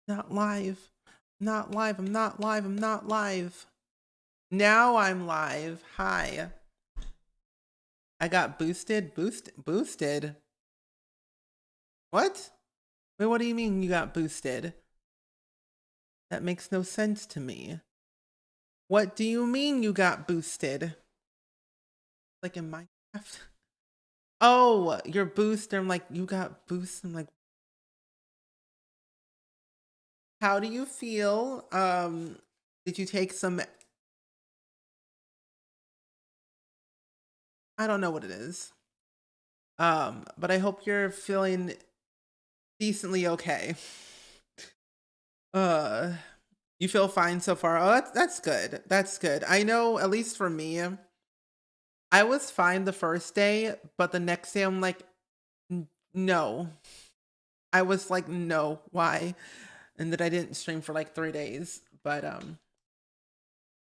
Not live. Not live. I'm not live. I'm not live. Now I'm live. Hi. I got boosted. Boosted. What? Wait, what do you mean you got boosted? That makes no sense to me. What do you mean you got boosted? Like in Minecraft? Oh, your booster. I'm like, you got boosted. I'm like, how do you feel? Did you take some? I don't know what it is. But I hope you're feeling decently okay. Uh, you feel fine so far. Oh, that's good. That's good. I know, at least for me, I was fine the first day, but the next day I'm like, No. I was like, no, why? And that I didn't stream for like 3 days. But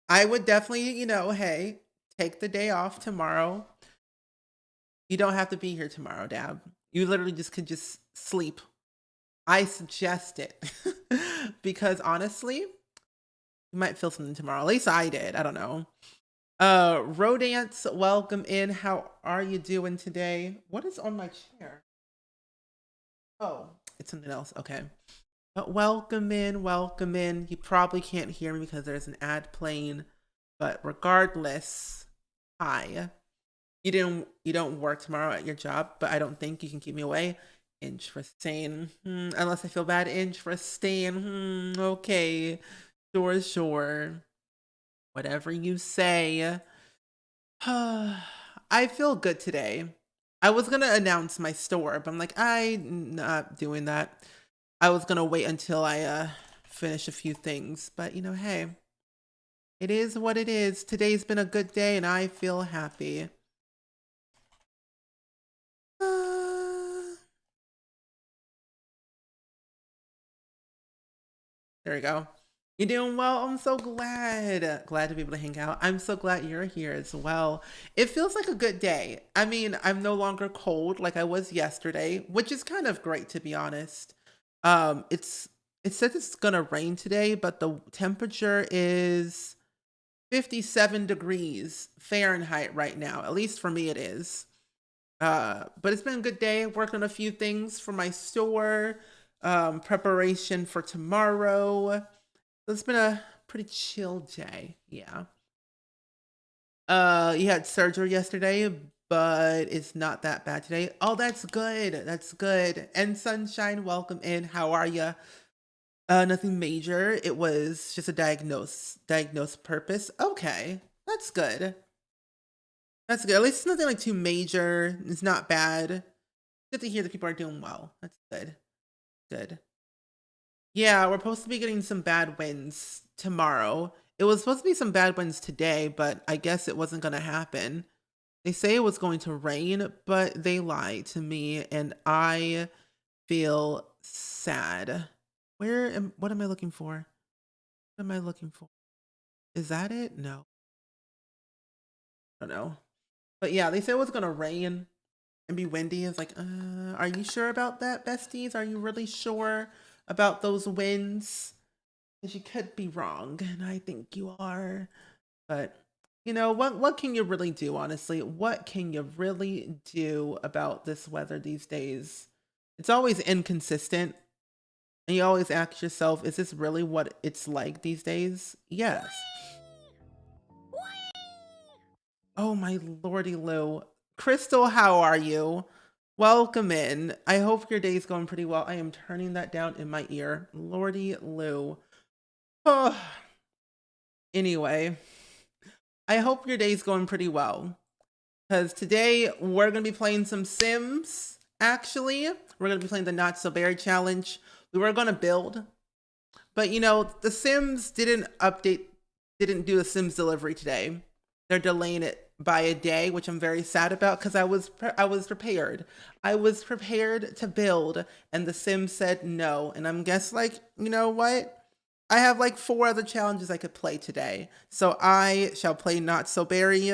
I would definitely, hey, take the day off tomorrow. You don't have to be here tomorrow, Dab. You literally just could just sleep. I suggest it. Because honestly, you might feel something tomorrow. At least I did. I don't know. Rodance, welcome in. How are you doing today? What is on my chair? Oh, it's something else. Okay. But welcome in, welcome in. You probably can't hear me because there's an ad playing, but regardless, hi. You don't work tomorrow at your job, but I don't think you can keep me away. Interesting. Unless I feel bad. Interesting. Okay. Sure. Whatever you say. I feel good today. I was gonna announce my store, but I'm like, I'm not doing that. I was gonna wait until I finish a few things, but hey, it is what it is. Today's been a good day, and I feel happy. There we go. You're doing well. I'm so glad. Glad to be able to hang out. I'm so glad you're here as well. It feels like a good day. I mean, I'm no longer cold like I was yesterday, which is kind of great to be honest. It says it's gonna rain today, but the temperature is 57 degrees Fahrenheit right now. At least for me it is. But it's been a good day. Working on a few things for my store. Preparation for tomorrow. It's been a pretty chill day. Yeah. You had surgery yesterday, but it's not that bad today. Oh, that's good. That's good. And Sunshine, welcome in. How are you? Nothing major. It was just a diagnose purpose. Okay. That's good. That's good. At least it's nothing like too major. It's not bad. Good to hear that people are doing well. That's good. Good. Yeah, we're supposed to be getting some bad winds tomorrow. It was supposed to be some bad winds today, but I guess it wasn't going to happen. They say it was going to rain, but they lied to me, and I feel sad. What am I looking for? What am I looking for? Is that it? No. I don't know. But yeah, they said it was going to rain and be windy. It's like, are you sure about that, besties? Are you really sure about those winds? Because you could be wrong, and I think you are. But what can you really do, honestly? What can you really do about this weather these days? It's always inconsistent. And you always ask yourself, is this really what it's like these days? Yes. Oh my lordy Lou. Crystal, how are you? Welcome in. I hope your day's going pretty well. I am turning that down in my ear. Lordy Lou. Oh. Anyway, I hope your day's going pretty well. Because today we're going to be playing some Sims, actually. We're going to be playing the Not So Berry Challenge. We were going to build. But the Sims didn't do the Sims delivery today. They're delaying it by a day, which I'm very sad about because I was prepared. I was prepared to build, and the Sims said no. And I'm guess like, you know what? I have like 4 other challenges I could play today. So I shall play Not So Berry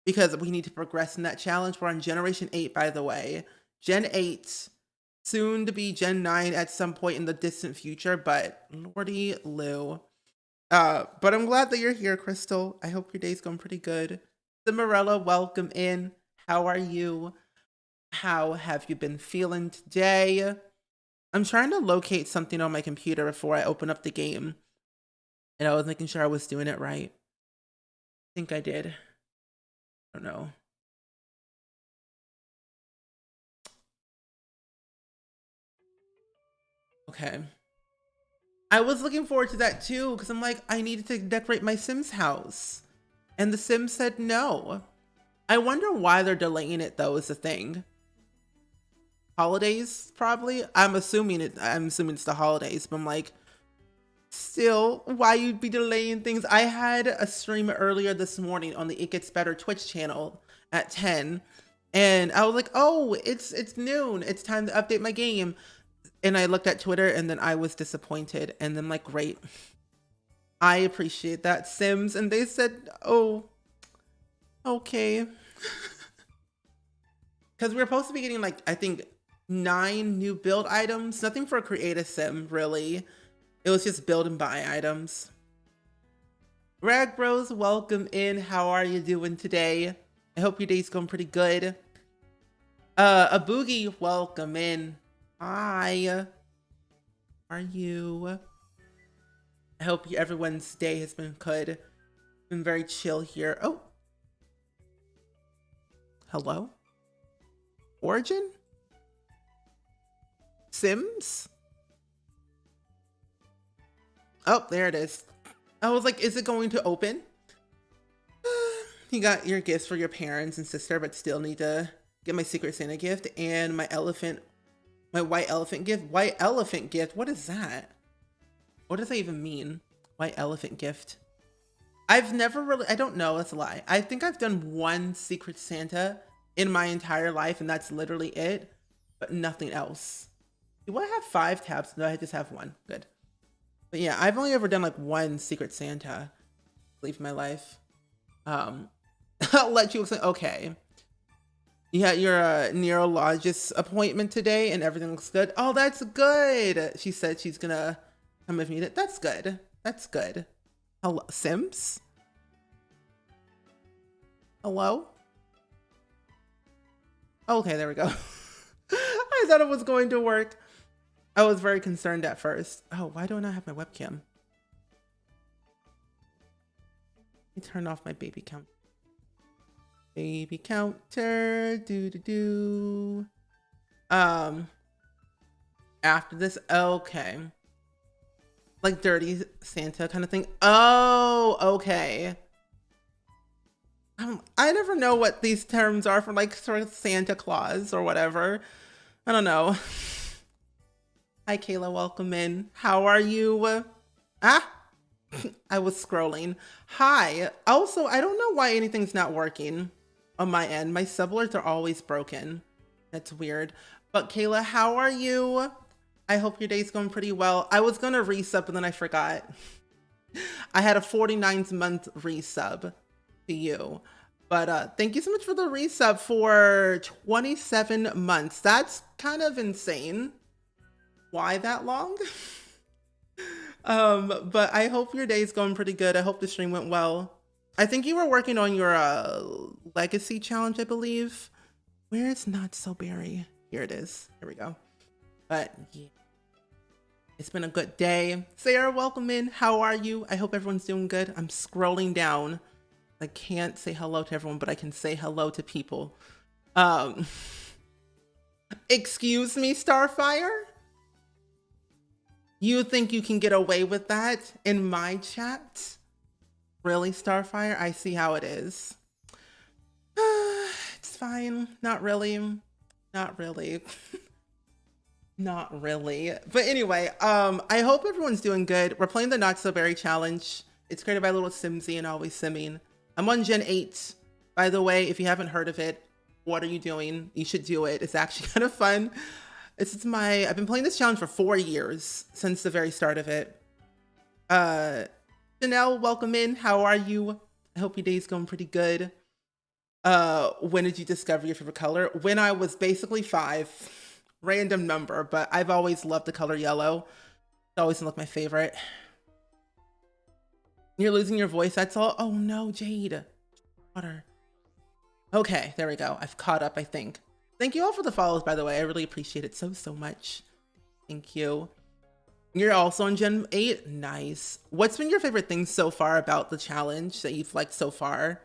because we need to progress in that challenge. We're on Generation 8, by the way. Gen 8. soon to be Gen 9 at some point in the distant future, but Lordy Lou. But I'm glad that you're here, Crystal. I hope your day's going pretty good. Cimarella, welcome in. How are you? How have you been feeling today? I'm trying to locate something on my computer before I open up the game. And I was making sure I was doing it right. I think I did. I don't know. Okay. I was looking forward to that too, because I'm like, I needed to decorate my Sims house. And the Sims said no. I wonder why they're delaying it though, is the thing. Holidays, probably. I'm assuming it's the holidays, but I'm like, still, why you'd be delaying things? I had a stream earlier this morning on the It Gets Better Twitch channel at 10. And I was like, oh, it's noon. It's time to update my game. And I looked at Twitter and then I was disappointed. And then like, great. I appreciate that, Sims. And they said, oh, okay. Because we were supposed to be getting like, I think 9 new build items. Nothing for Create a Sim, really. It was just build and buy items. Rag Bros, welcome in. How are you doing today? I hope your day's going pretty good. A Boogie, welcome in. Hi. How are you? I hope everyone's day has been good. Been very chill here. Oh. Hello? Origin? Sims? Oh, there it is. I was like, is it going to open? You got your gifts for your parents and sister, but still need to get my Secret Santa gift and my white elephant gift. White elephant gift? What is that? What does that even mean? White elephant gift. I've never really, I don't know, that's a lie. I think I've done one Secret Santa in my entire life, and that's literally it, but nothing else. Do I have 5 tabs? No, I just have 1. Good. But yeah, I've only ever done like one Secret Santa. Leave my life. I'll let you explain. Okay. You had your neurologist appointment today and everything looks good. Oh, that's good. She said she's gonna come with me. That's good. That's good. Hello, Sims? Hello? Okay, there we go. I thought it was going to work. I was very concerned at first. Oh, why do I not have my webcam? Let me turn off my baby count. Baby counter, do. After this, okay. Like dirty Santa kind of thing. Oh, okay. I never know what these terms are for, like sort of Santa Claus or whatever. I don't know. Hi, Kayla, welcome in. How are you? I was scrolling. Hi. Also, I don't know why anything's not working on my end. My subalerts are always broken. That's weird. But Kayla, how are you? I hope your day's going pretty well. I was gonna resub, but then I forgot. I had a 49-month resub to you. But thank you so much for the resub for 27 months. That's kind of insane. Why that long? But I hope your day's going pretty good. I hope the stream went well. I think you were working on your legacy challenge, I believe. Where is Not So Berry? Here it is. Here we go. But yeah, it's been a good day. Sarah, welcome in. How are you? I hope everyone's doing good. I'm scrolling down. I can't say hello to everyone, but I can say hello to people. Excuse me, Starfire? You think you can get away with that in my chat? Really, Starfire? I see how it is. It's fine. Not really. Not really. Not really. But anyway, I hope everyone's doing good. We're playing the Not So Berry challenge. It's created by Little Simsy and Always Simming. I'm on Gen 8. By the way, if you haven't heard of it, what are you doing? You should do it. It's actually kind of fun. I've been playing this challenge for 4 years, since the very start of it. Chanel, welcome in. How are you? I hope your day's going pretty good. When did you discover your favorite color? When I was basically 5. random number, but I've always loved the color yellow. It's always looked my favorite. You're losing your voice, that's all? Oh no, Jade. Water. Okay, there we go. I've caught up, I think. Thank you all for the follows, by the way. I really appreciate it so much. Thank you. You're also on Gen 8? Nice. What's been your favorite thing so far about the challenge that you've liked so far?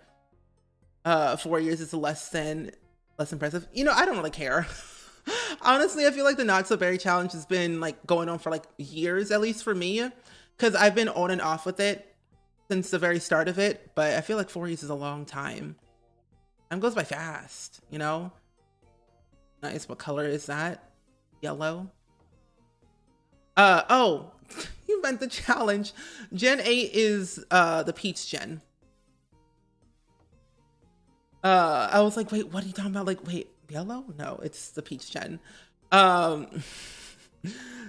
4 years is less impressive. You know, I don't really care. Honestly, I feel like the Not So Berry challenge has been like going on for like years, at least for me, because I've been on and off with it since the very start of it, but I feel like 4 years is a long time. Time goes by fast, you know? Nice. What color is that? Yellow. Oh, you meant the challenge. Gen 8 is the Peach Gen. I was like, wait, what are you talking about? Like, wait, yellow? No, it's the Peach Gen.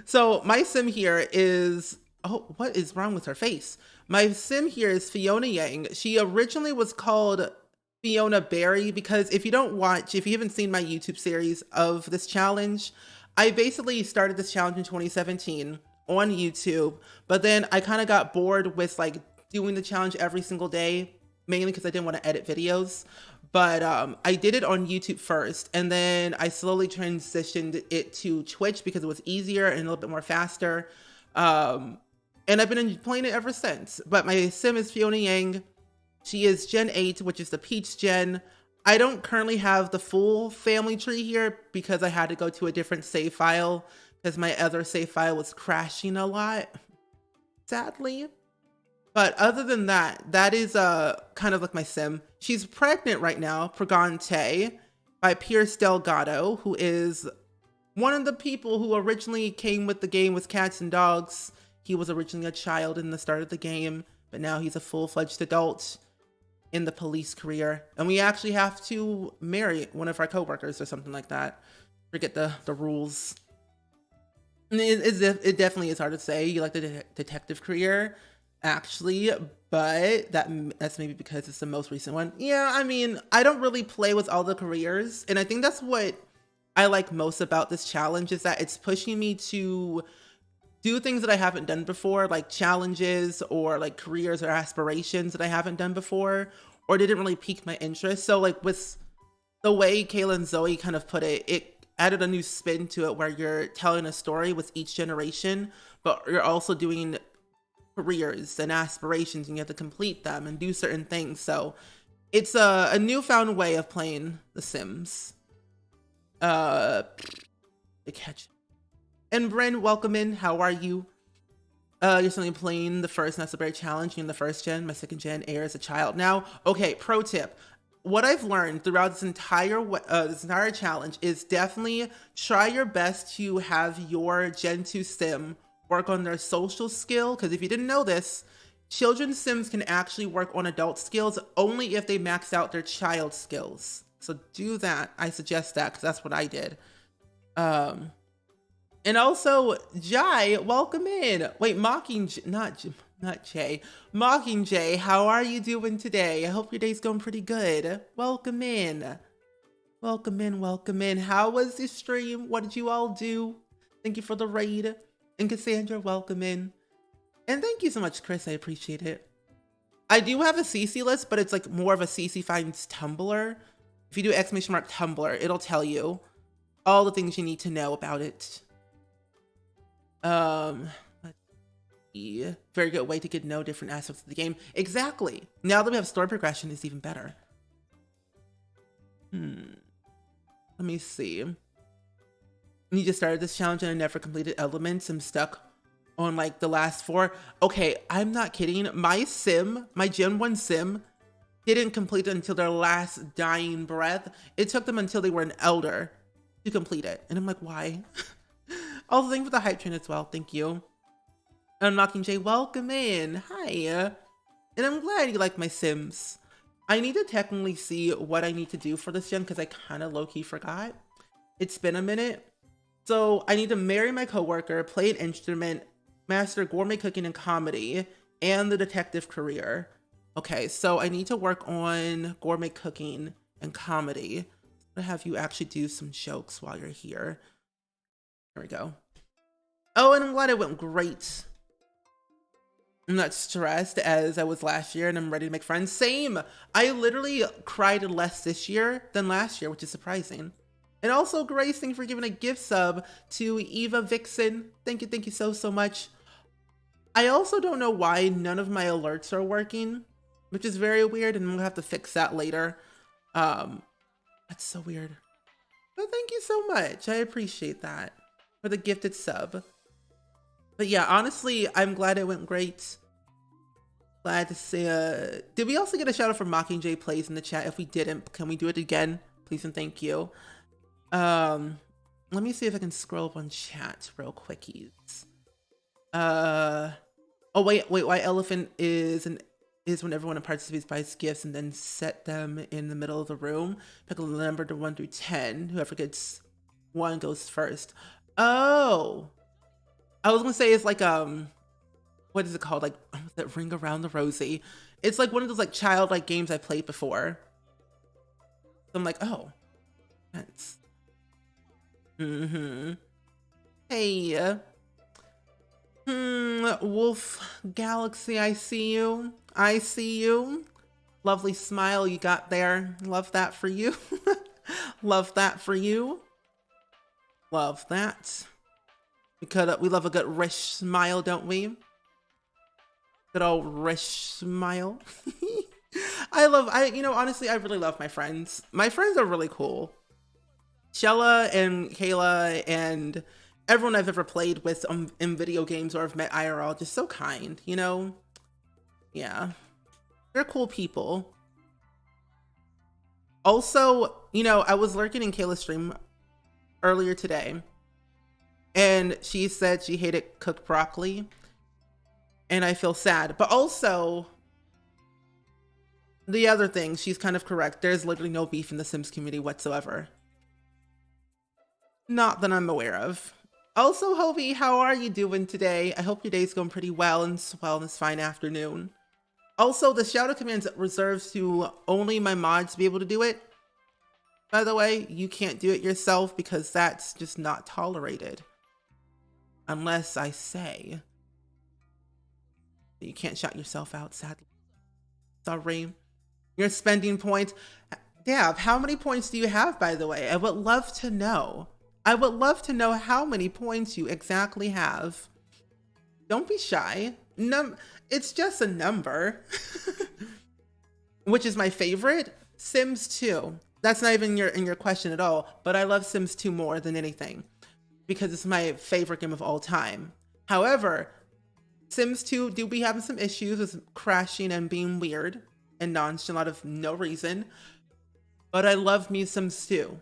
So my sim here is, oh, what is wrong with her face? My sim here is Fiona Yang. She originally was called Fiona Berry because if you haven't seen my YouTube series of this challenge, I basically started this challenge in 2017 on YouTube, but then I kind of got bored with like doing the challenge every single day, mainly because I didn't want to edit videos. But I did it on YouTube first, and then I slowly transitioned it to Twitch because it was easier and a little bit more faster. And I've been playing it ever since. But my sim is Fiona Yang. She is Gen 8, which is the Peach Gen. I don't currently have the full family tree here because I had to go to a different save file because my other save file was crashing a lot, sadly. But other than that, that is kind of like my sim. She's pregnant right now, Pregante, by Pierce Delgado, who is one of the people who originally came with the game with cats and dogs. He was originally a child in the start of the game, but now he's a full-fledged adult in the police career. And we actually have to marry one of our coworkers or something like that. Forget the rules. And it definitely is hard to say. You like the detective career, actually, but that's maybe because it's the most recent one. Yeah, I mean, I don't really play with all the careers, and I think that's what I like most about this challenge is that it's pushing me to do things that I haven't done before, like challenges or like careers or aspirations that I haven't done before or didn't really pique my interest. So like with the way Kayla and Zoe kind of put it, it added a new spin to it where you're telling a story with each generation, but you're also doing careers and aspirations and you have to complete them and do certain things. So it's a newfound way of playing The Sims. To catch. And Bryn, welcome in. How are you? You're certainly playing the first Not So Berry challenge in the first gen. My second gen air as a child. Now, okay, pro tip. What I've learned throughout this entire challenge is definitely try your best to have your Gen 2 sim work on their social skill. Because if you didn't know this, children's sims can actually work on adult skills only if they max out their child skills. So do that. I suggest that because that's what I did. And also, Jai, welcome in. Wait, not Jay. Mockingjay, how are you doing today? I hope your day's going pretty good. Welcome in. Welcome in, welcome in. How was the stream? What did you all do? Thank you for the raid. And Cassandra, welcome in. And thank you so much, Chris. I appreciate it. I do have a CC list, but it's like more of a CC finds Tumblr. If you do !Tumblr, it'll tell you all the things you need to know about it. Let's see. Very good way to get to know different aspects of the game. Exactly. Now that we have story progression, it's even better. Let me see. You just started this challenge and I never completed elements. I'm stuck on like the last 4. Okay, I'm not kidding. My Gen 1 sim didn't complete it until their last dying breath. It took them until they were an elder to complete it. And I'm like, why? Also, thank you for the hype train as well. Thank you. And Mockingjay, welcome in. Hi. And I'm glad you like my Sims. I need to technically see what I need to do for this gen because I kind of low-key forgot. It's been a minute. So I need to marry my coworker, play an instrument, master gourmet cooking and comedy, and the detective career. Okay, so I need to work on gourmet cooking and comedy. I'm gonna have you actually do some jokes while you're here. There we go. Oh, and I'm glad it went great. I'm not stressed as I was last year, and I'm ready to make friends. Same. I literally cried less this year than last year, which is surprising. And also, Grace, thank you for giving a gift sub to Eva Vixen. Thank you so much. I also don't know why none of my alerts are working, which is very weird, and I'm gonna have to fix that later. That's so weird. But thank you so much. I appreciate that for the gifted sub. But yeah, honestly, I'm glad it went great. Glad to see. Did we also get a shout out from Mockingjay Plays in the chat? If we didn't, can we do it again? Please and thank you. Let me see if I can scroll up on chat real quickies. Oh wait, why elephant is when everyone participates buys gifts and then set them in the middle of the room. Pick a number to 1 through 10. Whoever gets 1 goes first. Oh, I was gonna say it's like what is it called? Like that Ring Around the Rosie. It's like one of those like childlike games I played before. So I'm like, oh, that's. Hey. Wolf Galaxy, I see you. I see you. Lovely smile you got there. Love that for you. Love that for you. Love that. We love a good Rish smile, don't we? Good old Rish smile. Honestly, I really love my friends. My friends are really cool. Shella and Kayla and everyone I've ever played with in video games or have met IRL, just so kind, you know? Yeah. They're cool people. Also, I was lurking in Kayla's stream earlier today, and she said she hated cooked broccoli, and I feel sad. But also, the other thing, she's kind of correct. There's literally no beef in the Sims community whatsoever. Not that I'm aware of. Also, Hovey, how are you doing today? I hope your day's going pretty well and swell this fine afternoon. Also, the shout out command reserves to only my mods to be able to do it. By the way, you can't do it yourself because that's just not tolerated. Unless I say. You can't shout yourself out, sadly. Sorry. Your spending points. Dab, how many points do you have, by the way? I would love to know. I would love to know how many points you exactly have. Don't be shy. It's just a number. Which is my favorite? Sims 2. That's not even in your question at all, but I love Sims 2 more than anything because it's my favorite game of all time. However, Sims 2 do be having some issues with crashing and being weird and nonchalant of no reason, but I love me Sims 2.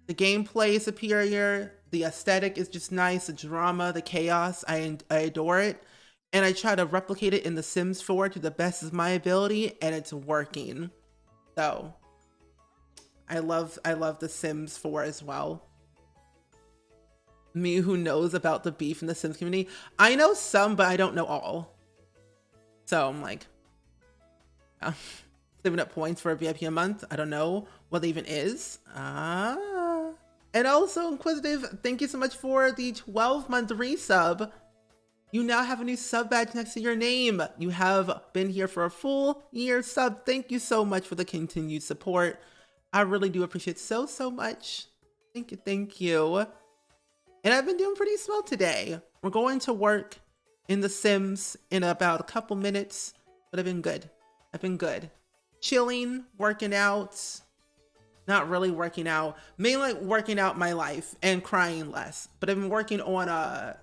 The gameplay is superior, the aesthetic is just nice, the drama, the chaos, I adore it. And I try to replicate it in The Sims 4 to the best of my ability, and it's working. So, I love The Sims 4 as well. Me who knows about the beef in the Sims community. I know some, but I don't know all. So I'm like, saving up points for a VIP a month. I don't know what it even is. And also, Inquisitive, thank you so much for the 12-month resub. You now have a new sub badge next to your name. You have been here for a full year sub. Thank you so much for the continued support. I really do appreciate so much. Thank you. And I've been doing pretty swell today. We're going to work in The Sims in about a couple minutes, but I've been good. Chilling, working out, not really working out, mainly working out my life and crying less. But I've been working on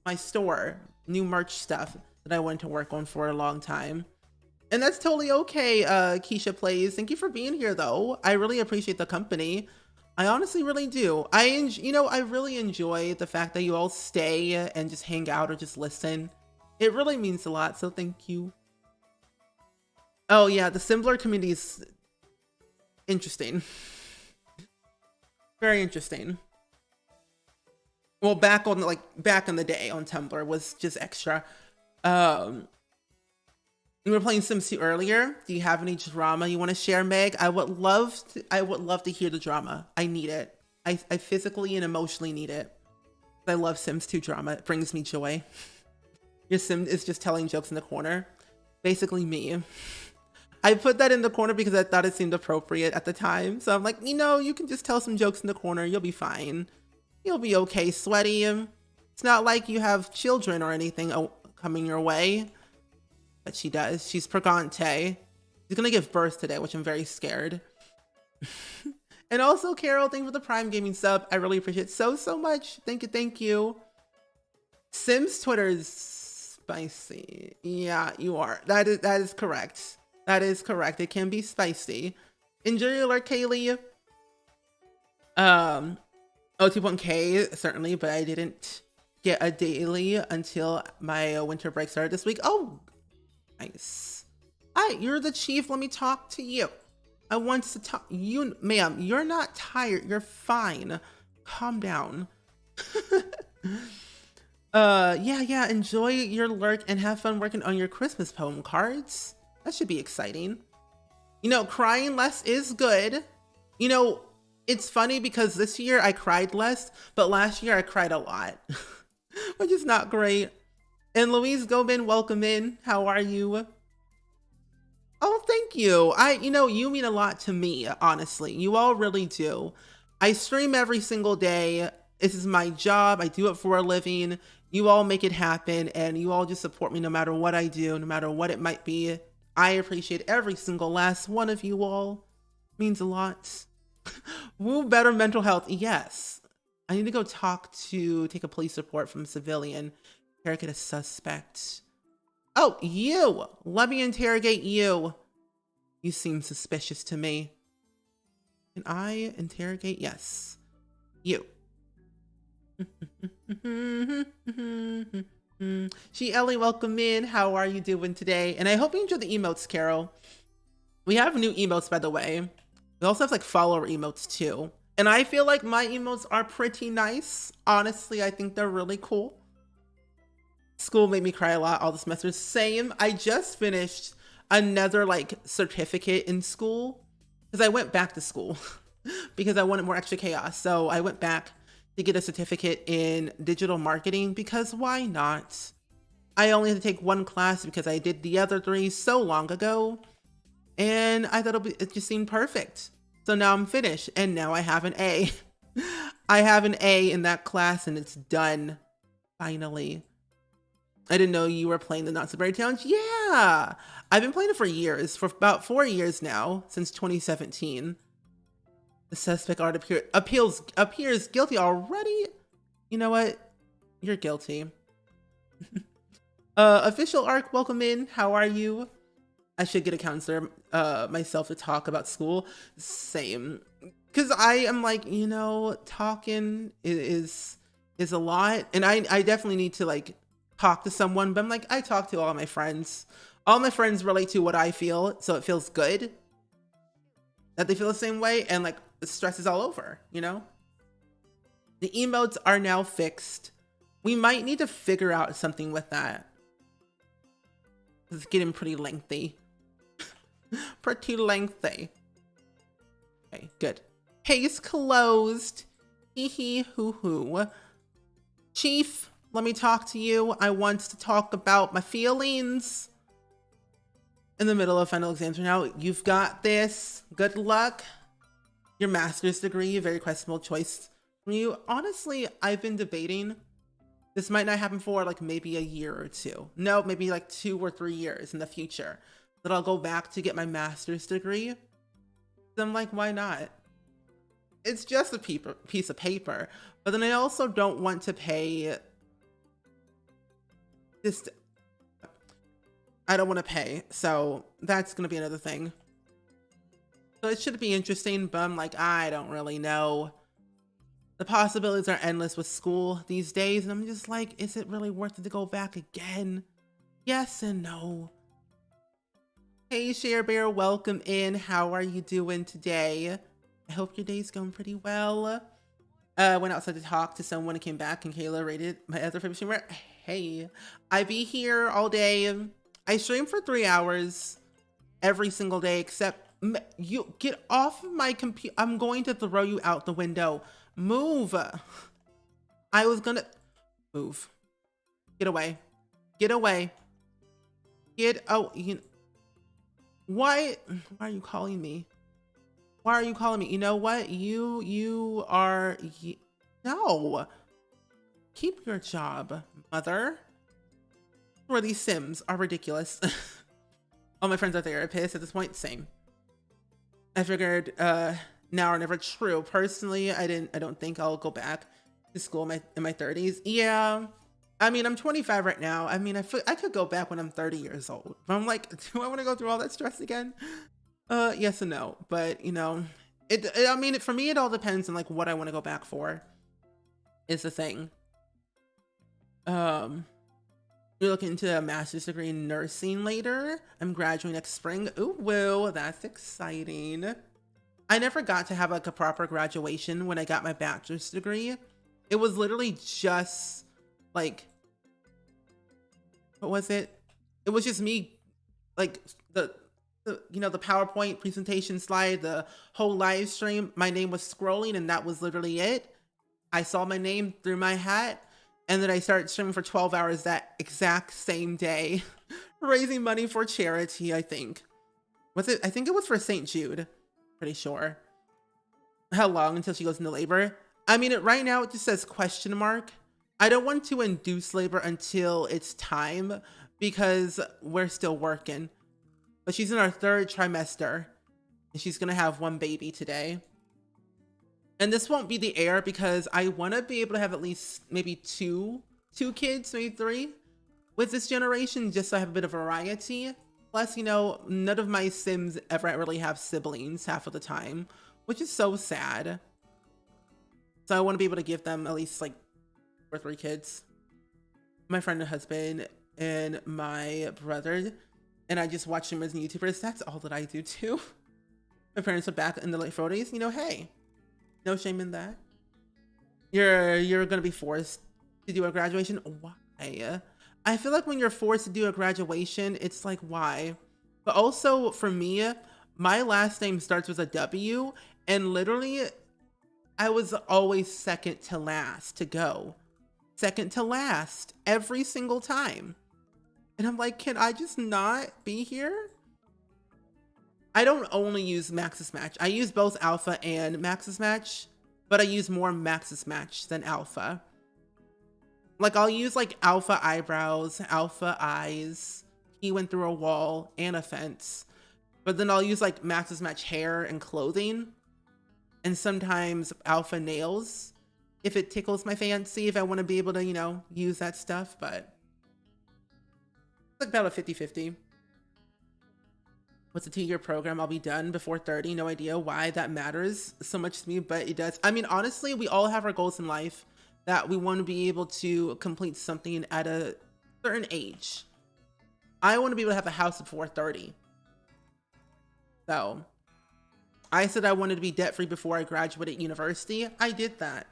my store, new merch stuff that I wanted to work on for a long time. And that's totally okay, Keisha Plays. Thank you for being here though. I really appreciate the company. I honestly really do. I really enjoy the fact that you all stay and just hang out or just listen. It really means a lot, so thank you. Oh yeah, the Simbler community is interesting. Very interesting. Well, back in the day on Tumblr was just extra. We were playing Sims 2 earlier. Do you have any drama you want to share, Meg? I would love to hear the drama. I need it. I physically and emotionally need it. I love Sims 2 drama. It brings me joy. Your Sim is just telling jokes in the corner. Basically me. I put that in the corner because I thought it seemed appropriate at the time. So I'm like, you know, you can just tell some jokes in the corner. You'll be fine. You'll be okay, sweaty. It's not like you have children or anything coming your way. But she does. She's pregante. She's going to give birth today, which I'm very scared. And also, Carol, thank you for the Prime Gaming sub. I really appreciate it so much. Thank you, thank you. Sims Twitter is spicy. Yeah, you are. That is correct. That is correct. It can be spicy. Enjoy your alert, Kaylee. OT1K, certainly, but I didn't get a daily until my winter break started this week. Oh, nice. Hi, you're the chief. Let me talk to you. I want to talk. You, ma'am, you're not tired. You're fine. Calm down. Yeah. Enjoy your lurk and have fun working on your Christmas poem cards. That should be exciting. You know, crying less is good. You know, it's funny because this year I cried less, but last year I cried a lot, which is not great. And Louise Gobin, welcome in. How are you? Oh, thank you. You know, you mean a lot to me, honestly. You all really do. I stream every single day. This is my job. I do it for a living. You all make it happen, and you all just support me no matter what I do, no matter what it might be. I appreciate every single last one of you all. Means a lot. Woo, better mental health. Yes. I need to go take a police report from a civilian. Interrogate a suspect. Oh, you! Let me interrogate you. You seem suspicious to me. Can I interrogate? Yes. You. Ellie, welcome in. How are you doing today? And I hope you enjoyed the emotes, Carol. We have new emotes, by the way. We also have like follower emotes too. And I feel like my emotes are pretty nice. Honestly, I think they're really cool. School made me cry a lot all the semesters. Same. I just finished another like certificate in school because I went back to school because I wanted more extra chaos. So I went back to get a certificate in digital marketing because why not? I only had to take one class because I did the other three so long ago. And I thought it just seemed perfect. So now I'm finished and now I have an A. I have an A in that class and it's done. Finally. I didn't know you were playing the Not So Berry Challenge. Yeah, I've been playing it for years, for about 4 years now, since 2017. The suspect appears guilty already. You know what? You're guilty. Official Arc, welcome in. How are you? I should get a counselor myself to talk about school. Same, because I am like, you know, talking is a lot, and I definitely need to like talk to someone, but I'm like, I talk to all my friends. All my friends relate to what I feel, so it feels good that they feel the same way, and like the stress is all over, you know? The emotes are now fixed. We might need to figure out something with that. It's getting pretty lengthy. Pretty lengthy. Okay, good. Case closed. Hee hee hoo hoo. Chief, let me talk to you. I want to talk about my feelings. In the middle of final exams right now. You've got this. Good luck. Your master's degree, a very questionable choice from you. Honestly, I've been debating. This might not happen for like maybe a year or two. No, maybe like 2 or 3 years in the future. That I'll go back to get my master's degree. So I'm like, why not? It's just a piece of paper. But then I also don't want to pay this. I don't want to pay. So that's going to be another thing. So it should be interesting, but I'm like, I don't really know. The possibilities are endless with school these days. And I'm just like, is it really worth it to go back again? Yes and no. Hey, Share Bear, welcome in. How are you doing today? I hope your day's going pretty well. Went outside to talk to someone and came back, and Kayla rated my other favorite streamer. Hey, I be here all day. I stream for 3 hours every single day, except you get off of my computer. I'm going to throw you out the window. Move. I was gonna move. Get away. Get away. Why are you calling me? Why are you calling me? You know what? No. Keep your job, mother. Or these Sims are ridiculous. All my friends are therapists at this point. Same. I figured now or never. True. Personally, I don't think I'll go back to school in my 30s. Yeah. I mean, I'm 25 right now. I mean, I could go back when I'm 30 years old. But I'm like, do I want to go through all that stress again? Yes and no. But, you know, I mean, for me, it all depends on like what I want to go back for. Is the thing. You're looking into a master's degree in nursing later. I'm graduating next spring. Ooh, woo, that's exciting. I never got to have like a proper graduation when I got my bachelor's degree. It was literally just like, what was it? It was just me, like the PowerPoint presentation slide, the whole live stream. My name was scrolling and that was literally it. I saw my name through my hat. And then I started streaming for 12 hours that exact same day, raising money for charity, I think. Was it? I think it was for St. Jude. Pretty sure. How long until she goes into labor? I mean, right now it just says question mark. I don't want to induce labor until it's time because we're still working. But she's in our 3rd trimester and she's going to have 1 baby today. And this won't be the heir because I want to be able to have at least maybe two kids, maybe 3 with this generation, just so I have a bit of variety. Plus, you know, none of my Sims ever really have siblings half of the time, which is so sad. So I want to be able to give them at least like 2 or 3 kids. My friend and husband and my brother, and I just watch them as YouTubers. That's all that I do too. My parents are back in the late 40s. You know, hey. No shame in that. You're gonna be forced to do a graduation. Why? I feel like when you're forced to do a graduation, it's like, why? But also for me, my last name starts with a W, and literally I was always second to last to go. Second to last every single time. And I'm like, can I just not be here? I don't only use Maxis Match. I use both Alpha and Maxis Match, but I use more Maxis Match than Alpha. Like I'll use like Alpha eyebrows, Alpha eyes, he went through a wall and a fence. But then I'll use like Maxis Match hair and clothing. And sometimes Alpha nails if it tickles my fancy, if I want to be able to, you know, use that stuff. But it's like about a 50-50. What's a 2-year program? I'll be done before 30. No idea why that matters so much to me, but it does. I mean, honestly, we all have our goals in life that we want to be able to complete something at a certain age. I want to be able to have a house before 30. So I said I wanted to be debt-free before I graduated university. I did that.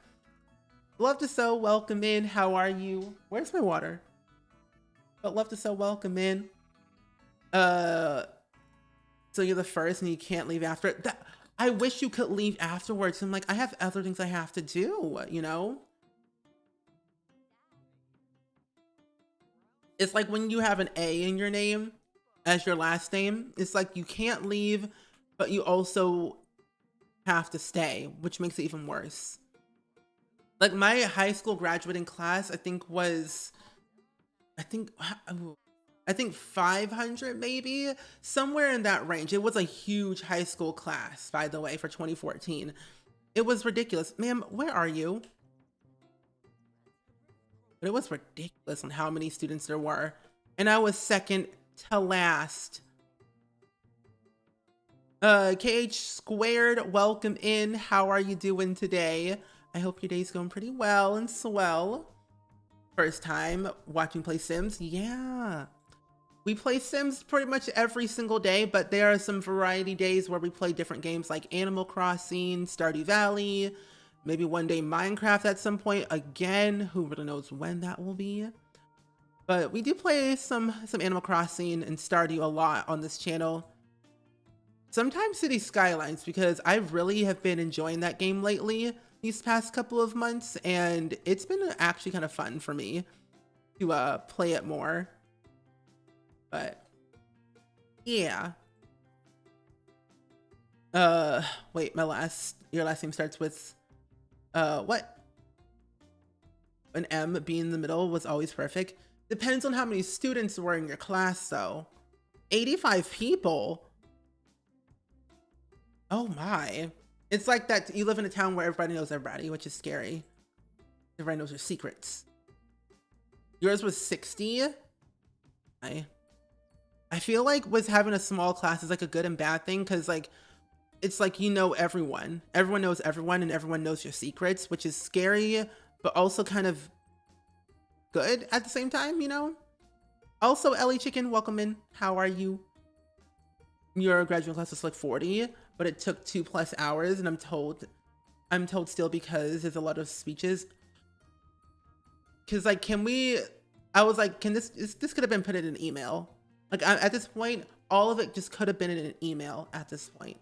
Love to sew, welcome in. How are you? Where's my water? But love to sew, welcome in. So you're the first and you can't leave after it. I wish you could leave afterwards. I'm like, I have other things I have to do, you know? It's like when you have an A in your name as your last name, it's like you can't leave, but you also have to stay, which makes it even worse. Like my high school graduating class, I think 500 maybe, somewhere in that range. It was a huge high school class, by the way, for 2014. It was ridiculous. Ma'am, where are you? But it was ridiculous on how many students there were. And I was second to last. KH Squared, welcome in. How are you doing today? I hope your day's going pretty well and swell. First time watching play Sims? Yeah. We play Sims pretty much every single day, but there are some variety days where we play different games like Animal Crossing, Stardew Valley, maybe one day Minecraft at some point. Again, who really knows when that will be. But we do play some Animal Crossing and Stardew a lot on this channel. Sometimes City Skylines, because I really have been enjoying that game lately. these past couple of months, and it's been actually kind of fun for me to play it more. But yeah. Wait, your last name starts with what? An M being in the middle was always perfect. Depends on how many students were in your class though. 85 people. Oh my. It's like that you live in a town where everybody knows everybody, which is scary. Everybody knows your secrets. Yours was 60. I feel like with having a small class is like a good and bad thing, because like it's like you know everyone. Everyone knows everyone and everyone knows your secrets, which is scary, but also kind of good at the same time, you know? Also, Ellie Chicken, welcome in. How are you? Your graduating class was like 40, but it took 2+ hours, and I'm told still because there's a lot of speeches. Cause like, I was like, this could have been put in an email. Like at this point, all of it just could have been in an email at this point.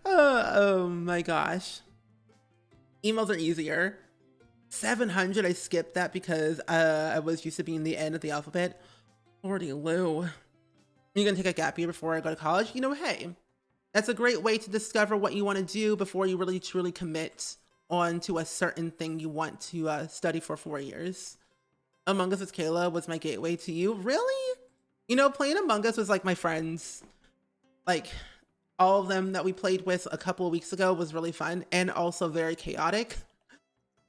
Oh my gosh. Emails are easier. 700, I skipped that because I was used to being the end of the alphabet. Lordy Lou. You're gonna take a gap year before I go to college? You know, hey, that's a great way to discover what you want to do before you really truly commit on to a certain thing you want to study for 4 years. Among Us with Kayla was my gateway to you. Really? You know, playing Among Us was like my friends. Like all of them that we played with a couple of weeks ago was really fun and also very chaotic.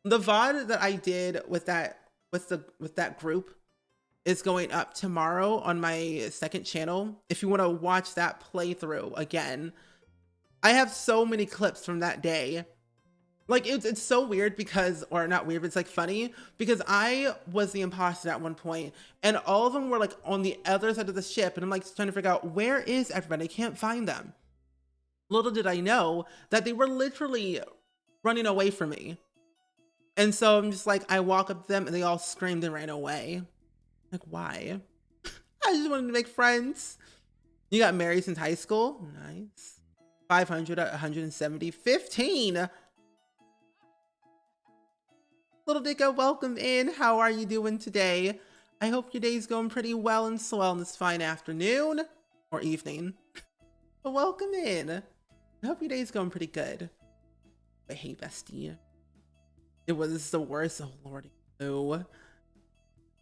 The VOD that I did with that group is going up tomorrow on my second channel. If you want to watch that playthrough again, I have so many clips from that day. Like it's so weird because, or not weird, but it's like funny because I was the imposter at one point and all of them were like on the other side of the ship, and I'm like trying to figure out where is everybody? I can't find them. Little did I know that they were literally running away from me. And so I'm just like, I walk up to them and they all screamed and ran away. Like, why? I just wanted to make friends. You got married since high school? Nice. 500 at 170. 15. Little Dicka, welcome in. How are you doing today? I hope your day's going pretty well and swell on this fine afternoon or evening. But welcome in. I hope your day's going pretty good. But hey, bestie. It was the worst. Oh, Lordy. No.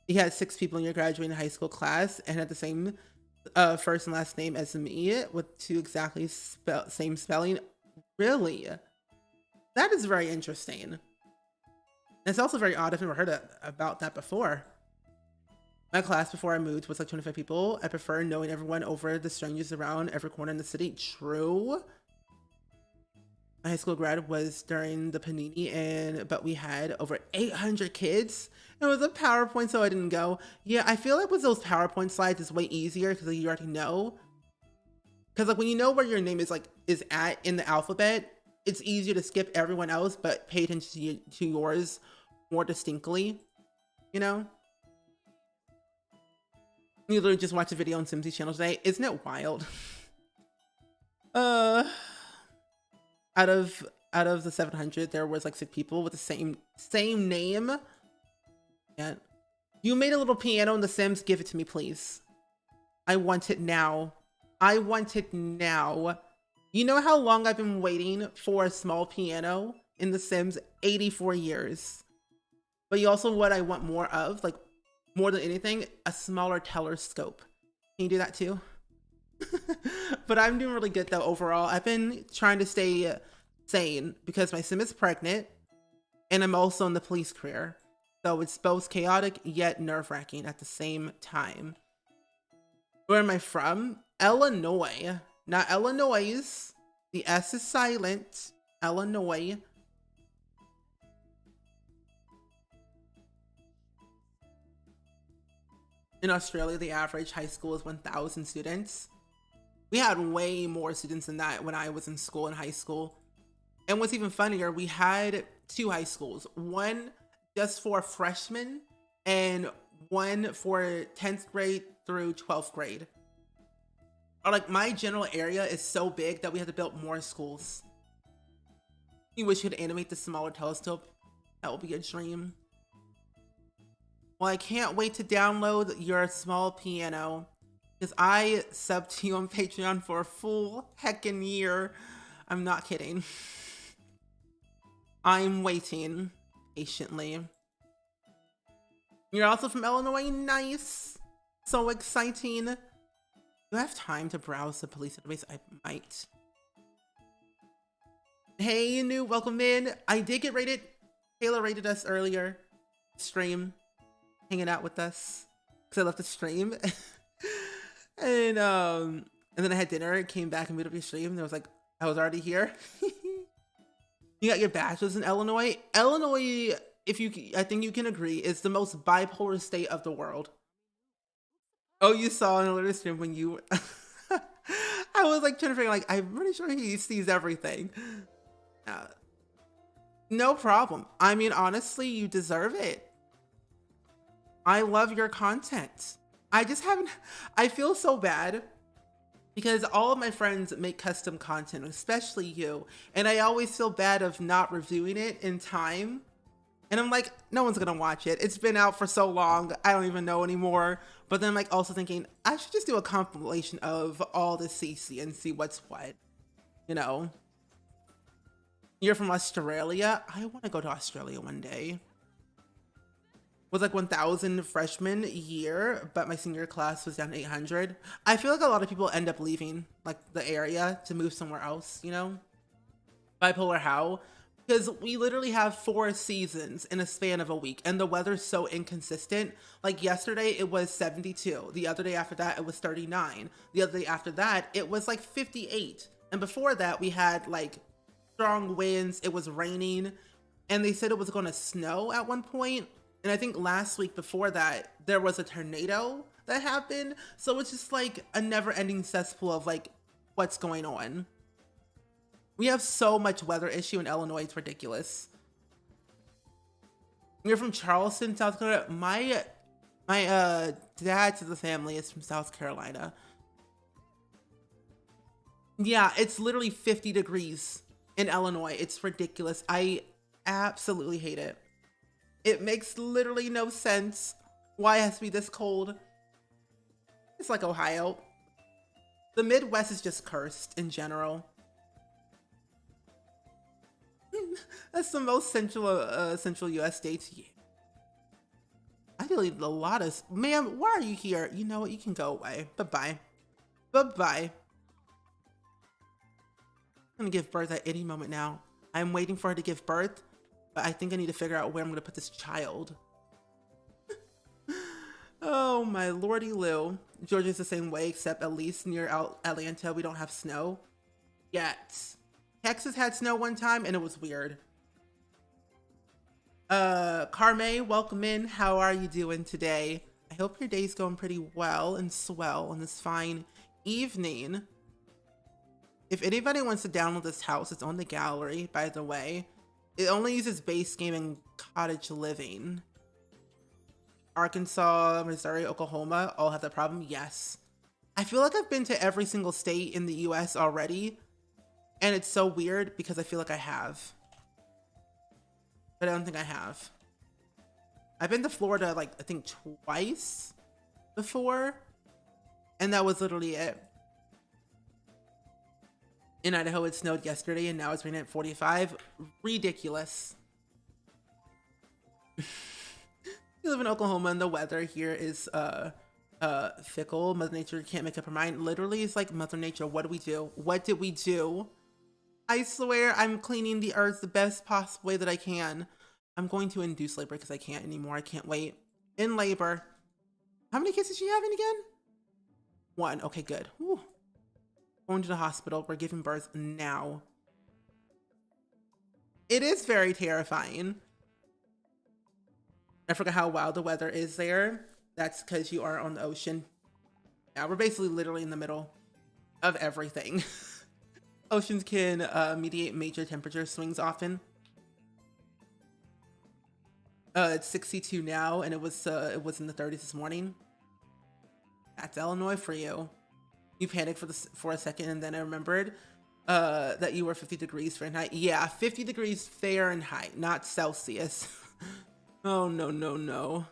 You had 6 people in your graduating high school class and had the same first and last name as me with 2 exactly same spelling. Really? That is very interesting. And it's also very odd. I've never heard about that before. My class before I moved was like 25 people. I prefer knowing everyone over the strangers around every corner in the city. True. My high school grad was during the Panini, but we had over 800 kids. It was a PowerPoint, so I didn't go. Yeah, I feel like with those PowerPoint slides, it's way easier because like, you already know. Because like when you know where your name is at in the alphabet, it's easier to skip everyone else, but pay attention to yours more distinctly. You know. You literally just watched a video on Simsy's channel today. Isn't it wild? Out of the 700, there was like 6 people with the same name. Yeah. You made a little piano in The Sims. Give it to me, please. I want it now. I want it now. You know how long I've been waiting for a small piano in The Sims? 84 years. But you also what I want more of, like more than anything, a smaller telescope. Can you do that too? But I'm doing really good though overall. I've been trying to stay sane because my sim is pregnant and I'm also in the police career. So it's both chaotic yet nerve-wracking at the same time. Where am I from? Illinois. Not Illinois. The S is silent. Illinois. In Australia, the average high school is 1,000 students. We had way more students than that when I was in school in high school. And what's even funnier, we had 2 high schools. One just for freshmen and one for 10th grade through 12th grade. Or like my general area is so big that we had to build more schools. You wish you could animate the smaller telescope. That will be a dream. Well, I can't wait to download your small piano because I subbed to you on Patreon for a full heckin' year. I'm not kidding. I'm waiting patiently. You're also from Illinois? Nice. So exciting. Do I have time to browse the police database? I might. Hey, new, welcome in. I did get rated. Taylor rated us earlier. Stream. Hanging out with us. Because I left the stream. and then I had dinner, came back and moved up your stream, and I was like, I was already here. You got your bachelor's in Illinois. Illinois, I think you can agree, is the most bipolar state of the world. Oh, you saw in a later stream when you... I was like trying to figure, like, I'm pretty sure he sees everything. No problem. I mean, honestly, you deserve it. I love your content. I feel so bad because all of my friends make custom content, especially you. And I always feel bad of not reviewing it in time. And I'm like, no one's gonna watch it. It's been out for so long, I don't even know anymore. But then I'm like also thinking, I should just do a compilation of all the CC and see what's what, you know? You're from Australia? I wanna go to Australia one day. Was like 1,000 freshman year, but my senior class was down to 800. I feel like a lot of people end up leaving like the area to move somewhere else, you know? Bipolar how? Because we literally have 4 seasons in a span of a week and the weather's so inconsistent. Like yesterday it was 72. The other day after that it was 39. The other day after that it was like 58. And before that we had like strong winds, it was raining, and they said it was gonna snow at one point. And I think last week before that, there was a tornado that happened. So it's just like a never ending cesspool of like, what's going on? We have so much weather issue in Illinois, it's ridiculous. You're from Charleston, South Carolina? My dad's of the family is from South Carolina. Yeah, it's literally 50 degrees in Illinois. It's ridiculous. I absolutely hate it. It makes literally no sense why it has to be this cold. It's like Ohio. The Midwest is just cursed in general. That's the most central US states. Yeah. I deleted a lot of... Ma'am, why are you here? You know what? You can go away. Bye-bye. Bye-bye. I'm gonna give birth at any moment now. I'm waiting for her to give birth. But I think I need to figure out where I'm gonna put this child. Oh my lordy Lou. Georgia's the same way, except at least near Atlanta we don't have snow yet. Texas had snow one time and it was weird. Carme, welcome in. How are you doing today? I hope your day's going pretty well and swell on this fine evening. If anybody wants to download this house, it's on the gallery, by the way. It only uses base game and cottage living. Arkansas, Missouri, Oklahoma all have that problem. Yes. I feel like I've been to every single state in the US already. And it's so weird because I feel like I have. But I don't think I have. I've been to Florida like I think twice before. And that was literally it. In Idaho, it snowed yesterday and now it's raining at 45. Ridiculous. You live in Oklahoma and the weather here is fickle. Mother Nature can't make up her mind. Literally, it's like Mother Nature. What do we do? What did we do? I swear I'm cleaning the earth the best possible way that I can. I'm going to induce labor because I can't anymore. I can't wait. In labor. How many kids is she having again? 1. Okay, good. Whew. Going to the hospital. We're giving birth now. It is very terrifying. I forgot how wild the weather is there. That's because you are on the ocean. Yeah, we're basically literally in the middle of everything. Oceans can mediate major temperature swings often. It's 62 now, and it was in the 30s this morning. That's Illinois for you. You panicked for a second, and then I remembered. that you were 50 degrees Fahrenheit. Yeah, 50 degrees Fahrenheit, not Celsius. Oh, no, no, no.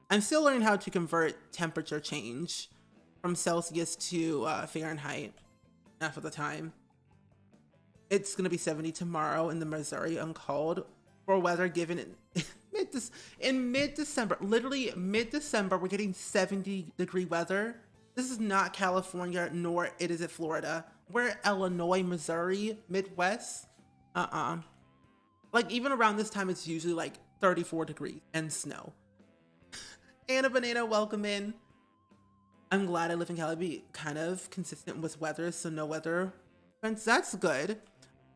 I'm still learning how to convert temperature change from Celsius to Fahrenheit half of the time. It's gonna be 70 tomorrow in the Missouri Uncold for weather given in mid-December. Literally mid-December, we're getting 70-degree weather. This is not California, nor it is it Florida. We're Illinois, Missouri, Midwest. Like even around this time, it's usually like 34 degrees and snow. Anna Banana, welcome in. I'm glad I live in Cali, be kind of consistent with weather, so no weather events. That's good.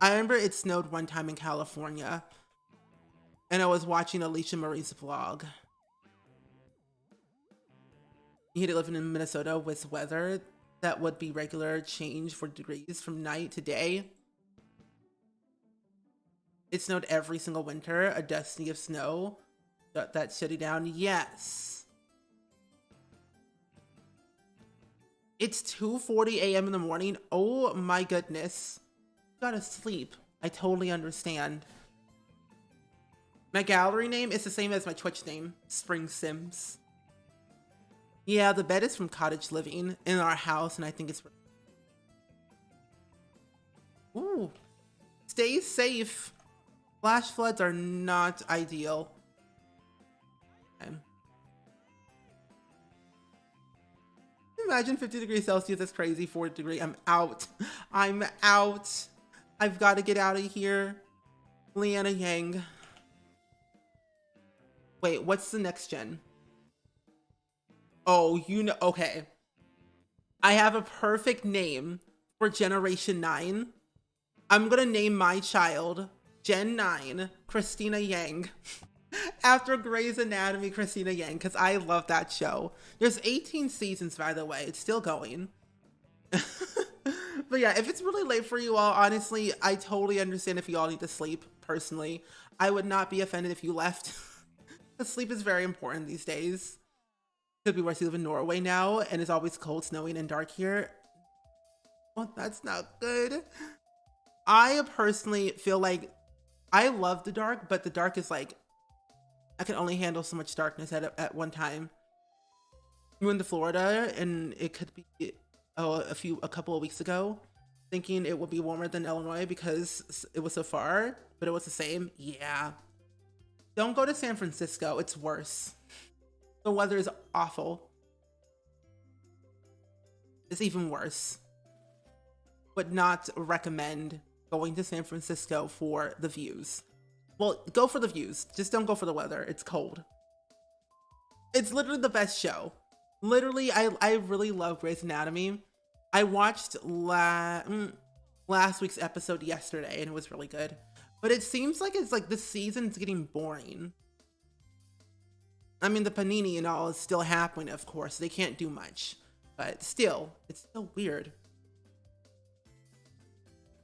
I remember it snowed one time in California, and I was watching Alicia Marie's vlog. You hate it living in Minnesota with weather that would be regular change for degrees from night to day. It snowed every single winter, a dusting of snow. That shutting down, yes. It's 2:40 a.m. in the morning. Oh my goodness. Gotta sleep. I totally understand. My gallery name is the same as my Twitch name, SpringSims. Yeah, the bed is from Cottage Living in our house, and I think it's... Ooh. Stay safe. Flash floods are not ideal. Okay. Imagine 50 degrees Celsius, that's crazy. 40 degree, I'm out. I'm out. I've got to get out of here. Leanna Yang. Wait, what's the next gen? Oh, you know, okay. I have a perfect name for Generation 9. I'm gonna name my child Gen 9 Christina Yang. After Grey's Anatomy, Christina Yang, because I love that show. There's 18 seasons, by the way. It's still going. But yeah, if it's really late for you all, honestly, I totally understand if you all need to sleep, personally. I would not be offended if you left. Sleep is very important these days. Could be worse, you live in Norway now, and it's always cold, snowing, and dark here. Well, that's not good. I personally feel like I love the dark, but the dark is like, I can only handle so much darkness at one time. We went to Florida, and it could be a couple of weeks ago, thinking it would be warmer than Illinois because it was so far, but it was the same. Yeah. Don't go to San Francisco. It's worse. The weather is awful. It's even worse. Would not recommend going to San Francisco for the views. Well, go for the views. Just don't go for the weather. It's cold. It's literally the best show. Literally, I really love Grey's Anatomy. I watched last week's episode yesterday, and it was really good. But it seems like it's like the season's getting boring. I mean, the panini and all is still happening, of course. They can't do much. But still, it's still weird.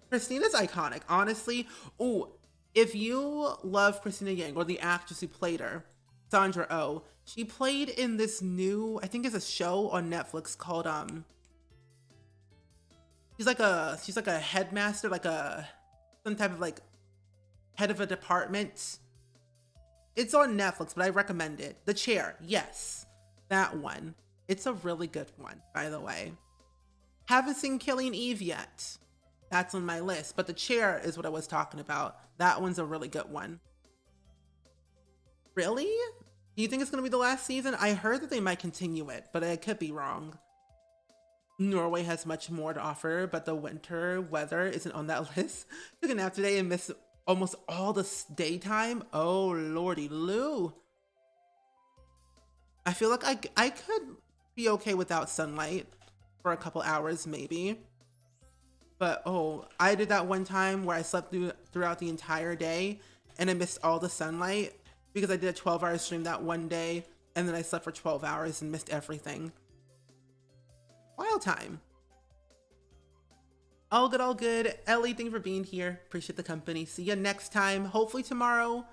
Christina's iconic, honestly. Oh, if you love Christina Yang, or the actress who played her, Sandra Oh, she played in this new, I think it's a show on Netflix called, she's like a headmaster, like some type of like head of a department. It's on Netflix, but I recommend it. The Chair, yes, that one. It's a really good one, by the way. Haven't seen Killing Eve yet. That's on my list, but The Chair is what I was talking about. That one's a really good one. Really? Do you think it's gonna be the last season? I heard that they might continue it, but I could be wrong. Norway has much more to offer, but the winter weather isn't on that list. Took a nap today and missed almost all the daytime. Oh, lordy Lou. I feel like I could be okay without sunlight for a couple hours, maybe. But, oh, I did that one time where I slept throughout the entire day and I missed all the sunlight because I did a 12-hour stream that one day and then I slept for 12 hours and missed everything. Wild time. All good, all good. Ellie, thank you for being here. Appreciate the company. See you next time. Hopefully tomorrow.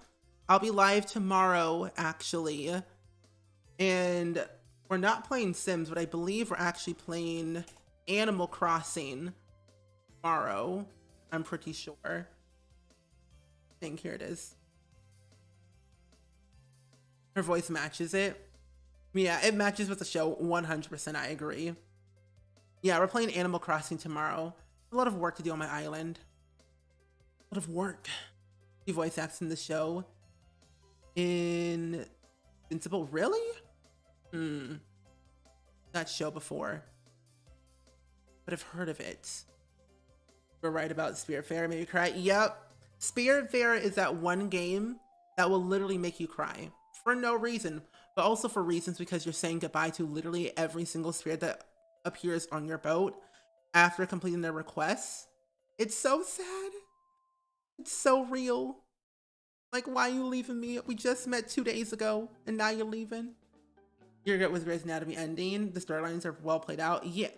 I'll be live tomorrow, actually. And we're not playing Sims, but I believe we're actually playing Animal Crossing. tomorrow. I'm pretty sure. I think here it is. Her voice matches it. Yeah, it matches with the show 100%. I agree. Yeah, we're playing Animal Crossing tomorrow. A lot of work to do on my island. A lot of work. He voice acts in the show. Invincible, really? That show before, but I've heard of it. We're right about Spiritfarer, made me cry. Yep, Spiritfarer is that one game that will literally make you cry for no reason, but also for reasons because you're saying goodbye to literally every single spirit that appears on your boat after completing their requests. It's so sad. It's so real. Like, why are you leaving me? We just met 2 days ago, and now you're leaving. You're good with Grey's Anatomy ending. The storylines are well played out. Yeah,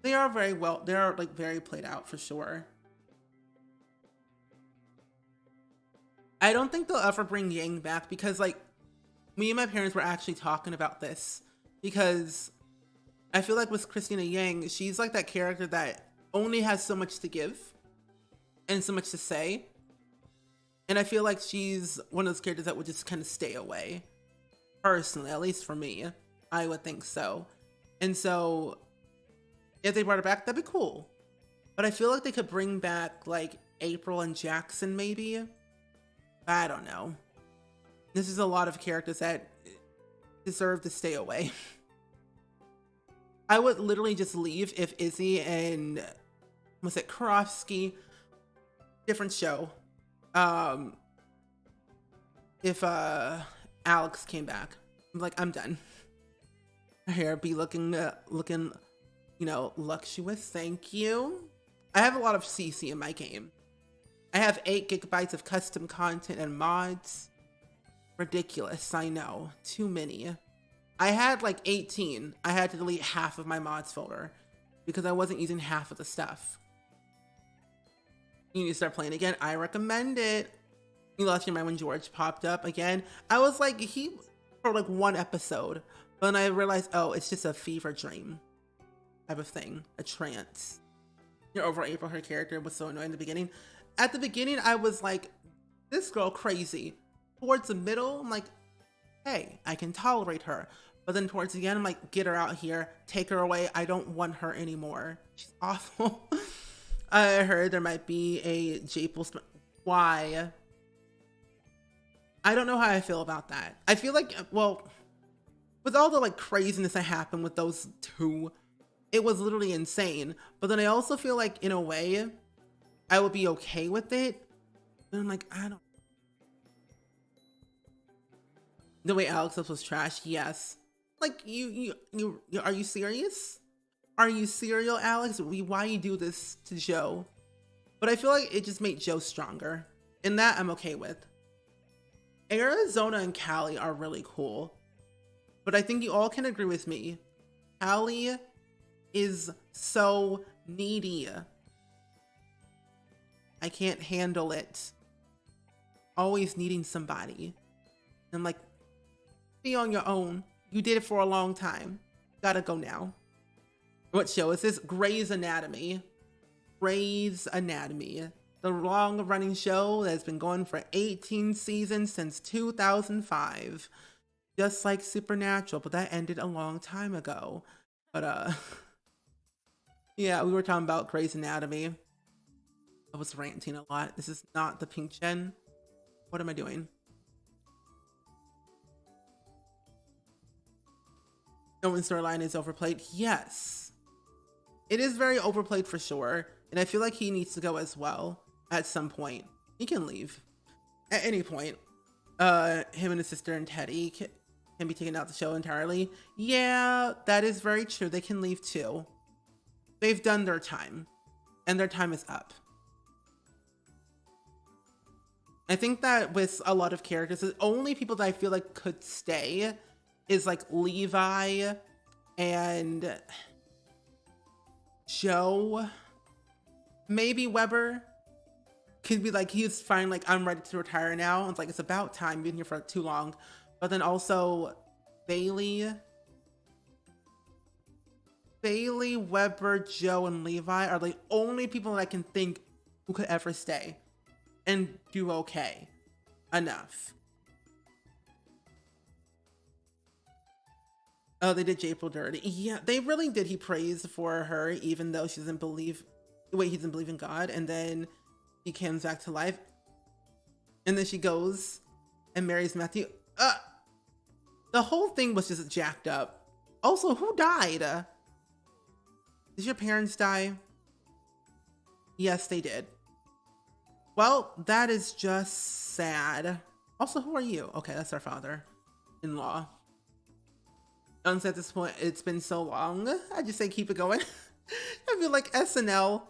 they are very well. They are like very played out for sure. I don't think they'll ever bring Yang back because like me and my parents were actually talking about this because I feel like with Christina Yang, she's like that character that only has so much to give and so much to say. And I feel like she's one of those characters that would just kind of stay away. Personally, at least for me, I would think so. And so if they brought her back, that'd be cool. But I feel like they could bring back like April and Jackson maybe. I don't know. This is a lot of characters that deserve to stay away. I would literally just leave if Izzy and was it Karofsky, different show. If Alex came back, I'm like, I'm done. Her hair be looking, you know, luxurious. Thank you. I have a lot of CC in my game. I have 8 GB of custom content and mods. Ridiculous, I know. Too many. I had like 18. I had to delete half of my mods folder because I wasn't using half of the stuff. You need to start playing again. I recommend it. You lost your mind when George popped up again. I was like, he for like 1 episode, but then I realized, oh, it's just a fever dream type of thing, a trance. You're over April. Her character was so annoying in the beginning. At the beginning, I was like, this girl crazy. Towards the middle, I'm like, hey, I can tolerate her. But then towards the end, I'm like, get her out here, take her away. I don't want her anymore. She's awful. I heard there might be a Japel. Why? I don't know how I feel about that. I feel like, well, with all the like craziness that happened with those 2, it was literally insane. But then I also feel like in a way, I would be okay with it. But I'm like, I don't. The way Alex was trash, yes. Like you are you serious? Are you serial, Alex? Why you do this to Joe? But I feel like it just made Joe stronger. And that I'm okay with. Arizona and Cali are really cool. But I think you all can agree with me. Cali is so needy. I can't handle it. Always needing somebody. I'm like, be on your own. You did it for a long time. Gotta go now. What show is this? Grey's Anatomy. Grey's Anatomy. The long-running show that's been going for 18 seasons since 2005. Just like Supernatural, but that ended a long time ago. But, yeah, we were talking about Grey's Anatomy. I was ranting a lot. This is not the pink gen. What am I doing? No one storyline is overplayed. Yes. It is very overplayed for sure. And I feel like he needs to go as well at some point. He can leave at any point. Him and his sister and Teddy can be taken out the show entirely. Yeah, that is very true. They can leave too. They've done their time. And their time is up. I think that with a lot of characters, the only people that I feel like could stay is like Levi and Joe. Maybe Weber could be like, he's fine, like, I'm ready to retire now. It's like, it's about time, you've been here for too long. But then also Bailey Bailey, Weber, Joe, and Levi are the only people that I can think who could ever stay and do okay enough. Oh, they did April dirty. Yeah, they really did. He praised for her, even though she doesn't believe. Wait, he doesn't believe in God, and then he comes back to life, and then she goes and marries Matthew. The whole thing was just jacked up. Also, who died? Did your parents die? Yes, they did. Well, that is just sad. Also, who are you? Okay, that's our father-in-law. Honestly, at this point, it's been so long. I just say keep it going. I feel like SNL.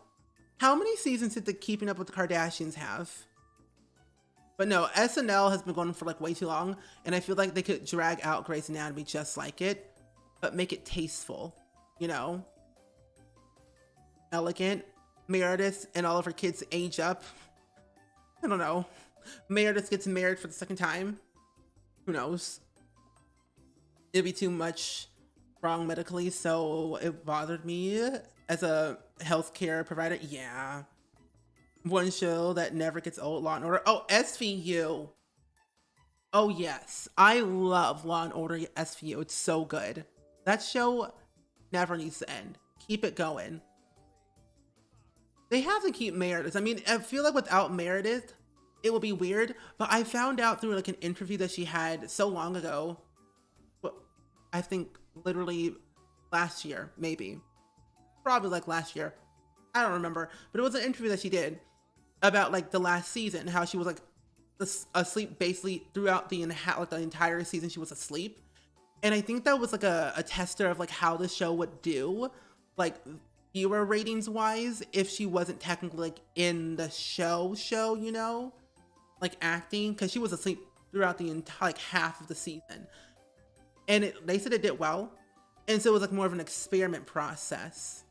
How many seasons did the Keeping Up with the Kardashians have? But no, SNL has been going for like way too long, and I feel like they could drag out Grey's Anatomy just like it, but make it tasteful, you know? Elegant. Meredith and all of her kids age up. I don't know. Meredith gets married for the second time. Who knows? It'd be too much wrong medically, so it bothered me as a healthcare provider. Yeah. One show that never gets old, Law and Order. Oh, SVU. Oh yes, I love Law and Order SVU. It's so good. That show never needs to end. Keep it going. They have to keep Meredith. I mean, I feel like without Meredith, it will be weird. But I found out through like an interview that she had so long ago. Well, I think literally last year, maybe. Probably like last year. I don't remember. But it was an interview that she did about like the last season, how she was like asleep basically throughout the entire season. She was asleep, and I think that was like a tester of like how the show would do, like viewer ratings wise, if she wasn't technically like in the show, you know, like acting, because she was asleep throughout the entire like half of the season, and they said it did well, and so it was like more of an experiment process.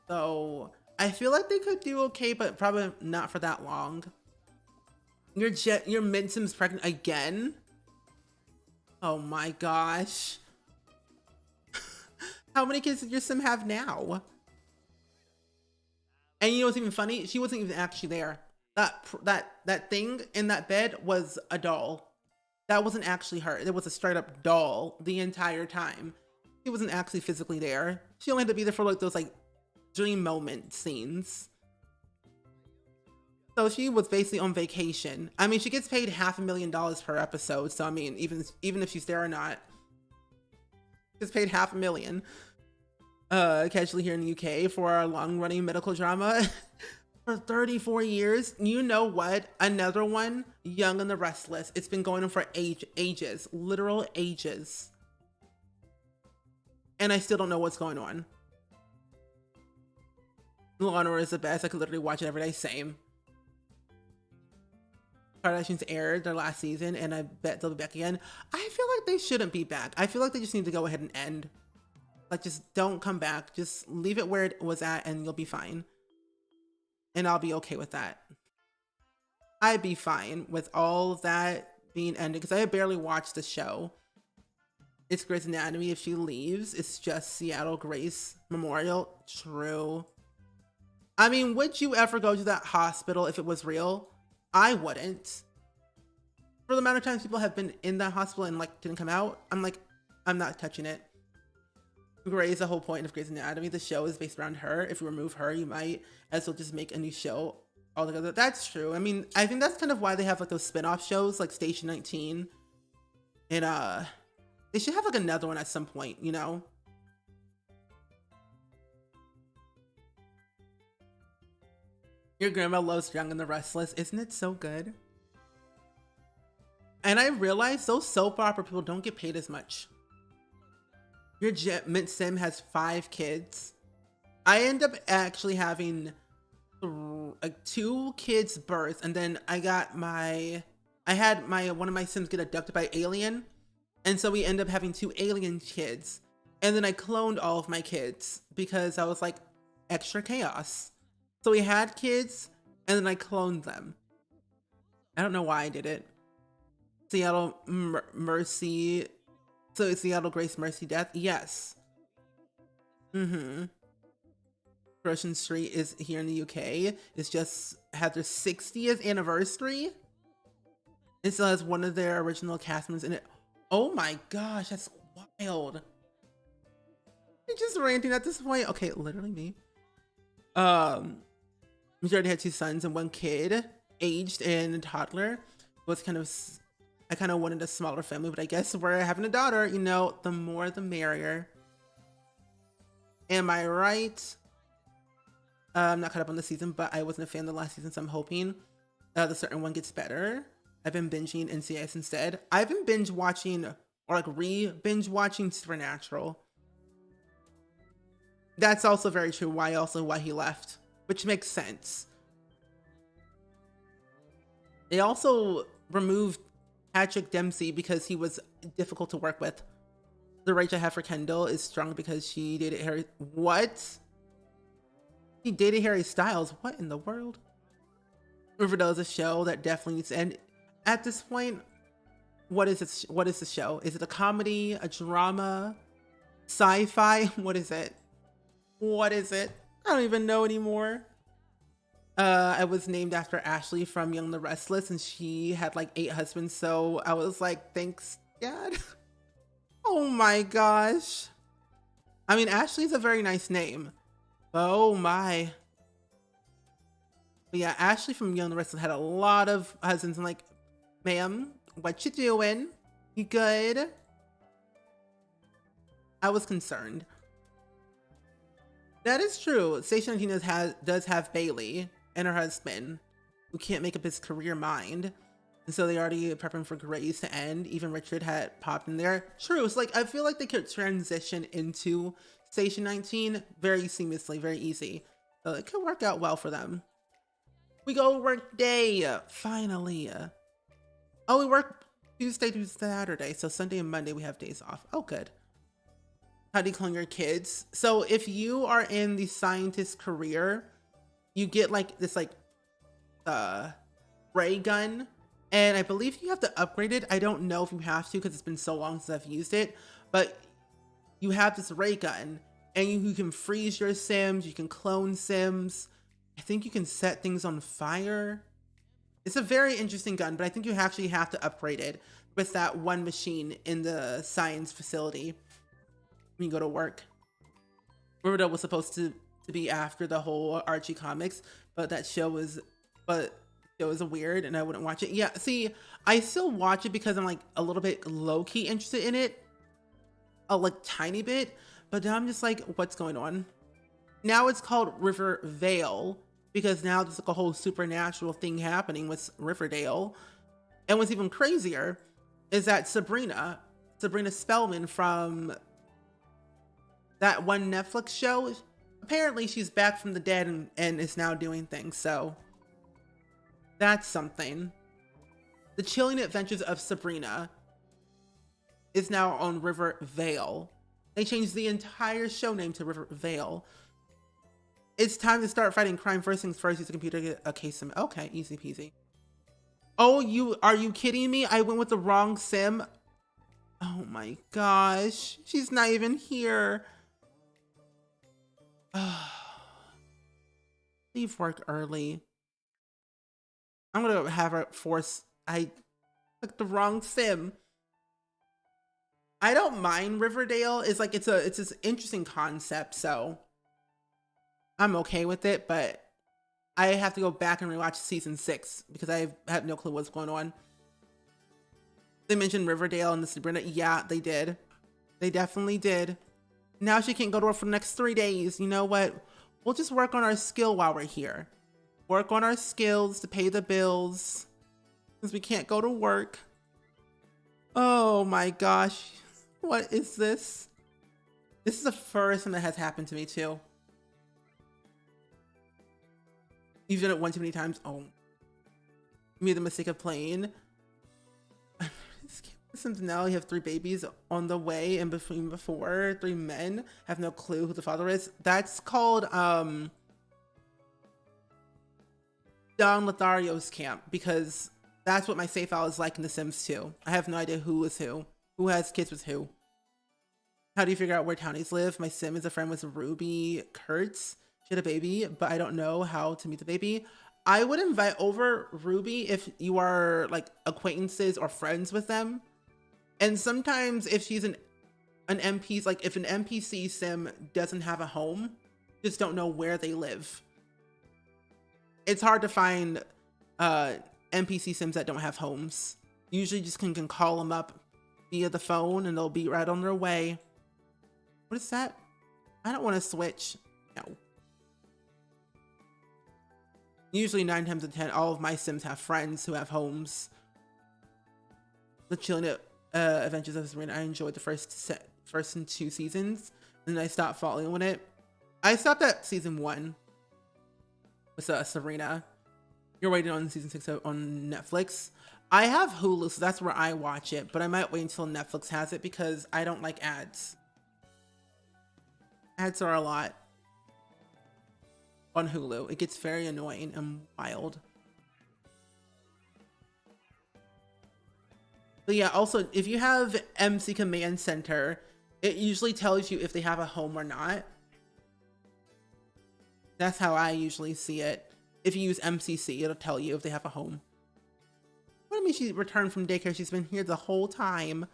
So I feel like they could do okay, but probably not for that long. Your mid-Sim's pregnant again? Oh my gosh. How many kids does your Sim have now? And you know what's even funny? She wasn't even actually there. That thing in that bed was a doll. That wasn't actually her. It was a straight up doll the entire time. She wasn't actually physically there. She only had to be there for like those like dream moment scenes. So she was basically on vacation. I mean, she gets paid $500,000 per episode. So I mean, even if she's there or not, she's paid $500,000. Casually here in the UK for our long-running medical drama for 34 years. You know what? Another one, Young and the Restless. It's been going on for ages, literal ages. And I still don't know what's going on. Law and Order is the best. I could literally watch it every day. Same. Kardashians aired their last season, and I bet they'll be back again. I feel like they shouldn't be back. I feel like they just need to go ahead and end. Like, just don't come back. Just leave it where it was at, and you'll be fine. And I'll be okay with that. I'd be fine with all of that being ended, because I barely watched the show. It's Grey's Anatomy. If she leaves, it's just Seattle Grace Memorial. True. I mean, would you ever go to that hospital if it was real? I wouldn't. For the amount of times people have been in that hospital and like didn't come out, I'm like, I'm not touching it. Grey is the whole point of Grey's Anatomy. The show is based around her. If you remove her, you might as well just make a new show altogether. That's true. I mean, I think that's kind of why they have like those spin-off shows like Station 19. And they should have like another one at some point, you know? Your grandma loves Young and the Restless. Isn't it so good? And I realize those soap opera people don't get paid as much. Your Mint Sim has 5 kids. I end up actually having like 2 kids' births, and then I had one of my Sims get abducted by alien, and so we end up having 2 alien kids. And then I cloned all of my kids because I was like, extra chaos. So we had kids, and then I cloned them. I don't know why I did it. Seattle Mercy. So is Seattle Grace Mercy Death? Yes. Mm-hmm. Russian Street is here in the UK. It's just had their 60th anniversary. It still has one of their original cast members in it. Oh my gosh, that's wild. You're just ranting at this point. Okay, literally me. Majority had 2 sons and 1 kid, aged and a toddler. Was kind of, I kind of wanted a smaller family, but I guess we're having a daughter. You know, the more the merrier. Am I right? I'm not caught up on the season, but I wasn't a fan of the last season, so I'm hoping the certain one gets better. I've been binging NCIS instead. I've been binge watching, or like binge watching Supernatural. That's also very true. Why he left, which makes sense. They also removed Patrick Dempsey because he was difficult to work with. The rage I have for Kendall is strong because she dated Harry. What? He dated Harry Styles. What in the world? Riverdale is a show that definitely needs to end. At this point, what is it? What is the show? Is it a comedy, a drama, sci-fi? What is it? What is it? I don't even know anymore. I was named after Ashley from Young and the Restless, and she had like 8 husbands. So I was like, thanks, Dad. Oh my gosh. I mean, Ashley's a very nice name. Oh my. But yeah, Ashley from Young and the Restless had a lot of husbands. I'm like, ma'am, what you doing? You good? I was concerned. That is true. Station 19 does have Bailey and her husband, who can't make up his career mind. And so they already prepping for Grace to end. Even Richard had popped in there. True. It's like, I feel like they could transition into Station 19 very seamlessly, very easy. So it could work out well for them. We go work day, finally. Oh, we work Tuesday to Saturday. So Sunday and Monday we have days off. Oh, good. How do you clone your kids? So if you are in the scientist career, you get like this like ray gun, and I believe you have to upgrade it. I don't know if you have to because it's been so long since I've used it, but you have this ray gun, and you can freeze your Sims, you can clone Sims. I think you can set things on fire. It's a very interesting gun, but I think you actually have to upgrade it with that one machine in the science facility when you go to work. Riverdale was supposed to be after the whole Archie comics, but that show was weird and I wouldn't watch it. Yeah, see, I still watch it because I'm like a little bit low-key interested in it, a like tiny bit, but now I'm just like, what's going on? Now it's called Riverdale because now there's like a whole supernatural thing happening with Riverdale. And what's even crazier is that Sabrina Spellman from that one Netflix show, apparently she's back from the dead and is now doing things. So that's something. The Chilling Adventures of Sabrina is now on Riverdale. They changed the entire show name to Riverdale. It's time to start fighting crime. First things first, use a computer to get a case sim. Okay, easy peasy. Oh, are you kidding me? I went with the wrong sim. Oh my gosh. She's not even here. Leave work early. I'm gonna have her force. I took the wrong sim. I don't mind Riverdale. It's like it's this interesting concept, so I'm okay with it, but I have to go back and rewatch season 6 because I have no clue what's going on. They mentioned Riverdale and the Sabrina. Yeah, they did. They definitely did. Now she can't go to work for the next 3 days. You know what? We'll just work on our skill while we're here. Work on our skills to pay the bills since we can't go to work. Oh my gosh. What is this? This is the first time that has happened to me too. You've done it one too many times. Oh. You made the mistake of playing. Since now you have 3 babies on the way, and before 3 men have no clue who the father is. That's called Don Lothario's camp, because that's what my save file is like in The Sims 2. I have no idea who is who has kids with who. How do you figure out where townies live? My sim is a friend with Ruby Kurtz. She had a baby, but I don't know how to meet the baby. I would invite over Ruby if you are like acquaintances or friends with them. And sometimes if she's an NPC, like if an NPC sim doesn't have a home, just don't know where they live. It's hard to find NPC sims that don't have homes. Usually just can call them up via the phone and they'll be right on their way. What is that? I don't want to switch. No. Usually 9 times out of 10, all of my sims have friends who have homes. The chilling adventures of Serena. I enjoyed the first and 2 seasons, and then I stopped following with it. I stopped at season 1 with Serena. You're waiting on season 6 on Netflix. I have Hulu, so that's where I watch it, but I might wait until Netflix has it because I don't like ads. Ads are a lot on Hulu. It gets very annoying and wild. But yeah, also, if you have MC Command Center, it usually tells you if they have a home or not. That's how I usually see it. If you use MCC, it'll tell you if they have a home. What do you mean she returned from daycare? She's been here the whole time.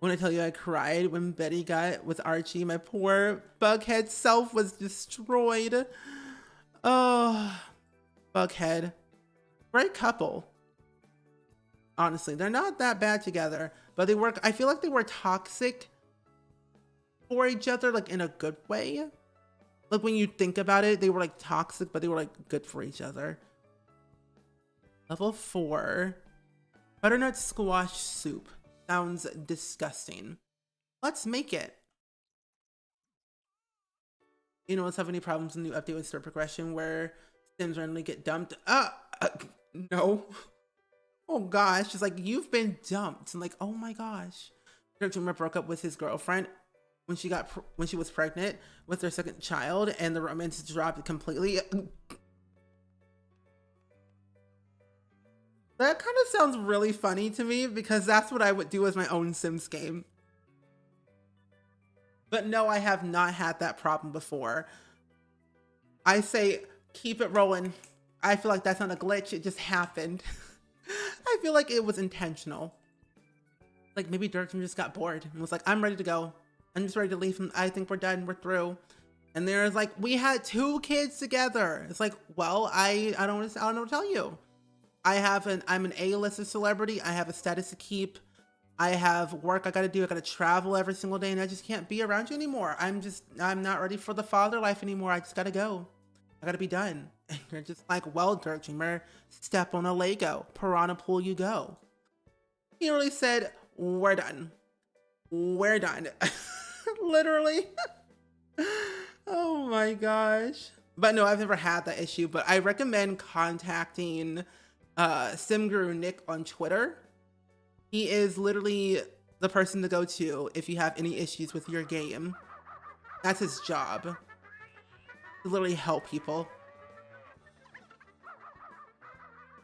When I tell you I cried when Betty got with Archie, my poor Bughead self was destroyed. Oh, Bughead. Great couple. Honestly, they're not that bad together, but they work. I feel like they were toxic for each other, like in a good way. Like when you think about it, they were like toxic, but they were like good for each other. Level 4. Butternut squash soup. Sounds disgusting. Let's make it. You know, let's have any problems in the new update with store progression where Sims randomly get dumped. No. Oh gosh, just like you've been dumped. And like, oh my gosh. Dreamer broke up with his girlfriend when she was pregnant with their second child, and the romance dropped completely. That kind of sounds really funny to me because that's what I would do as my own Sims game. But no, I have not had that problem before. I say, keep it rolling. I feel like that's not a glitch. It just happened. I feel like it was intentional. Like maybe Dirksen just got bored and was like, I'm ready to go. I'm just ready to leave. I think we're done. We're through. And there's like, we had 2 kids together. It's like, well, I don't know what to tell you. I'm an A-lister celebrity. I have a status to keep. I have work I gotta do. I gotta travel every single day, and I just can't be around you anymore. I'm not ready for the father life anymore. I just gotta go. I gotta be done. And you're just like, well, Dirk Dreamer, step on a Lego. Piranha pool you go. He really said, we're done. We're done. Literally. Oh my gosh. But no, I've never had that issue, but I recommend contacting SimGuru Nick on Twitter. He is literally the person to go to if you have any issues with your game. That's his job. To literally help people.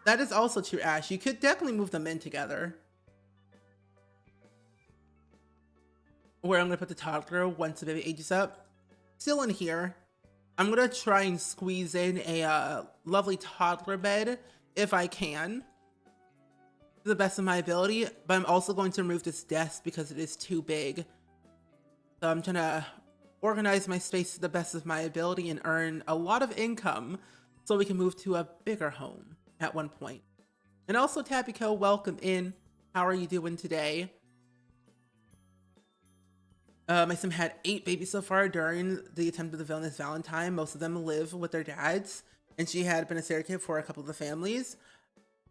That is also true, Ash. You could definitely move them in together. Where I'm gonna put the toddler once the baby ages up. Still in here. I'm gonna try and squeeze in a lovely toddler bed if I can, to the best of my ability, but I'm also going to remove this desk because it is too big. So I'm trying to organize my space to the best of my ability and earn a lot of income so we can move to a bigger home at one point. And also, Tabico, welcome in. How are you doing today? My sim had 8 babies so far during the attempt of the villainous Valentine. Most of them live with their dads, and she had been a surrogate for a couple of the families.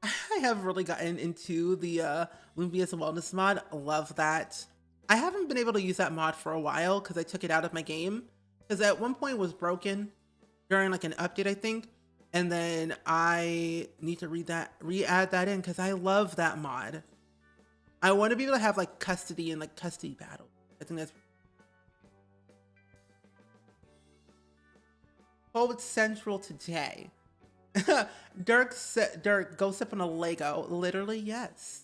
I have really gotten into the Lumbia's Wellness mod. Love that. I haven't been able to use that mod for a while because I took it out of my game. Because at one point it was broken during like an update, I think. And then I need to re-add that in because I love that mod. I want to be able to have like custody and like custody battle. I think that's central today. Dirk, go sip on a Lego. Literally, yes.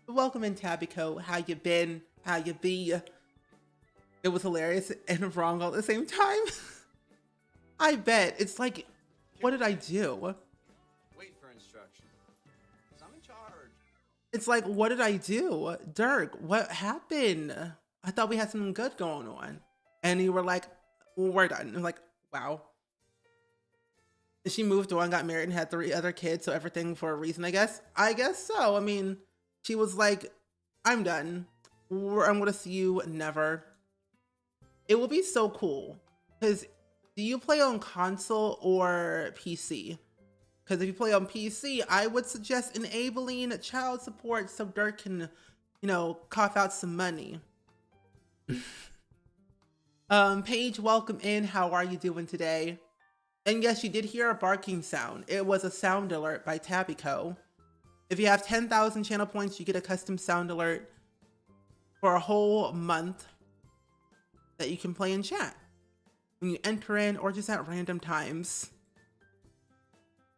Welcome in, Tabico. How you been? How you be? It was hilarious and wrong all at the same time. I bet. It's like, what did I do? Wait for instruction. 'Cause I'm in charge. It's like, what did I do? Dirk, what happened? I thought we had something good going on. And you were like, well, we're done. I'm like, wow. She moved on, got married, and had 3 other kids, so everything for a reason, I guess. I guess so. I mean, she was like, I'm done. I'm gonna see you never. It will be so cool. Because do you play on console or PC? Because if you play on PC, I would suggest enabling child support so Dirk can, you know, cough out some money. Paige, welcome in. How are you doing today? And yes, you did hear a barking sound. It was a sound alert by Tabico. If you have 10,000 channel points, you get a custom sound alert for a whole month that you can play in chat when you enter in or just at random times.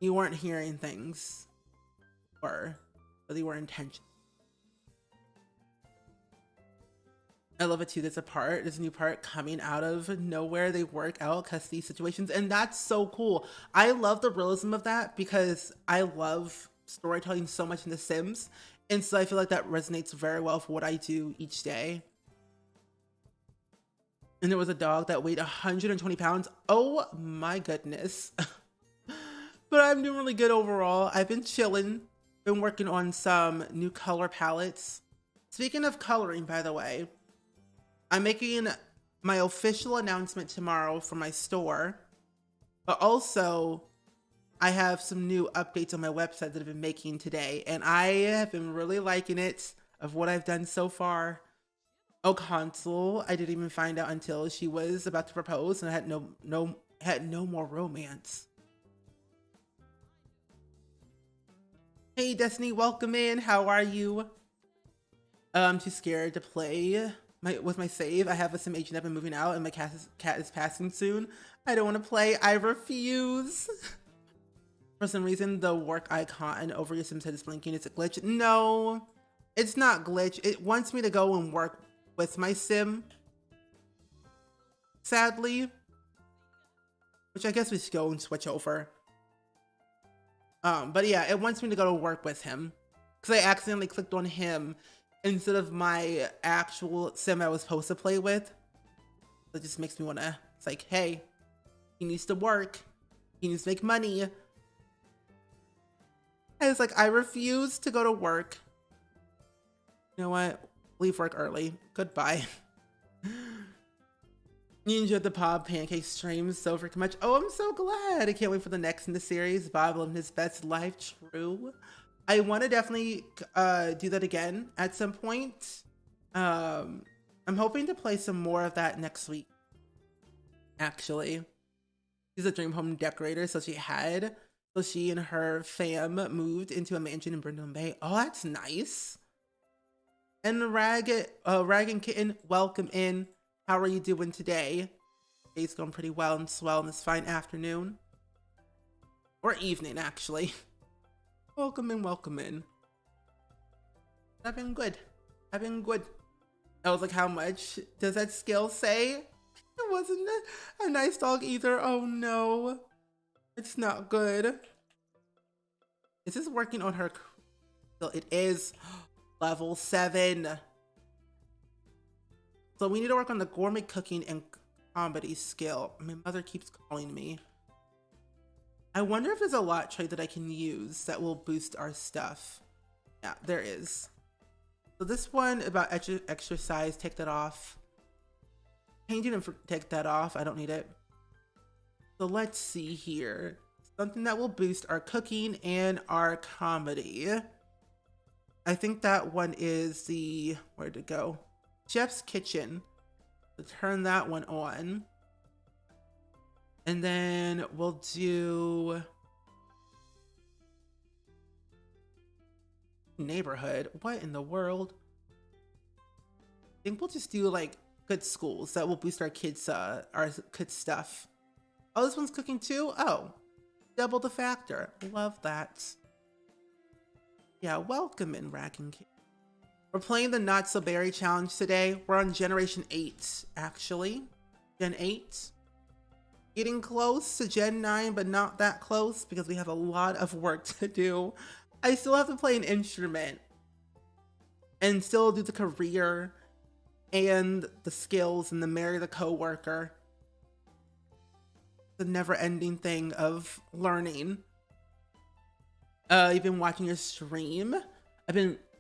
You weren't hearing things or they were intentional. I love it too. There's a new part coming out of nowhere. They work out custody situations, and that's so cool. I love the realism of that because I love storytelling so much in The Sims, and so I feel like that resonates very well for what I do each day. And there was a dog that weighed 120 pounds. Oh my goodness. But I'm doing really good overall. I've been chilling, been working on some new color palettes. Speaking of coloring, by the way, I'm making my official announcement tomorrow for my store, but also I have some new updates on my website that I've been making today, and I have been really liking it of what I've done so far. Oh, Consul, I didn't even find out until she was about to propose, and I had no more romance. Hey, Destiny, welcome in. How are you? I'm too scared to play with my save. I have a sim agent. I've been moving out, and my cat is passing soon. I don't want to play. I refuse. For some reason, the work icon over your sim's head is blinking. It's a glitch. No, it's not glitch. It wants me to go and work with my sim. Sadly, which I guess we should go and switch over. But yeah, it wants me to go to work with him because I accidentally clicked on him instead of my actual sim I was supposed to play with. It just makes me want to, it's like, hey, he needs to work. He needs to make money. And it's like, I refuse to go to work. You know what? Leave work early. Goodbye. You enjoyed the Bob Pancake stream so freaking much. Oh, I'm so glad. I can't wait for the next in the series. Bob living his best life. True. I want to definitely do that again at some point. I'm hoping to play some more of that next week. Actually, she's a dream home decorator, so she and her fam moved into a mansion in Brindle Bay. Oh, that's nice. And Rag and Kitten, welcome in. How are you doing today? Day's going pretty well and swell in this fine afternoon. Or evening, actually. Welcome in, welcome in. I've been good. I've been good. I was like, how much does that skill say? It wasn't a nice dog either. Oh no. It's not good. Is this working on her? It is. Level 7. So we need to work on the gourmet cooking and comedy skill. My mother keeps calling me. I wonder if there's a lot trait that I can use that will boost our stuff. Yeah, there is. So this one about exercise, take that off. Painting and take that off. I don't need it. So let's see here. Something that will boost our cooking and our comedy. I think that one is the, where'd it go? Chef's Kitchen. So turn that one on. And then we'll do neighborhood. What in the world? I think we'll just do like good schools that will boost our kids' stuff. Oh, this one's cooking too? Oh, double the factor. Love that. Yeah, welcome in, Rag and Kitten. We're playing the Not So Berry Challenge today. We're on Generation 8, actually. Gen 8. Getting close to Gen 9, but not that close because we have a lot of work to do. I still have to play an instrument and still do the career and the skills and the marry the coworker. The never-ending thing of learning. You've been watching your stream.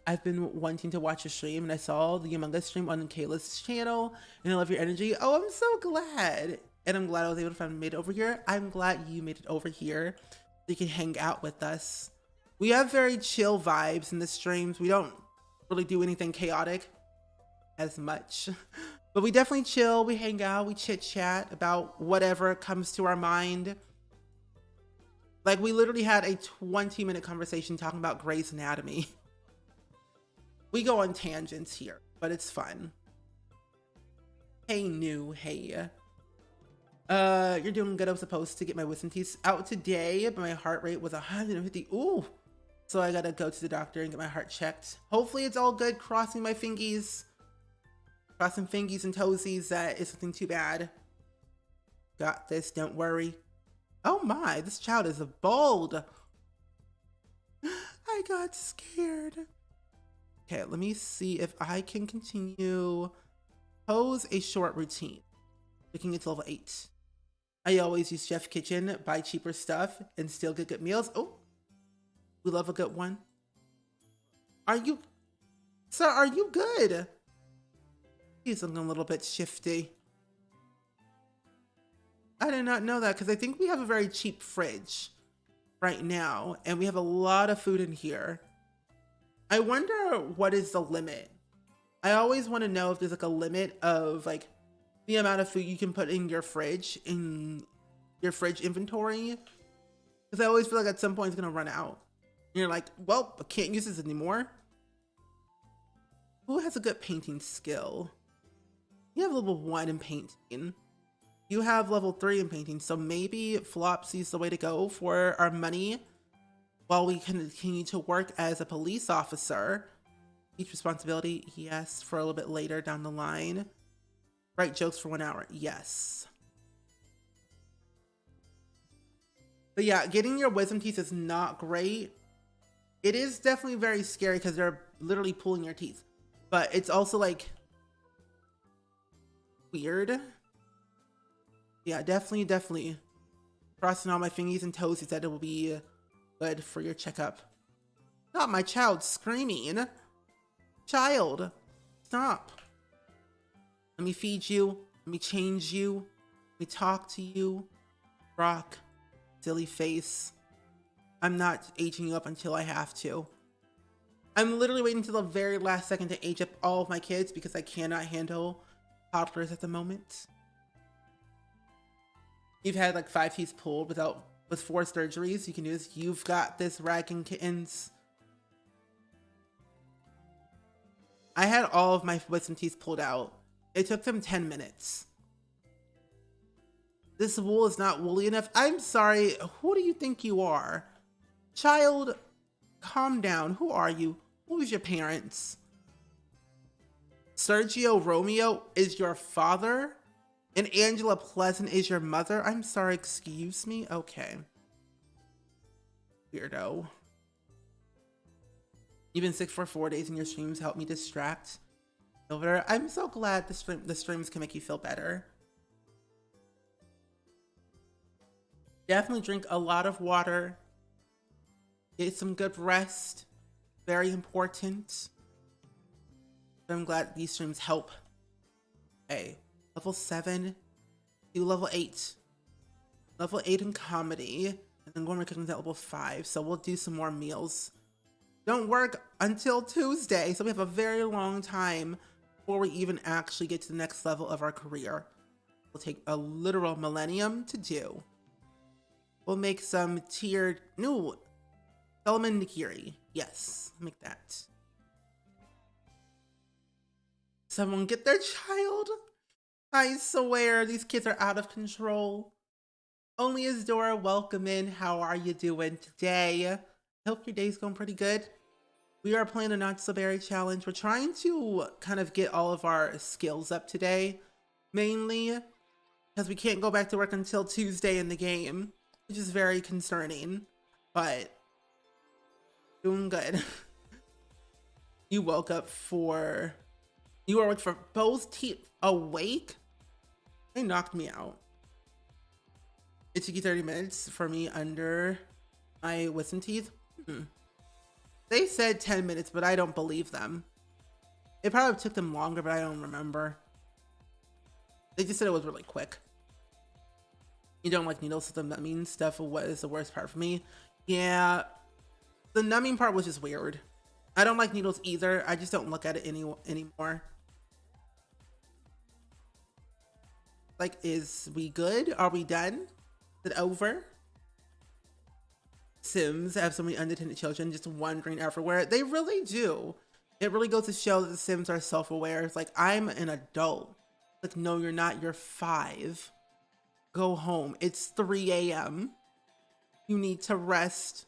I've been wanting to watch your stream, and I saw the Among Us stream on Kayla's channel, and I love your energy. Oh, I'm so glad. And I'm glad I was able to find made it over here. I'm glad you made it over here so you can hang out with us. We have very chill vibes in the streams. We don't really do anything chaotic as much, but we definitely chill. We hang out, we chit chat about whatever comes to our mind. Like, we literally had a 20-minute conversation talking about Grey's Anatomy. We go on tangents here, but it's fun. Hey, new, hey. You're doing good. I was supposed to get my wisdom teeth out today, but my heart rate was 150. Ooh. So I gotta go to the doctor and get my heart checked. Hopefully it's all good. Crossing my fingies. Crossing fingies and toesies that is something too bad. Got this, don't worry. Oh my, this child is bold. I got scared. Okay, let me see if I can continue. Pose a short routine. Looking into level 8. I always use Chef Kitchen, buy cheaper stuff, and still get good meals. Oh, we love a good one. Are you, sir, are you good? He's looking a little bit shifty. I did not know that because I think we have a very cheap fridge right now, and we have a lot of food in here. I wonder what is the limit. I always want to know if there's like a limit of like the amount of food you can put in your fridge inventory. Because I always feel like at some point it's gonna run out. And you're like, well, I can't use this anymore. Who has a good painting skill? You have level 1 in painting. You have level 3 in painting, so maybe Flopsy's the way to go for our money while we continue to work as a police officer. Each responsibility, yes, for a little bit later down the line. Write jokes for 1 hour, yes. But yeah, getting your wisdom teeth is not great. It is definitely very scary because they're literally pulling your teeth. But it's also like weird. Yeah, definitely. Crossing all my fingies and toes, he said it will be good for your checkup. Not my child screaming. Child, stop. Let me feed you. Let me change you. Let me talk to you. Rock, silly face. I'm not aging you up until I have to. I'm literally waiting until the very last second to age up all of my kids because I cannot handle toddlers at the moment. You've had like 5 teeth pulled with 4 surgeries. You can do this. You've got this, ragging kittens. I had all of my wisdom teeth pulled out. It took them 10 minutes. This wool is not woolly enough. I'm sorry. Who do you think you are? Child, calm down. Who are you? Who is your parents? Sergio Romeo is your father? And Angela Pleasant is your mother? I'm sorry, excuse me? Okay. Weirdo. You've been sick for 4 days and your streams help me distract. I'm so glad the streams can make you feel better. Definitely drink a lot of water. Get some good rest. Very important. But I'm glad these streams help. Okay. Level 7. Do level 8. Level 8 in comedy. And then going to cooking at level 5. So we'll do some more meals. Don't work until Tuesday. So we have a very long time before we even actually get to the next level of our career. We'll take a literal millennium to do. We'll make some tiered new Solomon Nigiri. Yes, make that. Someone get their child. I swear these kids are out of control. Only Isadora, welcome in. How are you doing today? Hope your day's going pretty good. We are playing a not so berry challenge. We're trying to kind of get all of our skills up today, mainly because we can't go back to work until Tuesday in the game, which is very concerning, but doing good. You woke up for, you were awake for both teeth awake? They knocked me out. It took you 30 minutes for me under my wisdom teeth. They said 10 minutes, but I don't believe them. It probably took them longer, but I don't remember. They just said it was really quick. You don't like needles, so the numbing stuff was the worst part for me. Yeah, the numbing part was just weird. I don't like needles either. I just don't look at it anymore. Like, is we good? Are we done? Is it over? Sims have so many unattended children just wandering everywhere. They really do. It really goes to show that the Sims are self-aware. It's like, I'm an adult. Like, no, you're not. You're 5. Go home. It's 3 a.m. You need to rest.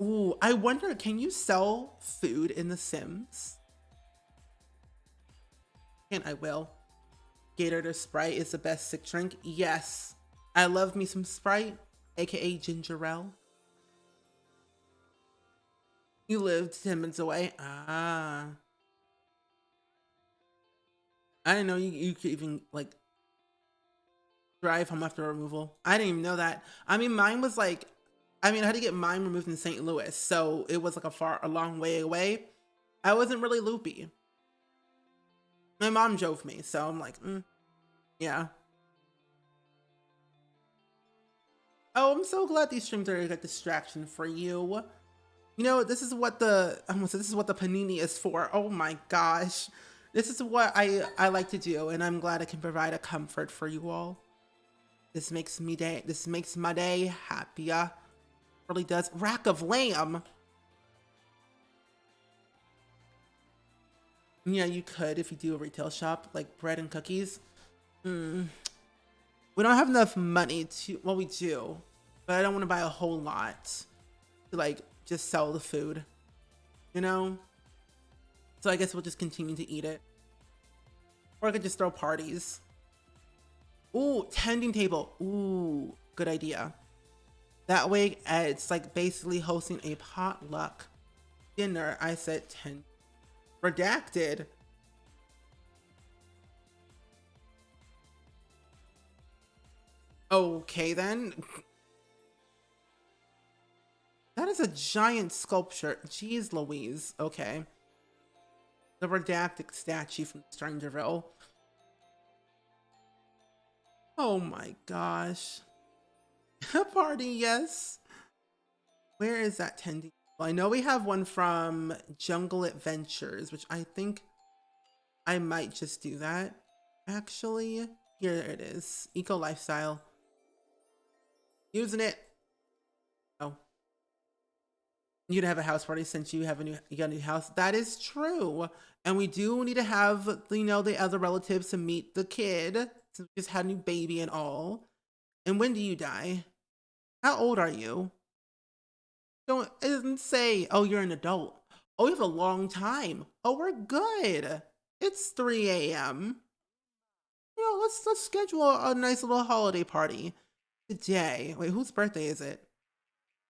Ooh, I wonder, can you sell food in The Sims? And I will. Gator to Sprite is the best sick drink. Yes. I love me some Sprite, aka ginger ale. You lived 10 minutes away. Ah. I didn't know you could even like drive home after removal. I didn't even know that. I mean, mine was like, I had to get mine removed in St. Louis, so it was like a long way away. I wasn't really loopy. My mom drove me, so I'm like, yeah. Oh, I'm so glad these streams are a good distraction for you. You know, this is what the panini is for. Oh my gosh. This is what I like to do, and I'm glad I can provide a comfort for you all. This makes my day happier. Really does. Rack of lamb. Yeah, you could if you do a retail shop, like bread and cookies. We don't have enough money to, well, we do, but I don't want to buy a whole lot to like just sell the food, you know? So I guess we'll just continue to eat it. Or I could just throw parties. Ooh, tending table. Ooh, good idea. That way, it's like basically hosting a potluck dinner. I said 10. Redacted. Okay, then. That is a giant sculpture. Jeez Louise. Okay. The redacted statue from Strangerville. Oh my gosh. A party, yes. Where is that tending? Well, I know we have one from Jungle Adventures, which I think I might just do that. Actually, here it is. Eco lifestyle. Using it. Oh. You'd have a house party since you got a new house. That is true. And we do need to have, you know, the other relatives to meet the kid, since we just had a new baby and all. And when do you die? How old are you? It doesn't say, oh, you're an adult. Oh, we have a long time. Oh, we're good. It's 3 a.m. You know, let's schedule a nice little holiday party today. Wait, whose birthday is it?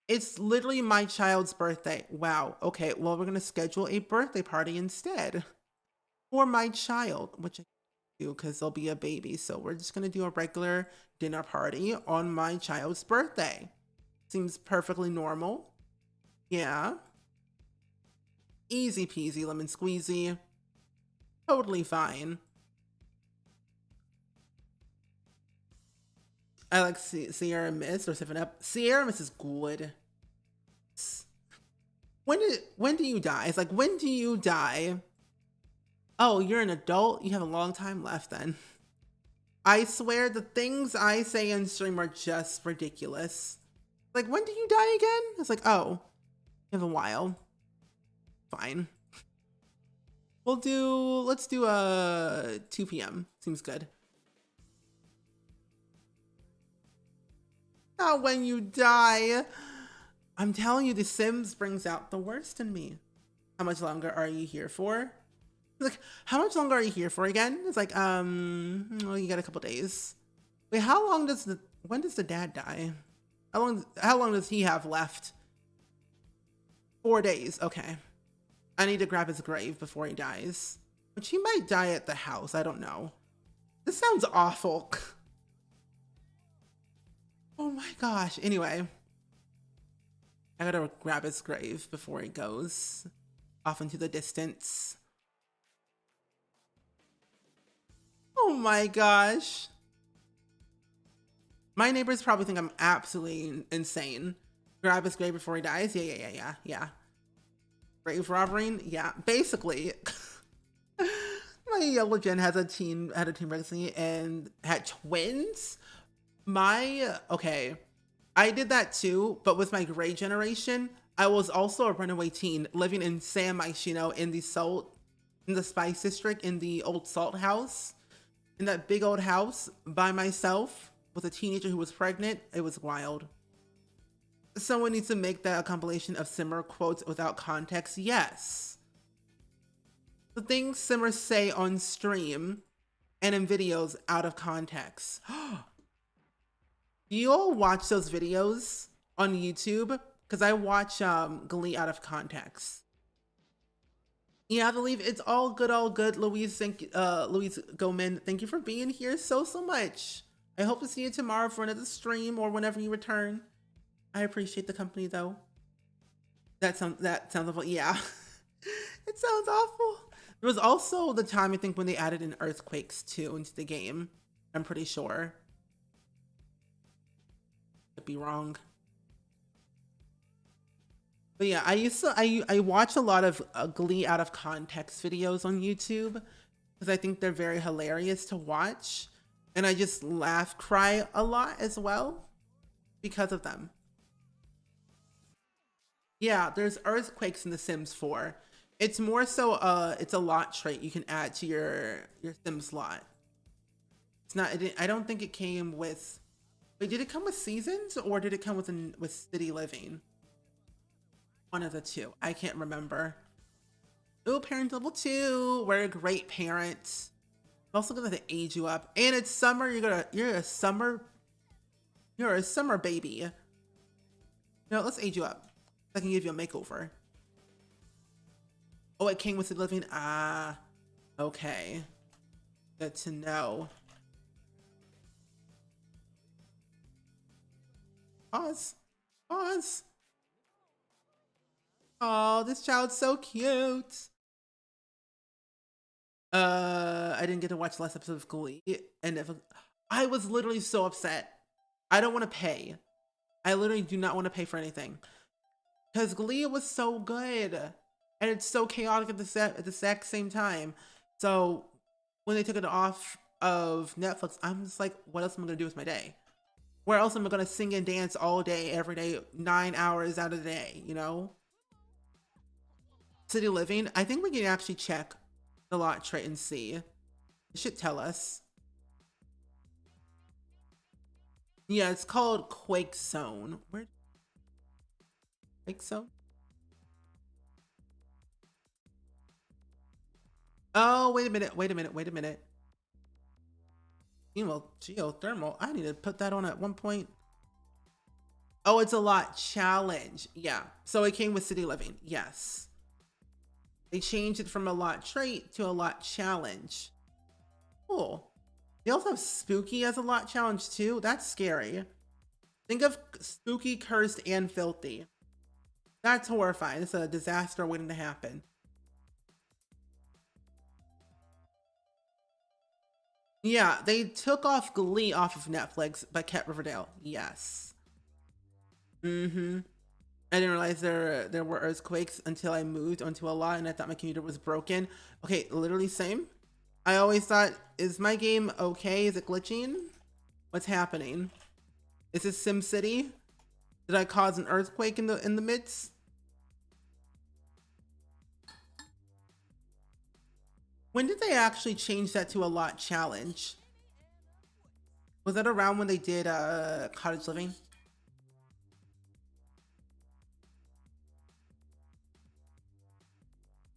It's literally my child's birthday. Wow. Okay, well, we're going to schedule a birthday party instead for my child, which I do because there'll be a baby. So we're just going to do a regular dinner party on my child's birthday. Seems perfectly normal. Yeah. Easy peasy lemon squeezy. Totally fine. I like Sierra Mist or 7-Up. Sierra Mist is good. When do you die? It's like, when do you die? Oh, you're an adult? You have a long time left then. I swear the things I say in stream are just ridiculous. Like, when do you die again? It's like, oh, you have a while. Fine. Let's do 2 p.m. Seems good. Not when you die. I'm telling you, The Sims brings out the worst in me. How much longer are you here for? Like, how much longer are you here for again? It's like, well, you got a couple days. Wait, when does the dad die? How long does he have left? 4 days, okay. I need to grab his grave before he dies. Which he might die at the house, I don't know. This sounds awful. Oh my gosh, anyway. I gotta grab his grave before he goes off into the distance. Oh my gosh. My neighbors probably think I'm absolutely insane. Grab his grave before he dies? Yeah. Grave robbering? Yeah, basically. My yellow gen had a teen pregnancy and had twins. Okay. I did that too, but with my gray generation, I was also a runaway teen living in San Myshuno in the Spice District in the old salt house. In that big old house by myself with a teenager who was pregnant. It was wild. Someone needs to make that a compilation of Simmer quotes without context. Yes. The things Simmers say on stream and in videos out of context. Do you all watch those videos on YouTube? Because I watch Glee out of context. Yeah, I believe it's all good. Louise, Louise Goman, thank you for being here so much. I hope to see you tomorrow for another stream or whenever you return. I appreciate the company though. That sounds awful. Yeah, it sounds awful. There was also the time I think when they added in earthquakes too into the game. I'm pretty sure. Could be wrong. But yeah, I watch a lot of Glee out of context videos on YouTube because I think they're very hilarious to watch. And I just cry a lot as well because of them. Yeah, there's earthquakes in The Sims 4. It's more so it's a lot trait you can add to your Sims lot. It's not, I don't think it came with, wait, did it come with seasons or did it come with city living? One of the two. I can't remember. Oh, parent level 2. We're great parents. I'm also gonna age you up. And it's summer. You're a summer baby. No, let's age you up. I can give you a makeover. Oh, it came with the living. Ah, okay. Good to know. Pause. Oh, this child's so cute. I didn't get to watch the last episode of Glee, and I was literally so upset. I don't want to pay. I literally do not want to pay for anything because Glee was so good, and it's so chaotic at the exact same time. So when they took it off of Netflix, I'm just like, what else am I gonna do with my day? Where else am I gonna sing and dance all day, every day, 9 hours out of the day? You know. City living. I think we can actually check the lot trait and see. It should tell us. Yeah, it's called Quake Zone. Where? Quake Zone? Oh, wait a minute. Geothermal. I need to put that on at one point. Oh, it's a lot challenge. Yeah. So it came with city living. Yes. They changed it from a lot trait to a lot challenge. Cool. They also have spooky as a lot challenge too. That's scary. Think of spooky, cursed, and filthy. That's horrifying. It's a disaster waiting to happen. Yeah, they took off Glee off of Netflix, but kept Riverdale. Yes. I didn't realize there were earthquakes until I moved onto a lot and I thought my computer was broken. Okay, literally same. I always thought, is my game okay? Is it glitching? What's happening? Is this SimCity? Did I cause an earthquake in the midst? When did they actually change that to a lot challenge? Was that around when they did cottage living?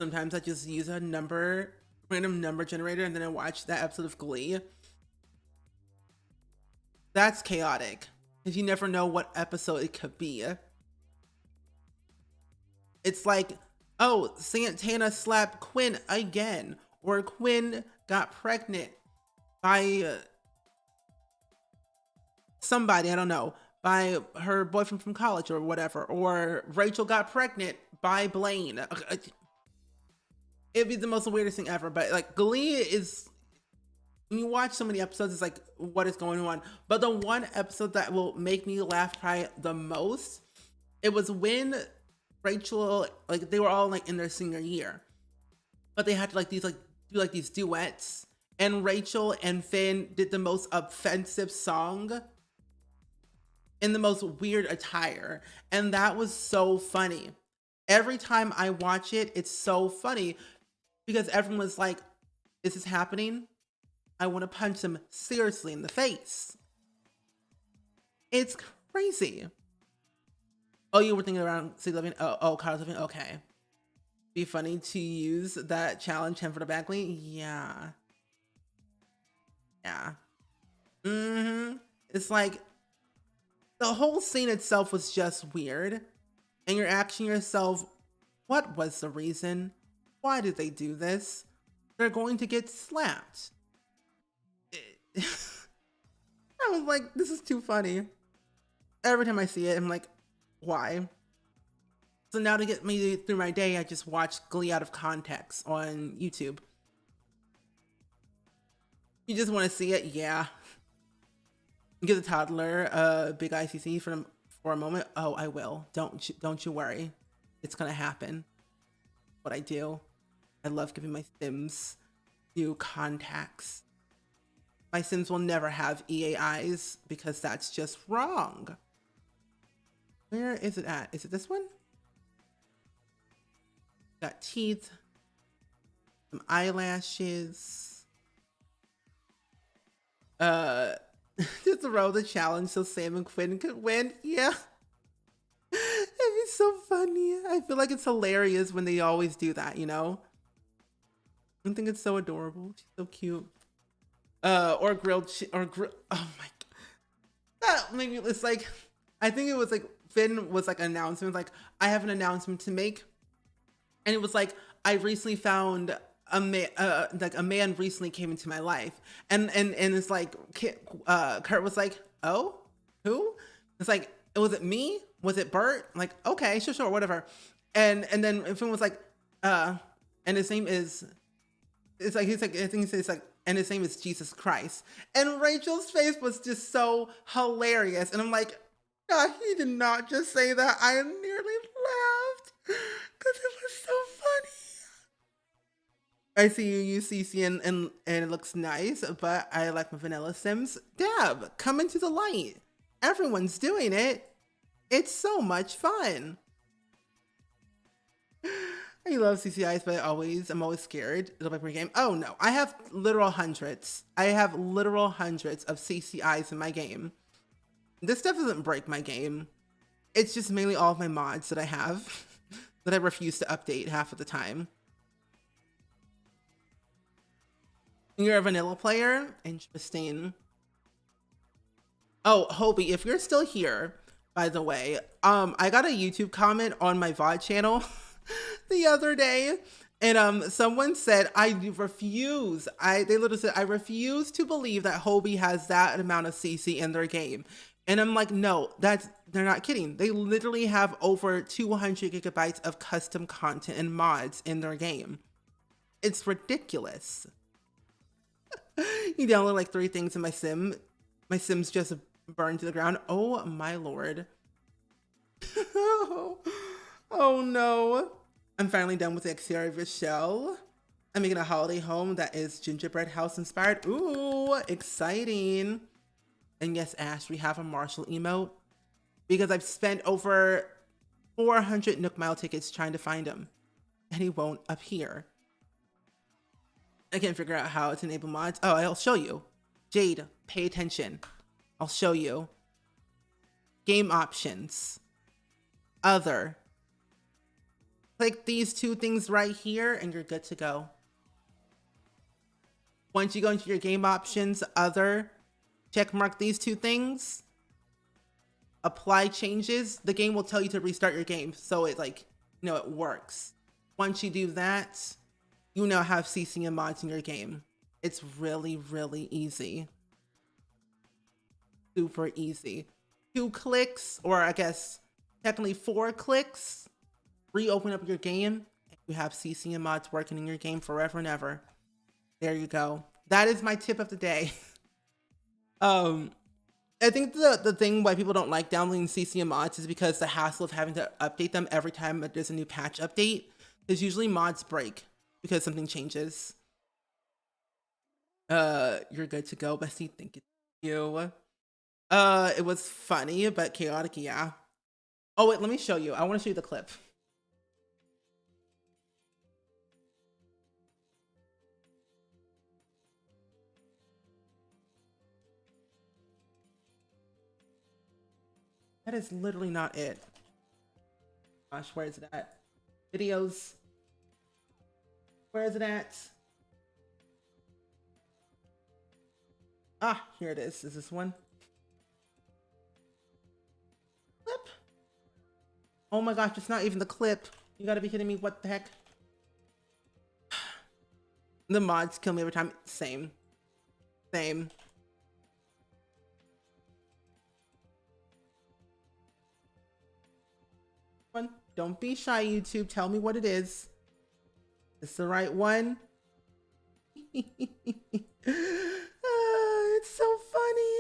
Sometimes I just use a random number generator, and then I watch that episode of Glee. That's chaotic, because you never know what episode it could be. It's like, oh, Santana slapped Quinn again, or Quinn got pregnant by somebody, I don't know, by her boyfriend from college or whatever, or Rachel got pregnant by Blaine. It'd be the most weirdest thing ever, but like Glee is, when you watch so many episodes, it's like, what is going on? But the one episode that will make me laugh cry the most, it was when Rachel, like they were all like in their senior year, but they had to do these duets, and Rachel and Finn did the most offensive song in the most weird attire, and that was so funny. Every time I watch it, it's so funny because everyone was like, is this happening? I want to punch them seriously in the face. It's crazy. Oh, you were thinking around City Living? Oh, Carl's Living? Okay. Be funny to use that challenge him for the Bagley? Yeah. It's like, the whole scene itself was just weird. And you're asking yourself, what was the reason? Why did they do this? They're going to get slapped. I was like, this is too funny. Every time I see it, I'm like, why? So now to get me through my day, I just watch Glee out of context on YouTube. You just want to see it? Yeah. Give the toddler a big ICC for a moment. Oh, I will. Don't you worry. It's gonna happen. What I do. I love giving my Sims new contacts. My Sims will never have EA eyes because that's just wrong. Where is it at? Is it this one? Got teeth, some eyelashes. Just throw the challenge so Sam and Quinn could win. Yeah. It'd be so funny. I feel like it's hilarious when they always do that, you know? I think it's so adorable. She's so cute. Or grilled, oh my God. That maybe it's like, I think it was like, Finn was like an announcement, like, I have an announcement to make. And it was like, I recently found a man recently came into my life. And it's like, Kurt was like, oh, who? It's like, was it me? Was it Bert? I'm like, okay, sure, whatever. And then Finn was like, and his name is, it's like, he's like, I think it's like, and his name is Jesus Christ. And Rachel's face was just so hilarious. And I'm like, God, he did not just say that. I nearly laughed because it was so funny. I see you use CC and it looks nice, but I like my vanilla Sims. Deb, come into the light. Everyone's doing it. It's so much fun. I love CCIs, but I'm always scared it'll break my game. Oh no, I have literal hundreds. I have literal hundreds of CCIs in my game. This stuff doesn't break my game. It's just mainly all of my mods that I have that I refuse to update half of the time. You're a vanilla player? Interesting. Oh, Hobie, if you're still here, by the way, I got a YouTube comment on my VOD channel the other day, and someone said they literally said, I refuse to believe that Hobie has that amount of CC in their game. And I'm like, no, they're not kidding. They literally have over 200 gigabytes of custom content and mods in their game. It's ridiculous. You download like 3 things in my sim. My Sims just burned to the ground. Oh my Lord. Oh no. I'm finally done with the exterior of your shell. I'm making a holiday home that is gingerbread house inspired. Ooh, exciting. And yes, Ash, we have a Marshall emote because I've spent over 400 Nook Mile tickets trying to find him and he won't appear. I can't figure out how to enable mods. Oh, I'll show you. Jade, pay attention. I'll show you. Game options. Other. Click these two things right here and you're good to go. Once you go into your game options, other, check mark these two things, apply changes, the game will tell you to restart your game. So it like, you know, it works. Once you do that, you now have CCM mods in your game. It's really, really easy. Super easy. 2 clicks, or I guess technically 4 clicks, reopen up your game, and you have CCM mods working in your game forever and ever. There you go. That is my tip of the day. I think the thing why people don't like downloading CCM mods is because the hassle of having to update them every time that there's a new patch update. Because usually mods break because something changes. You're good to go, Bessie. Thank you. It was funny, but chaotic, yeah. Oh, wait, let me show you. I want to show you the clip. That is literally not it. Gosh, where is it at? Videos. Where is it at? Ah, here it is. Is this one? Clip. Oh my gosh, it's not even the clip. You gotta be kidding me. What the heck? The mods kill me every time. Same. Same. One. Don't be shy, YouTube. Tell me what it is. It's the right one. It's so funny.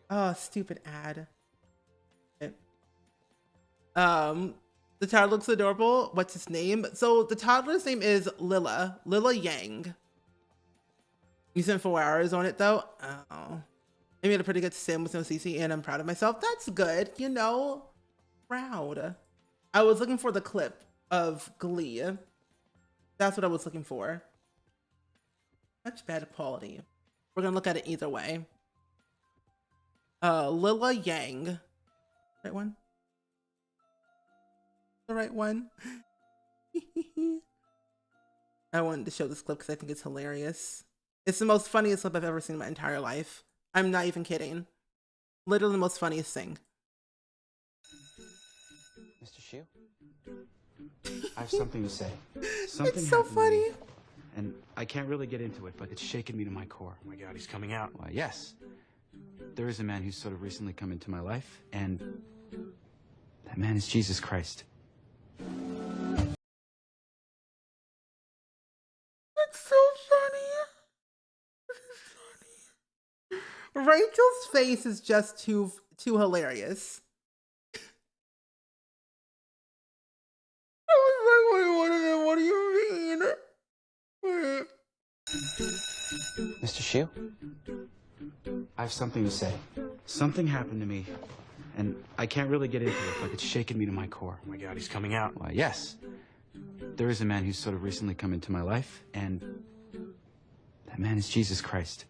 Oh, stupid ad. Okay. The toddler looks adorable. What's his name? So the toddler's name is Lila Yang. You spent 4 hours on it though. Oh. I made a pretty good sim with no CC and I'm proud of myself. That's good, you know. Proud. I was looking for the clip of Glee. That's what I was looking for. Much better quality. We're gonna look at it either way. Lila Yang. Right one? The right one? I wanted to show this clip because I think it's hilarious. It's the most funniest clip I've ever seen in my entire life. I'm not even kidding. Literally the most funniest thing. Mr. Shu? I have something to say. Something It's so funny. And I can't really get into it, but it's shaken me to my core. Oh my God, he's coming out. Why, yes. There is a man who's sort of recently come into my life, and that man is Jesus Christ. That's so funny. Rachel's face is just too hilarious. I was like, what do you mean? Mr. Shu? I have something to say. Something happened to me, and I can't really get into it, but it's shaken me to my core. Oh my God, he's coming out. Why, yes. There is a man who's sort of recently come into my life, and that man is Jesus Christ.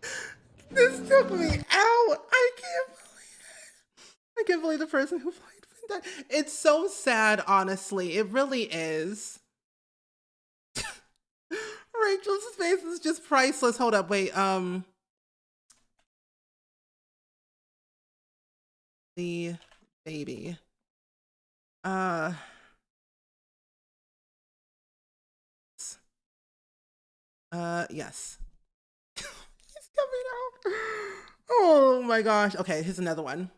This took me out. I can't believe it. I can't believe the person who played with that. It's so sad, honestly. It really is. Rachel's face is just priceless. Hold up, wait. The baby. Yes. He's coming out. Oh my gosh. Okay, here's another one.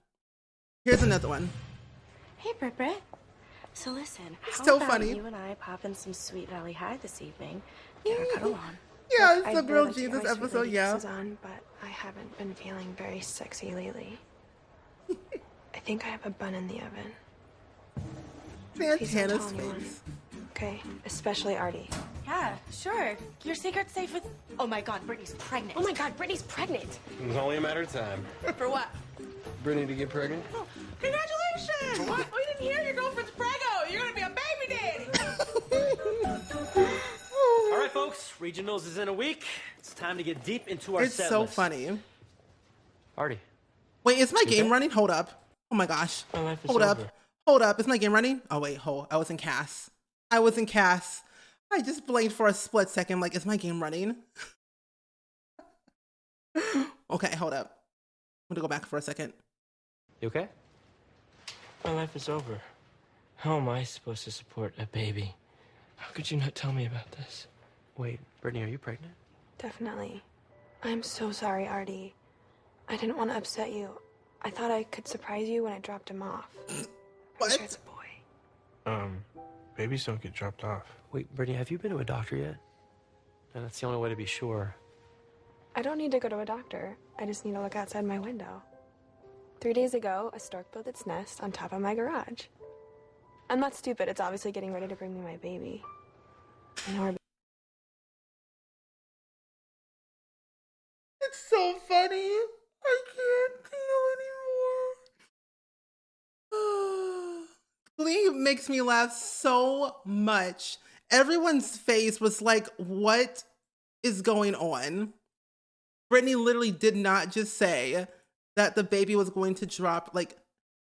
Here's another one. Hey, Britt Britt. So listen, how so about funny. you and I pop in some Sweet Valley High this evening? Get our cuddle on. Yeah, Look, it's the I Girl really like to get Jesus my Sweet episode, Lady yeah. kisses on, but I haven't been feeling very sexy lately. I think I have a bun in the oven. Please don't Santana's tell anyone. face. Okay, especially Artie. Yeah, sure. Your secret's safe with... Oh my God, Brittany's pregnant. Oh my God, Brittany's pregnant. It was only a matter of time. For what? Brittany to get pregnant? Oh, congratulations! What? Oh, you didn't hear? Your girlfriend's preggo. You're gonna be a baby daddy. All right, folks. Regionals is in a week. It's time to get deep into our It's set so list. funny. Artie. Wait, is my game okay? running? Hold up. Oh my gosh. My life is Hold over. up. Hold up. Is my game running? Oh wait, hold. I was in Cass. I was in Cass. I just blinked for a split second, like, is my game running? Okay, hold up. I'm gonna go back for a second. You okay? My life is over. How am I supposed to support a baby? How could you not tell me about this? Wait, Brittany, are you pregnant? Definitely. I'm so sorry, Artie. I didn't want to upset you. I thought I could surprise you when I dropped him off. What? I'm sure it's a boy. Babies don't get dropped off. Wait, Brittany, have you been to a doctor yet? No, that's the only way to be sure. I don't need to go to a doctor. I just need to look outside my window. 3 days ago, a stork built its nest on top of my garage. I'm not stupid. It's obviously getting ready to bring me my baby. I know our It's so funny. I can't deal anymore. Glee makes me laugh so much. Everyone's face was like, what is going on? Brittany literally did not just say that the baby was going to drop. Like,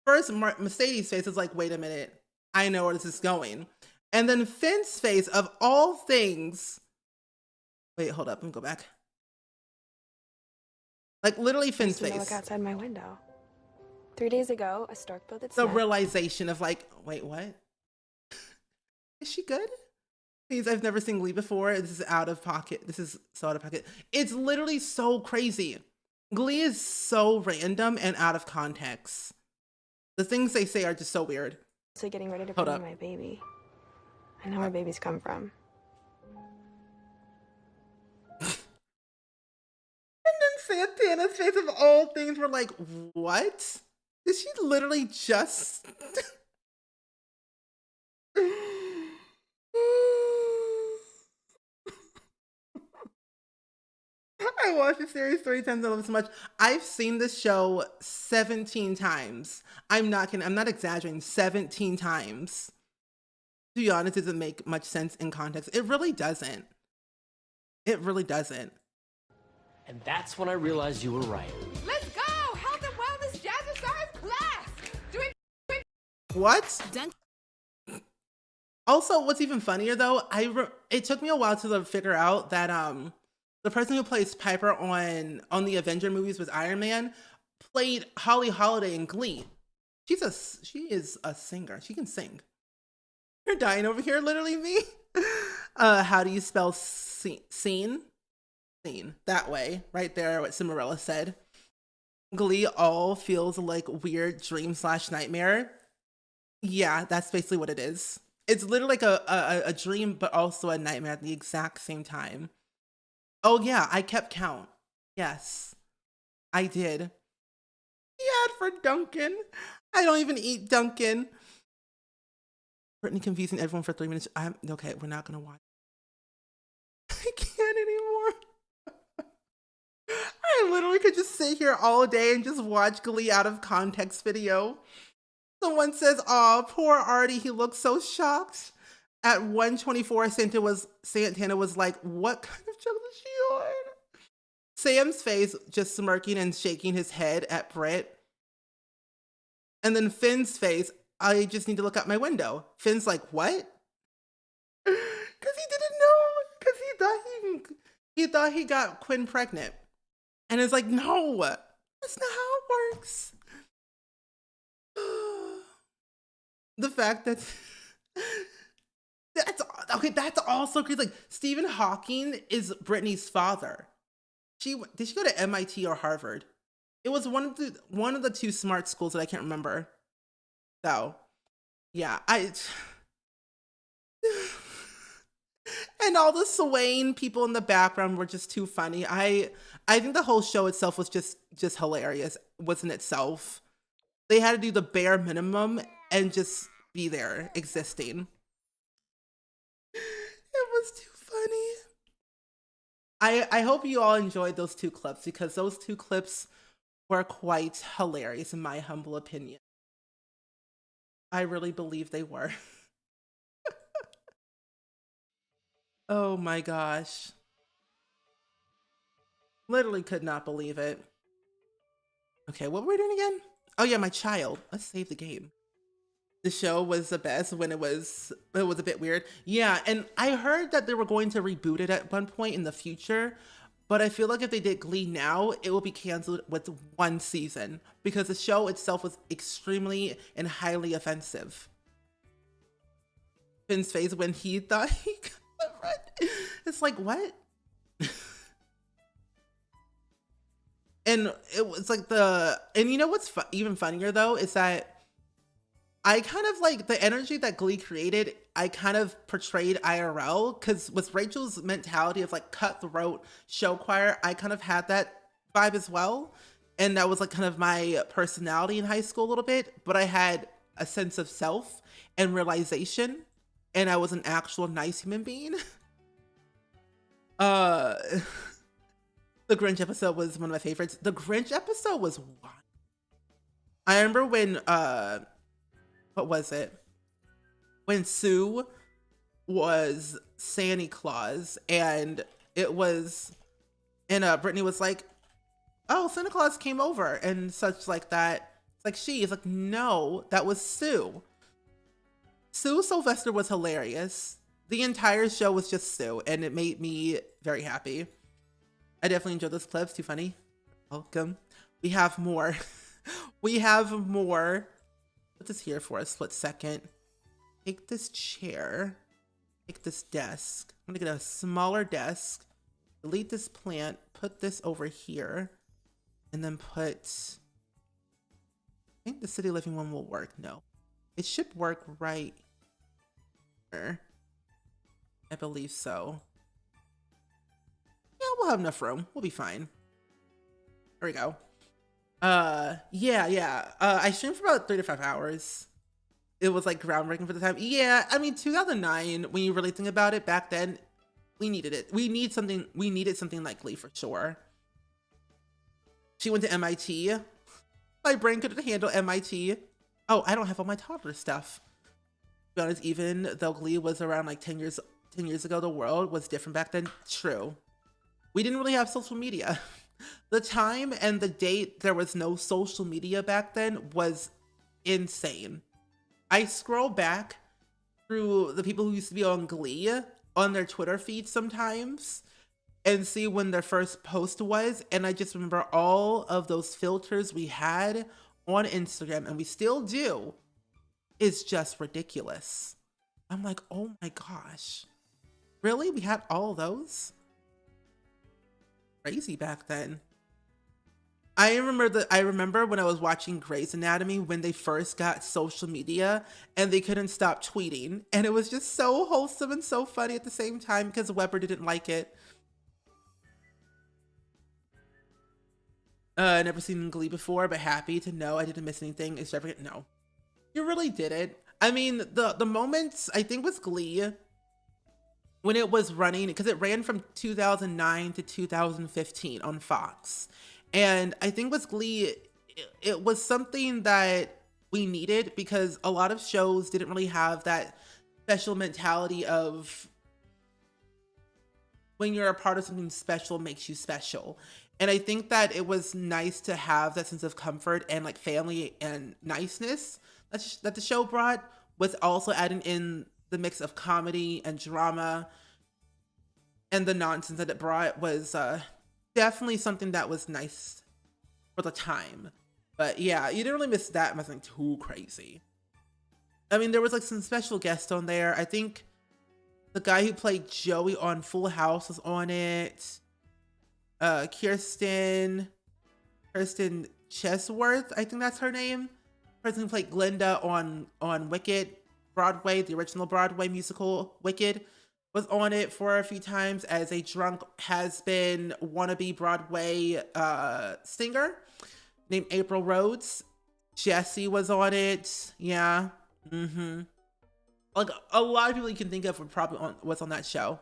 first, Mercedes' face is like, wait a minute. I know where this is going. And then Finn's face, of all things. Wait, hold up. Let me go back. Like, literally Finn's Look face. outside my window. 3 days ago, a stork built its The nest. realization of like, wait, what? Is she good? Please, I've never seen Glee before. This is out of pocket. This is so out of pocket. It's literally so crazy. Glee is so random and out of context. The things they say are just so weird. So getting ready to Hold bring up. me my baby. I know where babies come from. And then Santana's face of all things were like, what? Did she literally just... I watched the series 3 times. I love it so much. I've seen this show 17 times. I'm not kidding. I'm not exaggerating. 17 times. To be honest, it doesn't make much sense in context. It really doesn't. It really doesn't. And that's when I realized you were right. Let's go! Health and wellness jazzercise class! Doing What? Also, what's even funnier though, it took me a while to figure out that the person who plays Piper on the Avenger movies with Iron Man played Holly Holiday in Glee. She is a singer. She can sing. You're dying over here, literally me. How do you spell scene? Scene. That way, right there, what Cinderella said. Glee all feels like weird dream/nightmare. Yeah, that's basically what it is. It's literally like a dream, but also a nightmare at the exact same time. Oh yeah, I kept count. Yes, I did. Yeah, for Duncan. I don't even eat Duncan. Brittany confusing everyone for 3 minutes. Okay, we're not gonna watch. I can't anymore. I literally could just sit here all day and just watch Glee out of context video. Someone says, "Aw, poor Artie, he looks so shocked." At 1:24, Santana was like, "What kind of drug is she on?" Sam's face just smirking and shaking his head at Britt. And then Finn's face, "I just need to look out my window." Finn's like, "What?" Because he didn't know. Because he thought he got Quinn pregnant. And it's like, no, that's not how it works. The fact that that's also crazy. Like, Stephen Hawking is Brittany's father. Did she go to MIT or Harvard? It was one of the two smart schools that I can't remember. So, yeah, and all the swaying people in the background were just too funny. I think the whole show itself was just hilarious, wasn't itself. They had to do the bare minimum and just be there, existing. It was too funny. I hope you all enjoyed those two clips, because those two clips were quite hilarious in my humble opinion. I really believe they were. Oh my gosh. Literally could not believe it. Okay, what were we doing again? Oh yeah, my child. Let's save the game. The show was the best when it was a bit weird. Yeah, and I heard that they were going to reboot it at one point in the future, but I feel like if they did Glee now, it will be canceled with one season because the show itself was extremely and highly offensive. Finn's face when he thought he got red. It's like, what? And it was like and you know what's even funnier though is that I kind of like the energy that Glee created, I kind of portrayed IRL because with Rachel's mentality of like cutthroat show choir, I kind of had that vibe as well. And that was like kind of my personality in high school a little bit, but I had a sense of self and realization, and I was an actual nice human being. The Grinch episode was one of my favorites. The Grinch episode was wild. I remember when, what was it? When Sue was Santa Claus and it was, and Brittany was like, oh, Santa Claus came over and such like that. It's like, she's like, no, that was Sue. Sue Sylvester was hilarious. The entire show was just Sue and it made me very happy. I definitely enjoyed those clips. Too funny. Welcome. We have more. We have more. Put this here for a split second. Take this chair. Take this desk. I'm gonna get a smaller desk. Delete this plant. Put this over here. And then put... I think the city living one will work. No. It should work right here. I believe so. Yeah, we'll have enough room. We'll be fine. There we go. Yeah. I streamed for about 3 to 5 hours. It was like groundbreaking for the time. Yeah, I mean, 2009, when you really think about it, back then, we needed it. We needed something like Glee for sure. She went to MIT. My brain couldn't handle MIT. Oh, I don't have all my toddler stuff. To be honest, even though Glee was around like 10 years ago, the world was different back then. True. We didn't really have social media. The time and the date there was no social media back then was insane. I scroll back through the people who used to be on Glee on their Twitter feed sometimes and see when their first post was, and I just remember all of those filters we had on Instagram, and we still do, is just ridiculous. I'm like, oh my gosh. Really? We had all those? Crazy back then. I remember when I was watching Grey's Anatomy when they first got social media and they couldn't stop tweeting, and it was just so wholesome and so funny at the same time because Weber didn't like it. Never seen Glee before, but happy to know I didn't miss anything extravagant. No, you really didn't. I mean, the moments I think was Glee when it was running, because it ran from 2009 to 2015 on Fox. And I think with Glee, it was something that we needed because a lot of shows didn't really have that special mentality of when you're a part of something special makes you special. And I think that it was nice to have that sense of comfort and like family and niceness that the show brought, with also adding in the mix of comedy and drama, and the nonsense that it brought was definitely something that was nice for the time. But yeah, you didn't really miss that nothing too crazy. I mean, there was like some special guests on there. I think the guy who played Joey on Full House was on it. Kirsten Chesworth, I think that's her name. Person who played Glinda on Wicked Broadway, the original Broadway musical Wicked, was on it for a few times as a drunk has-been wannabe Broadway singer named April Rhodes. Jessie was on it. Yeah. Like a lot of people you can think of were probably was on that show.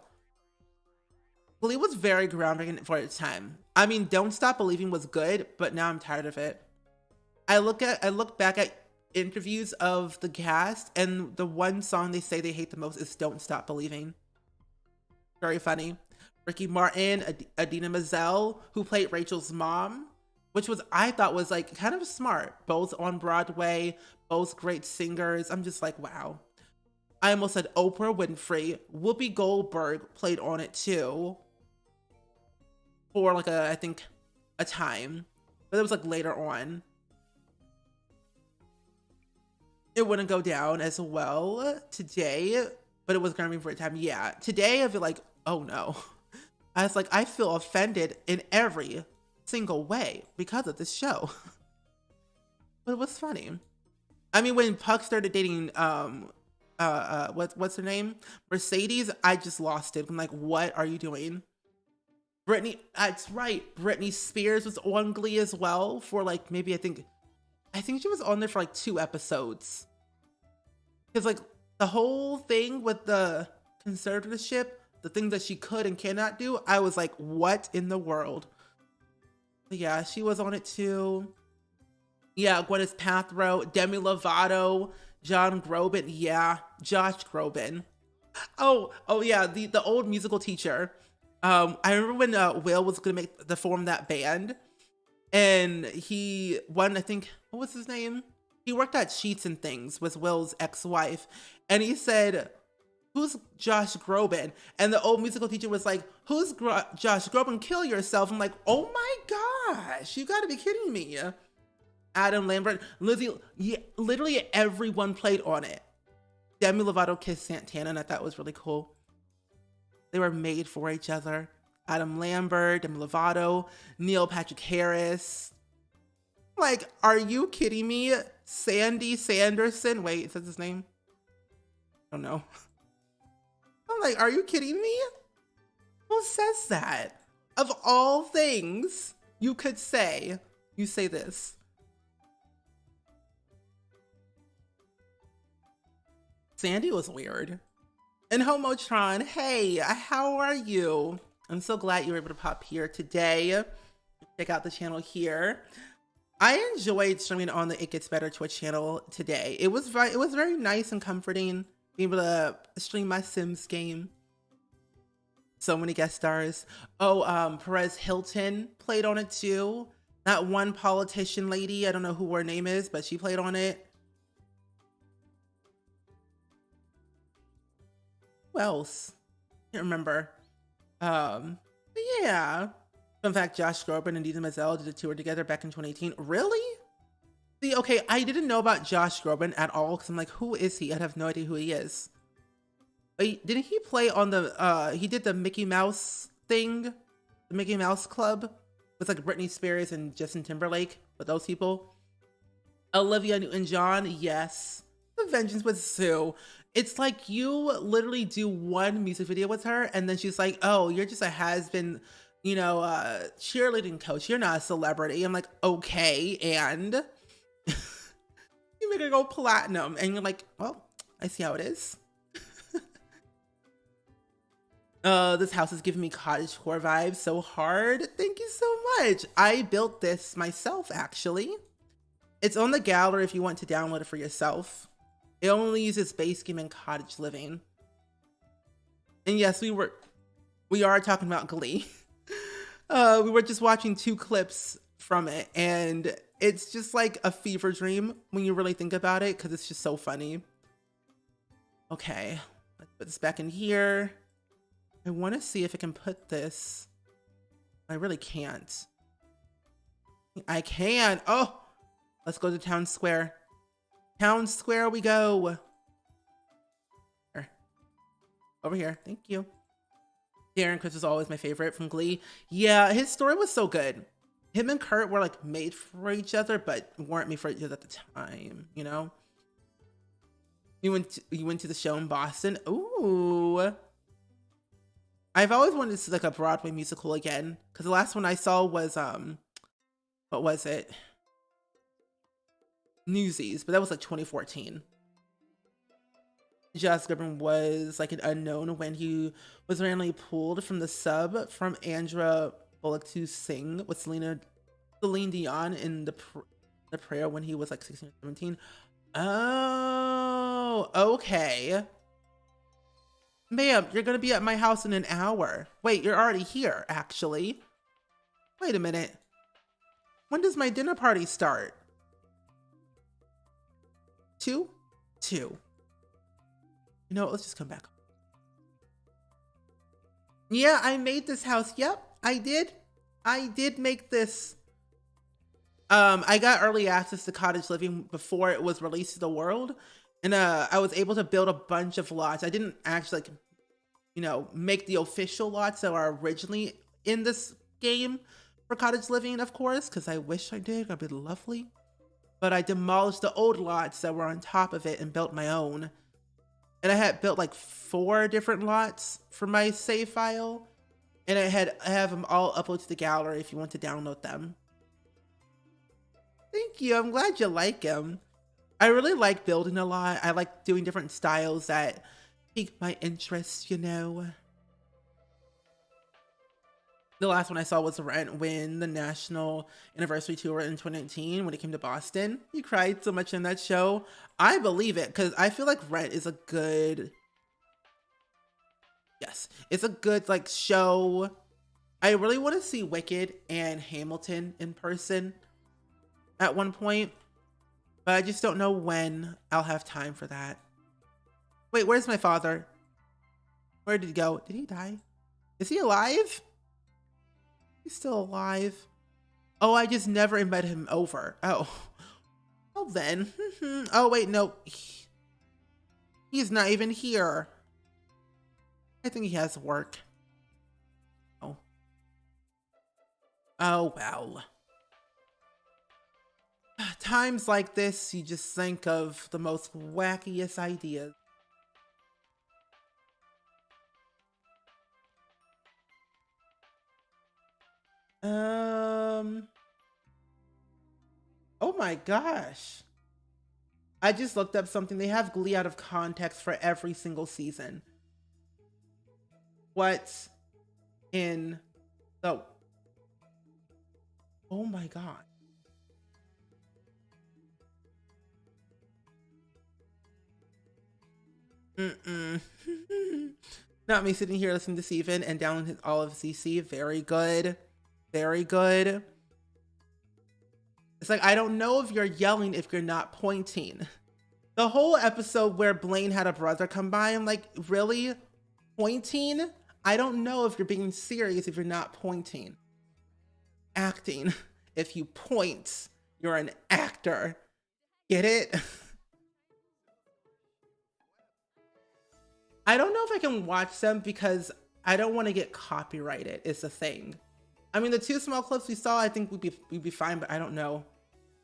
Glee was very groundbreaking for its time. I mean, Don't Stop Believing was good, but now I'm tired of it. I look back at interviews of the cast, and the one song they say they hate the most is Don't Stop Believing. Very funny. Ricky Martin, Adina Menzel, who played Rachel's mom, which was, I thought was like kind of smart. Both on Broadway, both great singers. I'm just like, wow. I almost said Oprah Winfrey. Whoopi Goldberg played on it too. For like I think a time. But it was like later on. It wouldn't go down as well today, but it was gonna be for a time. Yeah, today I feel like, oh no. I was like, I feel offended in every single way because of this show. But it was funny. I mean, when Puck started dating, what's her name? Mercedes, I just lost it. I'm like, what are you doing? Britney, that's right. Britney Spears was on Glee as well for like, maybe I think she was on there for like 2 episodes. Because like the whole thing with the conservatorship, the things that she could and cannot do, I was like, what in the world? But yeah, she was on it too. Yeah, Gwyneth Paltrow, Demi Lovato, John Groban. Yeah, Josh Groban. Oh yeah, the old musical teacher. I remember when Will was gonna form that band, and he won, I think, what was his name? He worked at Sheets and Things with Will's ex-wife, and he said, who's Josh Groban? And the old musical teacher was like, who's Josh Groban? Kill yourself. I'm like, oh my gosh, you gotta be kidding me. Adam Lambert, Lizzie, yeah, literally everyone played on it. Demi Lovato kissed Santana, and I thought it was really cool. They were made for each other. Adam Lambert, Demi Lovato, Neil Patrick Harris. Like, are you kidding me? Sandy Sanderson. Wait, is that his name? I don't know. I'm like, are you kidding me? Who says that? Of all things you could say, you say this. Sandy was weird. And Homotron, hey, how are you? I'm so glad you were able to pop here today. Check out the channel here. I enjoyed streaming on the It Gets Better Twitch channel today. It was very nice and comforting being able to stream my Sims game. So many guest stars. Oh, Perez Hilton played on it too. That one politician lady, I don't know who her name is, but she played on it. Who else? Can't remember. Yeah. In fact, Josh Groban and Idina Menzel did a tour together back in 2018. Really? See, okay, I didn't know about Josh Groban at all because I'm like, who is he? I have no idea who he is. But didn't he play on the, he did the Mickey Mouse thing? The Mickey Mouse Club? With like Britney Spears and Justin Timberlake, with those people. Olivia Newton-John, yes. The Vengeance with Sue. It's like you literally do one music video with her and then she's like, oh, you're just a has-been, you know, cheerleading coach. You're not a celebrity. I'm like, okay, and you make her go platinum and you're like, well, I see how it is. This house is giving me cottagecore vibes so hard. Thank you so much. I built this myself, actually. It's on the gallery if you want to download it for yourself. It only uses base game and cottage living. And yes, we are talking about Glee. We were just watching 2 clips from it, and it's just like a fever dream when you really think about it, because it's just so funny. Okay, let's put this back in here. I want to see if I can put this. I really can't. I can. Oh, let's go to Town Square. Town Square we go. Here. Over here. Thank you. Darren Criss is always my favorite from Glee. Yeah, his story was so good. Him and Kurt were like made for each other, but weren't made for each other at the time, you know? You went to the show in Boston. Ooh. I've always wanted to see like a Broadway musical again, because the last one I saw was what was it? Newsies, but that was like 2014. Josh Groban was like an unknown when he was randomly pulled from the sub from Andra Bullock to sing with Celine Dion in the prayer when he was like 16 or 17. Oh, okay. Ma'am, you're gonna be at my house in an hour. Wait, you're already here, actually. Wait a minute. When does my dinner party start? 2? 2. You know what? Let's just come back. Yeah, I made this house. Yep, I did. I did make this. I got early access to cottage living before it was released to the world. And I was able to build a bunch of lots. I didn't actually, like, you know, make the official lots that are originally in this game for cottage living, of course, because I wish I did. That'd be lovely. But I demolished the old lots that were on top of it and built my own. And I had built like 4 different lots for my save file. And I have them all uploaded to the gallery if you want to download them. Thank you. I'm glad you like them. I really like building a lot. I like doing different styles that pique my interest, you know. The last one I saw was Rent when the National Anniversary Tour in 2019 when it came to Boston. He cried so much in that show. I believe it because I feel like Rent is a good... Yes, it's a good like show. I really want to see Wicked and Hamilton in person at one point. But I just don't know when I'll have time for that. Wait, where's my father? Where did he go? Did he die? Is he alive? He's still alive. Oh, I just never invited him over. Oh. Well then. Oh, wait, no. He's not even here. I think he has work. Oh. Oh, well. Times like this, you just think of the most wackiest ideas. Oh my gosh. I just looked up something. They have Glee out of context for every single season. What's in the... Oh my God. Not me sitting here listening to Steven and downloading all of CC. Very good. Very good. It's like, I don't know if you're yelling if you're not pointing. The whole episode where Blaine had a brother come by, I'm like, really? Pointing? I don't know if you're being serious if you're not pointing. Acting. If you point, you're an actor. Get it? I don't know if I can watch them because I don't want to get copyrighted, is the thing. I mean, the 2 small clips we saw, I think we'd be fine, but I don't know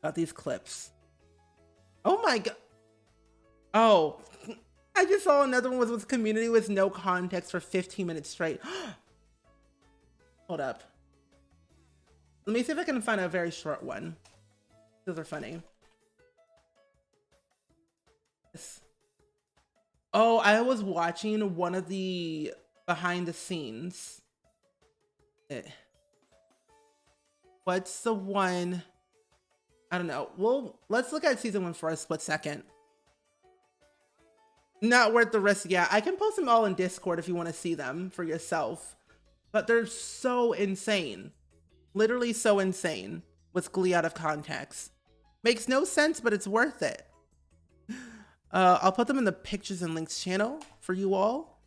about these clips. Oh my God. Oh, I just saw another one with community with no context for 15 minutes straight. Hold up. Let me see if I can find a very short one. Those are funny. Oh, I was watching one of the behind the scenes. What's the one? I don't know. Well, let's look at season 1 for a split second. Not worth the risk. Yeah, I can post them all in Discord if you want to see them for yourself. But they're so insane. Literally so insane with Glee out of context. Makes no sense, but it's worth it. I'll put them in the pictures and links channel for you all.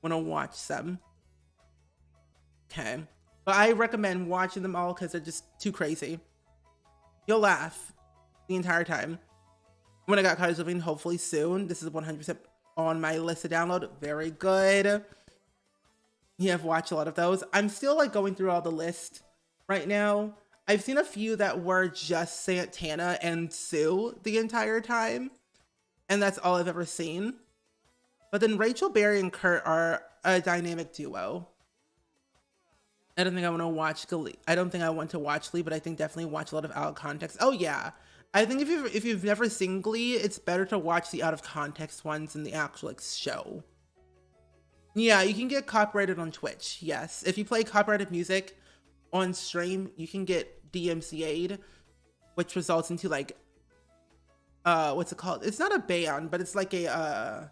Wanna watch them. Okay. But I recommend watching them all because they're just too crazy. You'll laugh the entire time. When I got cottage living, hopefully soon. This is 100% on my list to download. Very good. Yeah, I've watched a lot of those. I'm still like going through all the list right now. I've seen a few that were just Santana and Sue the entire time. And that's all I've ever seen. But then Rachel, Barry, and Kurt are a dynamic duo. I don't think I want to watch Glee. I don't think I want to watch Glee, but I think definitely watch a lot of out of context. Oh yeah. I think if you've never seen Glee, it's better to watch the out of context ones than the actual like show. Yeah, you can get copyrighted on Twitch. Yes. If you play copyrighted music on stream, you can get DMCA'd, which results into like what's it called? It's not a ban, but it's like a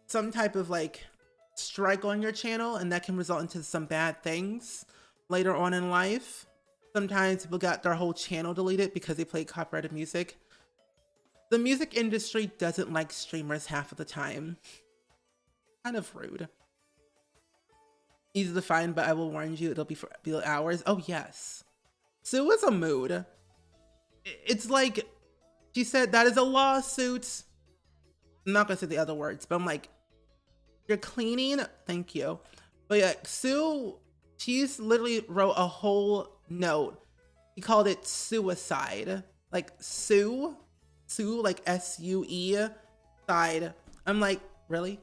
some type of like strike on your channel, and that can result into some bad things later on in life. sometimes people got their whole channel deleted because they played copyrighted music. The music industry doesn't like streamers half of the time. Kind of rude. Easy to find, but I will warn you, it'll be hours. Oh yes. Sue is a mood. It's like, she said that is a lawsuit. I'm not gonna say the other words, but I'm like, you're cleaning, thank you. But yeah, Sue, she's literally wrote a whole note. He called it suicide. Like Sue, like S-U-E, side. I'm like, really?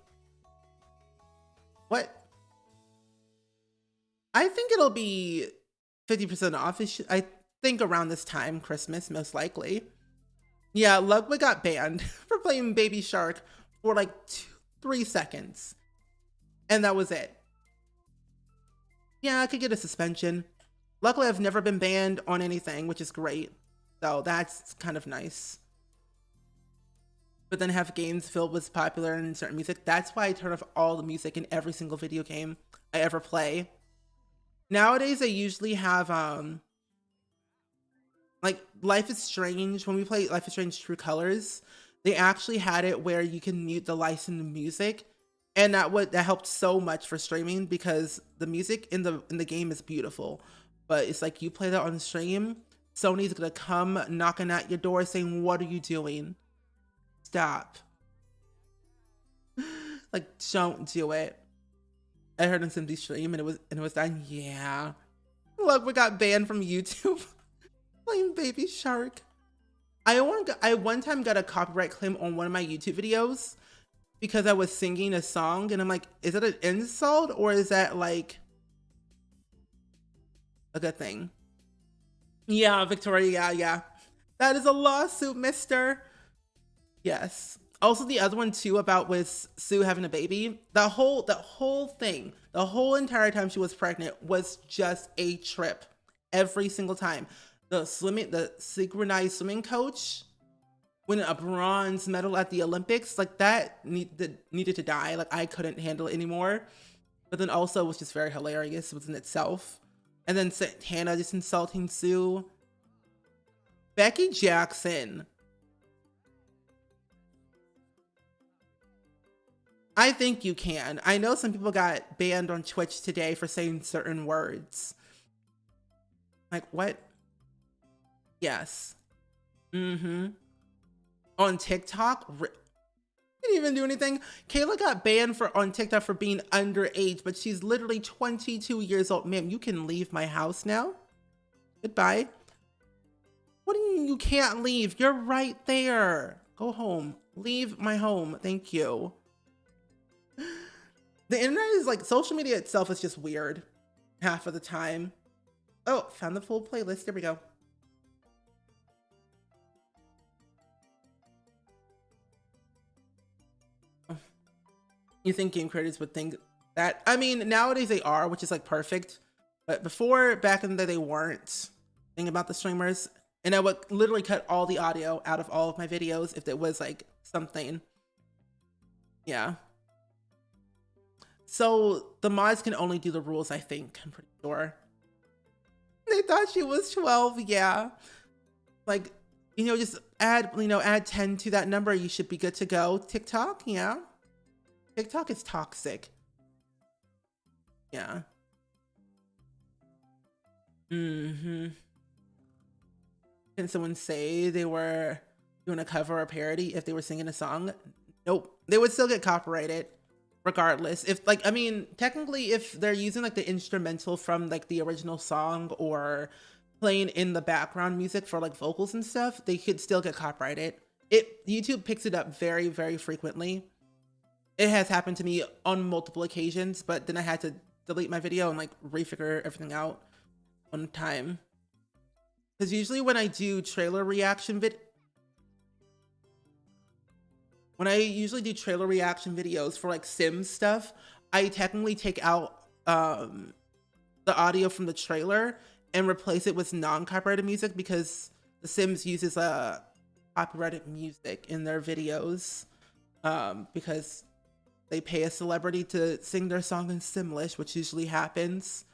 What? I think it'll be 50% off. I think around this time, Christmas, most likely. Yeah, Ludwig got banned for playing Baby Shark for like 3 seconds. And that was it. Yeah, I could get a suspension. Luckily, I've never been banned on anything, which is great. So that's kind of nice. But then have games filled with popular and certain music. That's why I turn off all the music in every single video game I ever play. Nowadays, I usually have, like Life is Strange. When we play Life is Strange True Colors, they actually had it where you can mute the licensed music. And that helped so much for streaming because the music in the game is beautiful. But it's like you play that on stream, Sony's gonna come knocking at your door saying, "What are you doing? Stop." Like, don't do it. I heard on Simsy stream and it was done. Yeah. Look, we got banned from YouTube playing Baby Shark. I one time got a copyright claim on one of my YouTube videos because I was singing a song and I'm like, is that an insult or is that like a good thing? Yeah, Victoria, yeah. That is a lawsuit, mister. Yes. Also, the other one too about with Sue having a baby, the whole thing, the whole entire time she was pregnant was just a trip. Every single time. The synchronized swimming coach winning a bronze medal at the Olympics, like that needed to die. Like I couldn't handle it anymore. But then also it was just very hilarious within itself. And then Santana just insulting Sue. Becky Jackson. I think you can. I know some people got banned on Twitch today for saying certain words. Like what? Yes. Mm-hmm. On TikTok, didn't even do anything. Kayla got banned on TikTok for being underage, but she's literally 22 years old. Ma'am, you can leave my house now. Goodbye. What do you mean you can't leave? You're right there. Go home. Leave my home. Thank you. The internet is like, social media itself is just weird half of the time. Oh, found the full playlist. There we go. You think game creators would think that? I mean, nowadays they are, which is like perfect. But before, back in the day, they weren't. Think about the streamers. And I would literally cut all the audio out of all of my videos if it was like something. Yeah. So the mods can only do the rules, I think. I'm pretty sure. They thought she was 12. Yeah. Like, you know, just add 10 to that number. You should be good to go. TikTok, yeah. TikTok is toxic. Yeah. Mm-hmm. Can someone say they were doing a cover or parody if they were singing a song? Nope. They would still get copyrighted regardless. If like, I mean, technically if they're using like the instrumental from like the original song or playing in the background music for like vocals and stuff, they could still get copyrighted. YouTube picks it up very, very frequently. It has happened to me on multiple occasions, but then I had to delete my video and like refigure everything out on time. Because usually when I do trailer reaction videos for like Sims stuff, I technically take out the audio from the trailer and replace it with non-copyrighted music because the Sims uses copyrighted music in their videos because they pay a celebrity to sing their song in Simlish, which usually happens.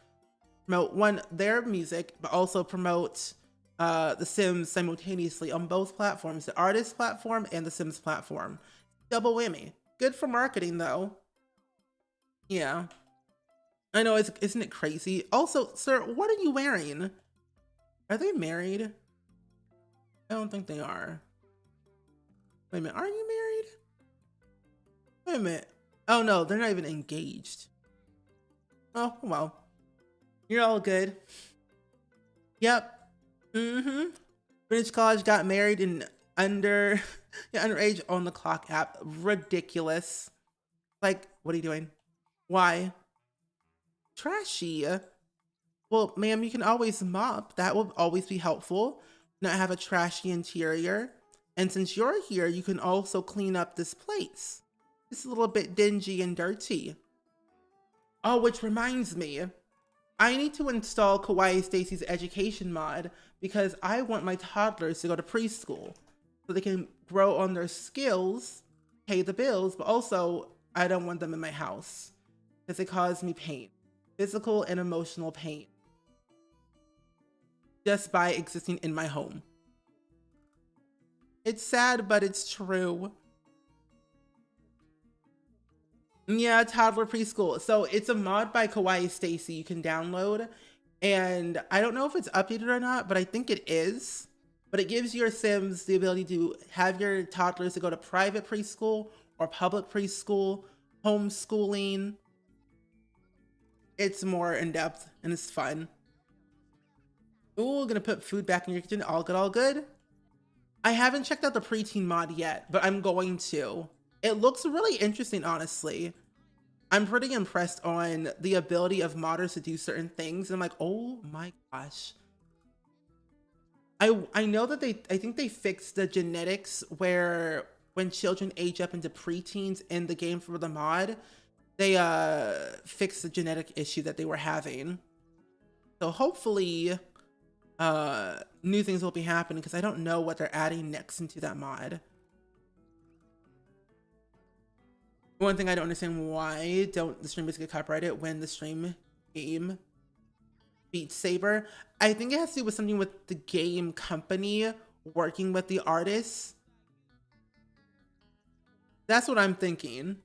promote one, their music, but also promote the Sims simultaneously on both platforms, the artist platform and the Sims platform. Double whammy. Good for marketing though. Yeah. I know, isn't it crazy? Also, sir, what are you wearing? Are they married? I don't think they are. Wait a minute, are you married? Wait a minute. Oh no, they're not even engaged. Oh, well. You're all good. Yep. Greenwich College got married in underage on the clock app. Ridiculous. Like, what are you doing? Why? Trashy. Well, ma'am, you can always mop. That will always be helpful. Not have a trashy interior. And since you're here, you can also clean up this place. It's a little bit dingy and dirty. Oh, which reminds me, I need to install Kawaii Stacy's education mod because I want my toddlers to go to preschool so they can grow on their skills, pay the bills, but also I don't want them in my house because they cause me pain, physical and emotional pain, just by existing in my home. It's sad, but it's true. Yeah, toddler preschool. So it's a mod by Kawaii Stacy you can download. And I don't know if it's updated or not, but I think it is. But it gives your Sims the ability to have your toddlers to go to private preschool or public preschool, homeschooling. It's more in-depth and it's fun. Ooh, gonna put food back in your kitchen. All good, all good. I haven't checked out the preteen mod yet, but I'm going to. It looks really interesting, honestly. I'm pretty impressed on the ability of modders to do certain things. And I'm like, oh my gosh. I know that I think they fixed the genetics where when children age up into preteens in the game for the mod, they fixed the genetic issue that they were having. So hopefully new things will be happening because I don't know what they're adding next into that mod. One thing I don't understand, why don't the streamers get copyrighted when the stream game Beat Saber? I think it has to do with something with the game company working with the artists. That's what I'm thinking.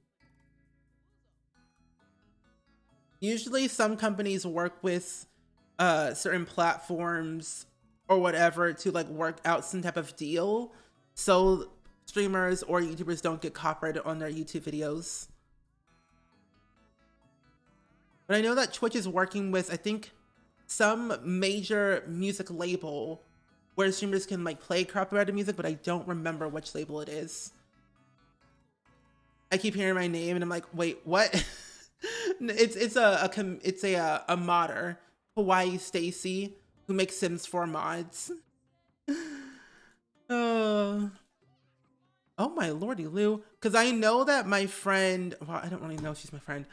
Usually some companies work with certain platforms or whatever to like work out some type of deal. So streamers or YouTubers don't get copyrighted on their YouTube videos. But I know that Twitch is working with, I think, some major music label where streamers can like play copyrighted music, but I don't remember which label it is. I keep hearing my name and I'm like, wait, what? it's a modder, Kawaii Stacy, who makes Sims 4 mods. Oh my lordy Lou. Because I know that my friend, well, I don't really know if she's my friend.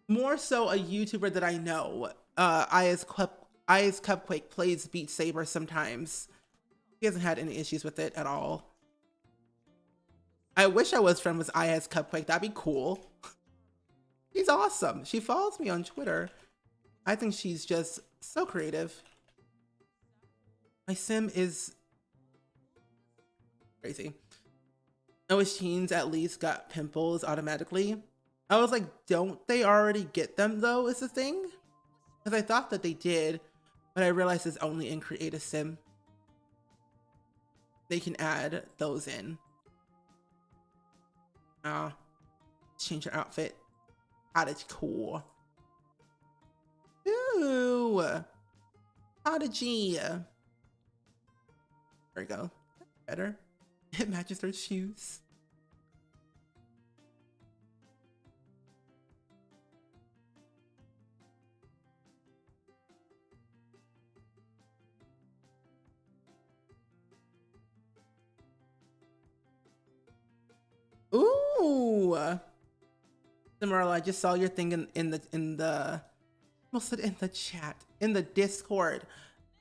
More so a YouTuber that I know, IS Cupquake plays Beat Saber sometimes. He hasn't had any issues with it at all. I wish I was friends with IS Cupquake. That'd be cool. She's awesome. She follows me on Twitter. I think she's just so creative. My sim is crazy. I wish teens at least got pimples automatically. I was like, don't they already get them though, is the thing? Because I thought that they did, but I realized it's only in Create a Sim. They can add those in. Change your outfit. Cottage cool. Ooh. Cottagey. There we go. That's better. It matches their shoes. Ooh. Cimarella, I just saw your thing in the almost said in the chat, in the Discord.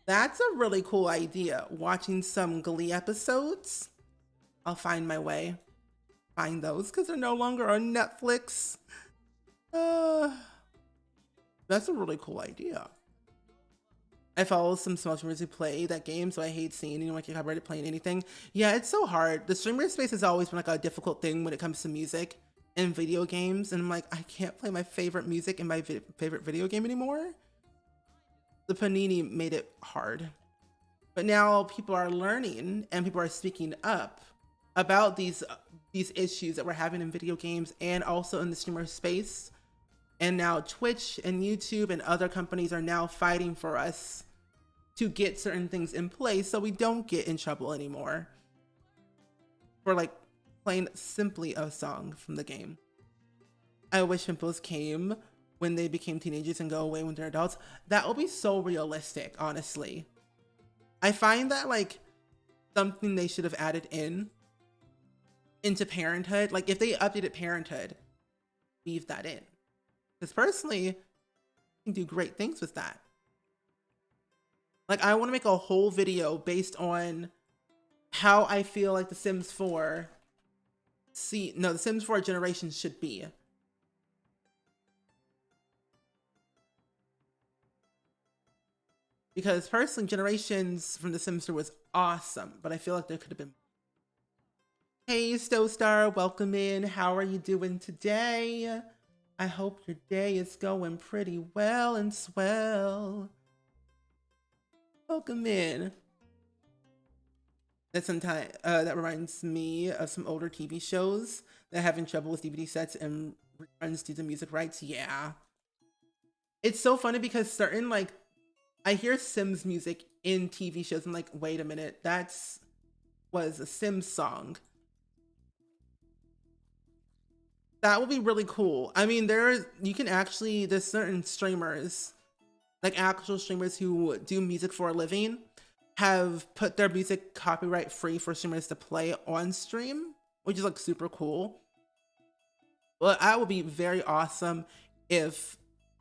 That's a really cool idea. Watching some Glee episodes. I'll find my way. Find those because they're no longer on Netflix. That's a really cool idea. I follow some small streamers who play that game, so I hate seeing anyone get copyrighted playing anything. Yeah, it's so hard. The streamer space has always been like a difficult thing when it comes to music and video games, and I'm like, I can't play my favorite music in my favorite video game anymore. The Panini made it hard. But now people are learning and people are speaking up about these issues that we're having in video games and also in the streamer space. And now Twitch and YouTube and other companies are now fighting for us to get certain things in place so we don't get in trouble anymore for like playing simply a song from the game. I wish pimples came when they became teenagers and go away when they're adults. That would be so realistic, honestly. I find that like something they should have added into Parenthood. Like if they updated Parenthood, leave that in. Because personally, you can do great things with that. Like I want to make a whole video based on how I feel like the Sims 4 the Sims 4 generation should be. Because personally, Generations from the Sims 3 was awesome, but I feel like there could have been. Hey, Stowstar, welcome in. How are you doing today? I hope your day is going pretty well and swell. Welcome in. That reminds me of some older TV shows that are having trouble with DVD sets and reruns due to music rights. Yeah. It's so funny because certain like I hear Sims music in TV shows. I'm like, wait a minute, was a Sims song. That would be really cool. I mean, there's certain streamers, like actual streamers who do music for a living, have put their music copyright free for streamers to play on stream, which is like super cool. But that would be very awesome if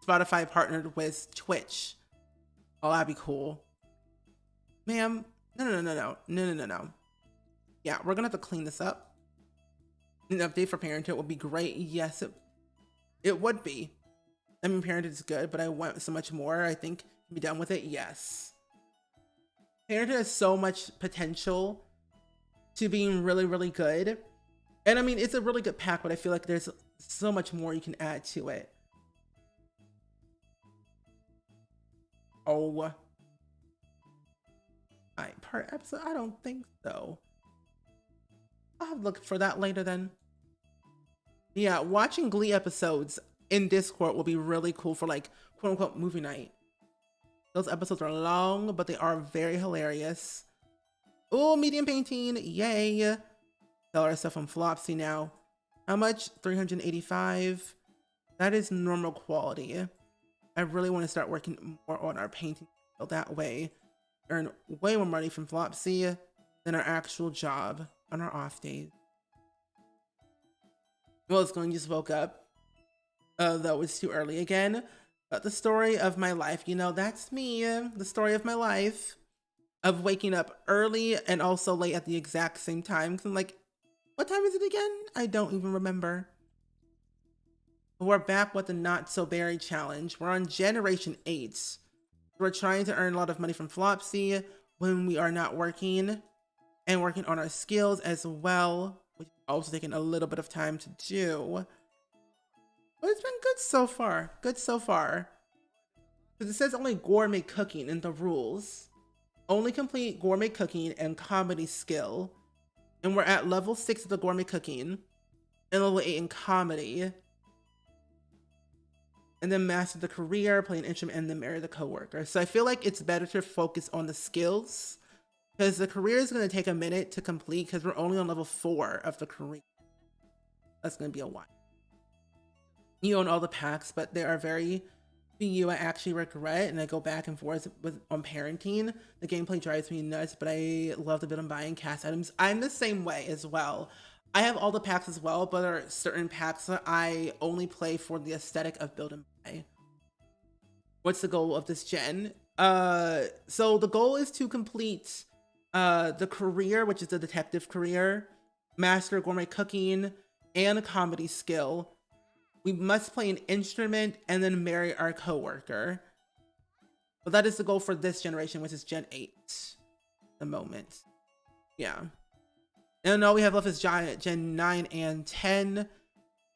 Spotify partnered with Twitch. Oh, that'd be cool. Ma'am, no. Yeah, we're gonna have to clean this up. An update for Parenthood would be great. Yes, it would be. I mean, Parenthood is good, but I want so much more. I think to be done with it. Yes. Parenthood has so much potential to being really, really good. And I mean, it's a really good pack, but I feel like there's so much more you can add to it. Oh. Per episode? I don't think so. I'll have to look for that later then. Yeah, watching Glee episodes in Discord will be really cool for like quote unquote movie night. Those episodes are long, but they are very hilarious. Oh, medium painting, yay. Sell our stuff on Flopsy now. How much? 385. That is normal quality. I really want to start working more on our painting so that way earn way more money from Flopsy than our actual job on our off days. Well, it's going just woke up. Though it's too early again. But the story of my life, you know, that's me. The story of my life of waking up early and also late at the exact same time. Cause I'm like, what time is it again? I don't even remember. We're back with the Not So Berry Challenge. We're on Generation 8. We're trying to earn a lot of money from Flopsy when we are not working and working on our skills as well, which is also taking a little bit of time to do. But it's been good so far. Good so far. Because it says only gourmet cooking in the rules. Only complete gourmet cooking and comedy skill. And we're at level 6 of the gourmet cooking and level 8 in comedy. And then master the career, play an instrument, and then marry the coworker. So I feel like it's better to focus on the skills because the career is going to take a minute to complete because we're only on level 4 of the career. That's going to be a while. You own all the packs, but there are very few I actually regret, and I go back and forth on parenting. The gameplay drives me nuts, but I love the bit on buying cast items. I'm the same way as well. I have all the packs as well, but there are certain packs that I only play for the aesthetic of build and buy. What's the goal of this gen? So the goal is to complete the career, which is the detective career, master gourmet cooking, and a comedy skill. We must play an instrument and then marry our coworker. But that is the goal for this generation, which is Gen 8 at the moment. Yeah. And all we have left is Gen 9 and 10.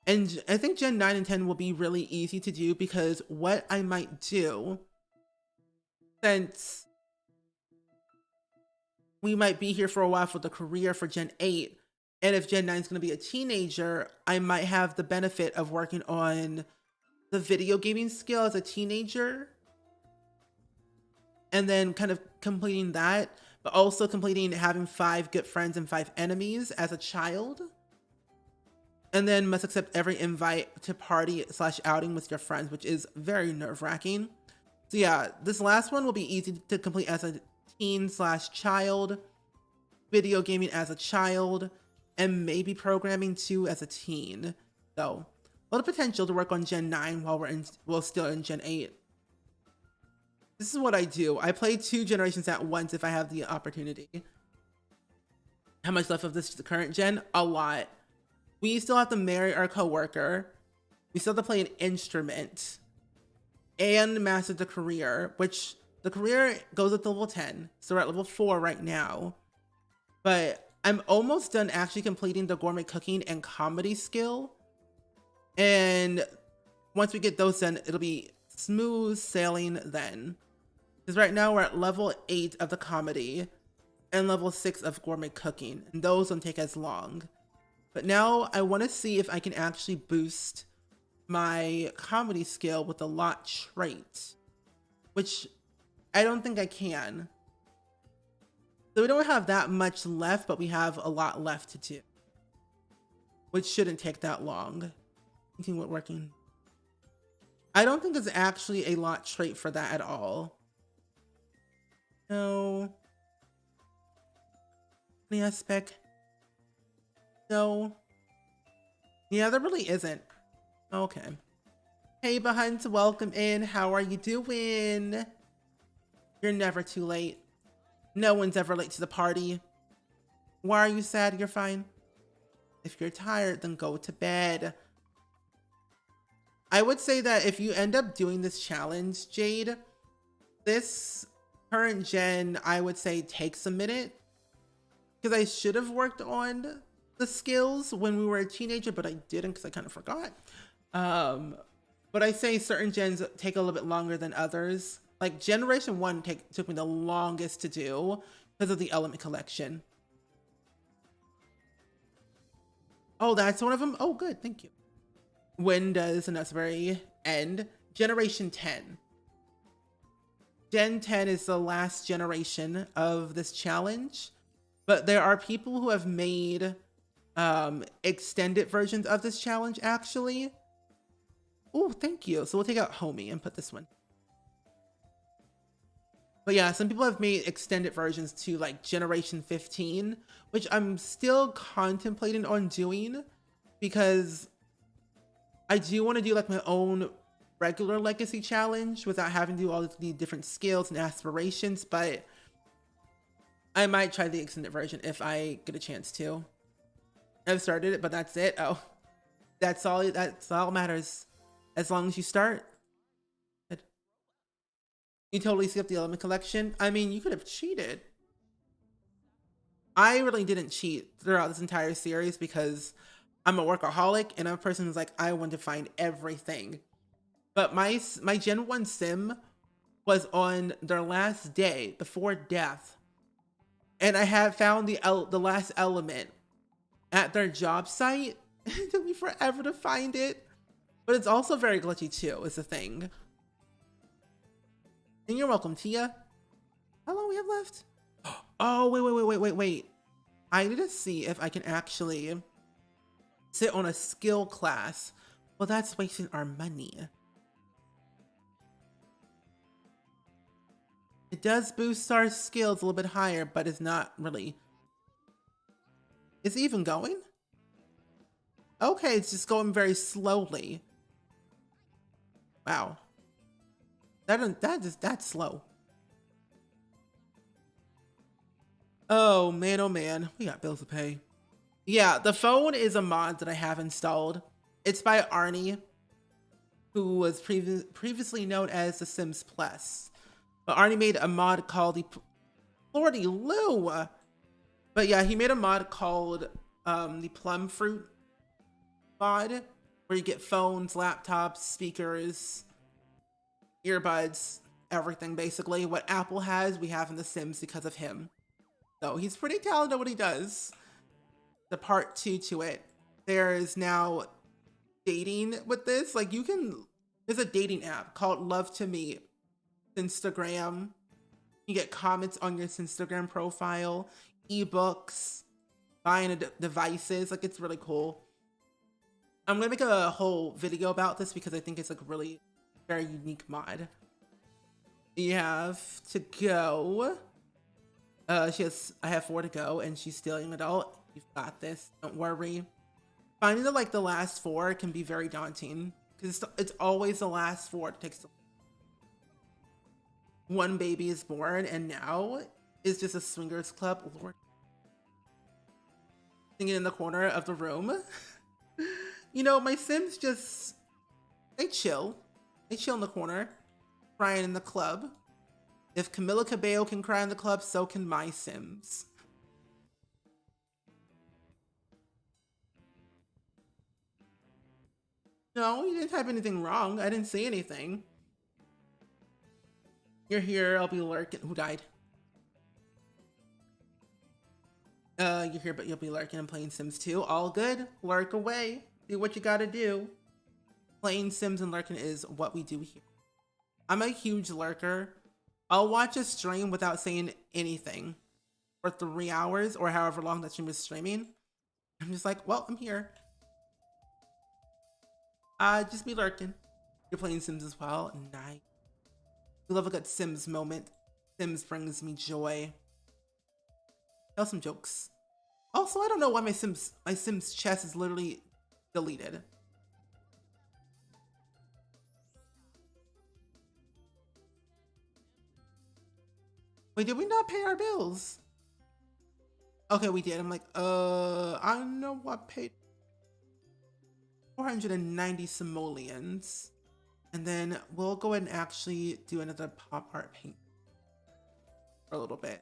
And I think Gen 9 and 10 will be really easy to do, because what I might do, since we might be here for a while for the career for Gen 8, and if Gen 9 is going to be a teenager, I might have the benefit of working on the video gaming skill as a teenager, and then kind of completing that, but also completing having 5 good friends and 5 enemies as a child. And then must accept every invite to party / outing with your friends, which is very nerve-wracking. So yeah, this last one will be easy to complete as a teen / child, video gaming as a child, and maybe programming too as a teen. So a lot of potential to work on Gen 9 while we're still in Gen 8. This is what I do. I play 2 generations at once if I have the opportunity. How much left of this current gen? A lot. We still have to marry our coworker. We still have to play an instrument and master the career, which the career goes up to level 10. So we're at level 4 right now. But I'm almost done actually completing the gourmet cooking and comedy skill. And once we get those done, it'll be smooth sailing then. Because right now we're at level 8 of the comedy and level 6 of gourmet cooking. And those don't take as long. But now I want to see if I can actually boost my comedy skill with the lot trait, which I don't think I can. So we don't have that much left, but we have a lot left to do, which shouldn't take that long. Continue with working. I don't think there's actually a lot trait for that at all. No. Any aspect? No. Yeah, there really isn't. Okay. Hey, Behind, welcome in. How are you doing? You're never too late. No one's ever late to the party. Why are you sad? You're fine. If you're tired, then go to bed. I would say that if you end up doing this challenge, Jade, this current gen, I would say takes a minute. Because I should have worked on the skills when we were a teenager, but I didn't because I kind of forgot. But I say certain gens take a little bit longer than others. Like Generation 1 took me the longest to do because of the element collection. Oh, that's one of them? Oh, good. Thank you. When does the necessary end? Generation 10. Gen 10 is the last generation of this challenge. But there are people who have made extended versions of this challenge, actually. Oh, thank you. So we'll take out Homie and put this one. But yeah, some people have made extended versions to like Generation 15, which I'm still contemplating on doing because I do want to do like my own regular legacy challenge without having to do all the different skills and aspirations, but I might try the extended version if I get a chance to. I've started it, but that's it. Oh, that's all matters. As long as you start. You totally skipped the element collection. I mean, you could have cheated. I really didn't cheat throughout this entire series because I'm a workaholic and I'm a person who's like, I want to find everything. But my Gen 1 sim was on their last day before death. And I had found the last element at their job site. It took me forever to find it. But it's also very glitchy too, is the thing. And you're welcome, Tia. How long we have left? Oh, wait. I need to see if I can actually sit on a skill class. Well, that's wasting our money. It does boost our skills a little bit higher, but it's not really. Is it even going? Okay, it's just going very slowly. Wow. That's slow. Oh man, we got bills to pay. Yeah, the phone is a mod that I have installed. It's by Arnie, who was previously known as The Sims Plus. But Arnie made a mod called the Lordy Lou. But yeah, he made a mod called the Plum Fruit mod, where you get phones, laptops, speakers, earbuds, everything basically. What Apple has, we have in The Sims because of him. So he's pretty talented at what he does. The part 2 to it. There's now dating with this. Like there's a dating app called Love to Meet. Instagram. You get comments on your Instagram profile, ebooks, buying devices. Like, it's really cool. I'm gonna make a whole video about this because I think it's like really very unique mod. You have to go. I have 4 to go, and she's still a young adult. You've got this. Don't worry. Finding the last 4 can be very daunting because it's always the last 4 that takes. One baby is born, and now it's just a swingers club. Lord, singing in the corner of the room. You know, my Sims they chill. They chill in the corner, crying in the club. If Camila Cabello can cry in the club, so can my Sims. No, you didn't type anything wrong. I didn't say anything. You're here, I'll be lurking. Who died? You're here, but you'll be lurking. I'm playing Sims 2. All good. Lurk away. Do what you gotta do. Playing Sims and lurking is what we do here. I'm a huge lurker. I'll watch a stream without saying anything for 3 hours or however long that stream is streaming. I'm just like, well, I'm here. Just be lurking. You're playing Sims as well. Nice. I love a good Sims moment. Sims brings me joy. Tell some jokes. Also, I don't know why my Sims chest is literally deleted. Wait, did we not pay our bills? Okay, we did. I'm like, I know I paid 490 simoleons. And then we'll go ahead and actually do another pop art paint for a little bit.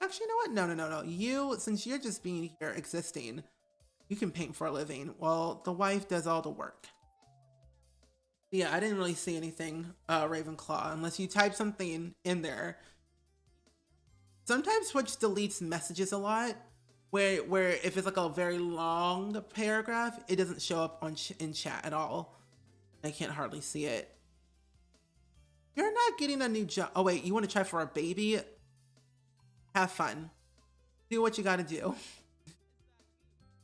Actually, you know what? No. You, since you're just being here existing, you can paint for a living. Well, the wife does all the work. Yeah, I didn't really see anything, Ravenclaw, unless you type something in there. Sometimes Twitch deletes messages a lot, where if it's like a very long paragraph, it doesn't show up in chat at all. I can't hardly see it. You're not getting a new job. Oh wait, you want to try for a baby? Have fun. Do what you gotta do.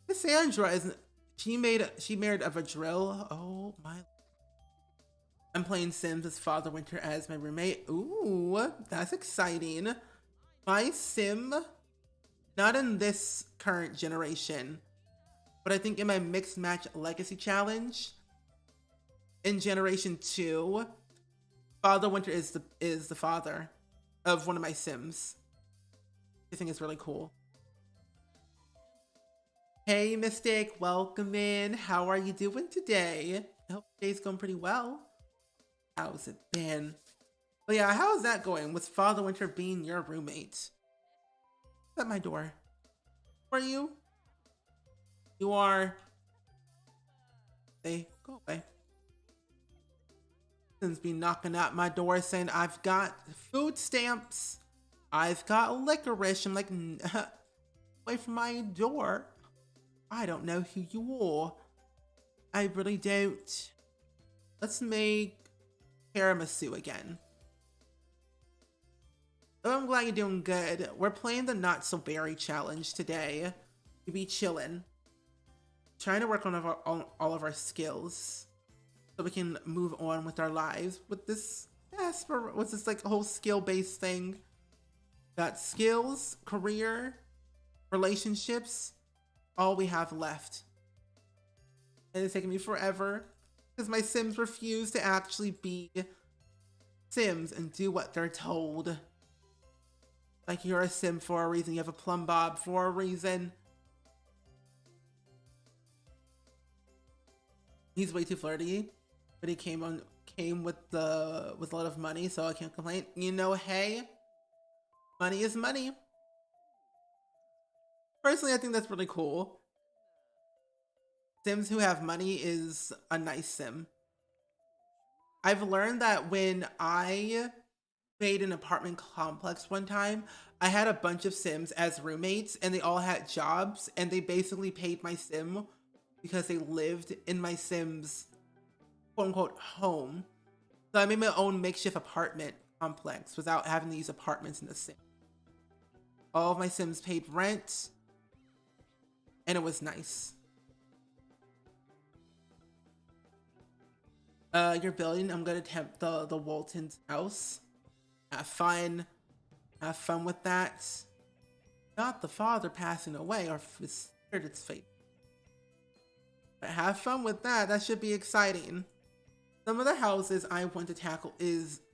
Cassandra she married a Vadril. Oh my. I'm playing Sims as Father Winter as my roommate. Ooh, that's exciting. My Sim, not in this current generation, but I think in my Mixed Match Legacy Challenge, in Generation 2, Father Winter is the father of one of my Sims. I think it's really cool. Hey Mystic, welcome in. How are you doing today? I hope today's going pretty well. How's it been? But yeah, how's that going with Father Winter being your roommate? At my door. Who are you? You are... Hey, go away. Since be knocking at my door saying I've got food stamps. I've got licorice. I'm like, away from my door. I don't know who you are. I really don't. Let's make tiramisu again. Oh, I'm glad you're doing good. We're playing the Not So Berry challenge today. We be chilling. Trying to work on all of our skills so we can move on with our lives with this what's this like whole skill-based thing. Got skills, career, relationships, all we have left. And it's taking me forever because my Sims refuse to actually be Sims and do what they're told. Like, you're a Sim for a reason. You have a plumb bob for a reason. He's way too flirty, but he came came with a lot of money, so I can't complain. You know, hey, money is money. Personally, I think that's really cool. Sims who have money is a nice sim. I've learned that when I made an apartment complex one time, I had a bunch of Sims as roommates and they all had jobs and they basically paid my Sim because they lived in my Sim's quote unquote home. So I made my own makeshift apartment complex without having to use apartments in the Sim. All of my Sims paid rent and it was nice. You're building, I'm gonna attempt the Walton's house. Have fun with that. Not the father passing away or his spirit's fate. But have fun with that, that should be exciting. Some of the houses I want to tackle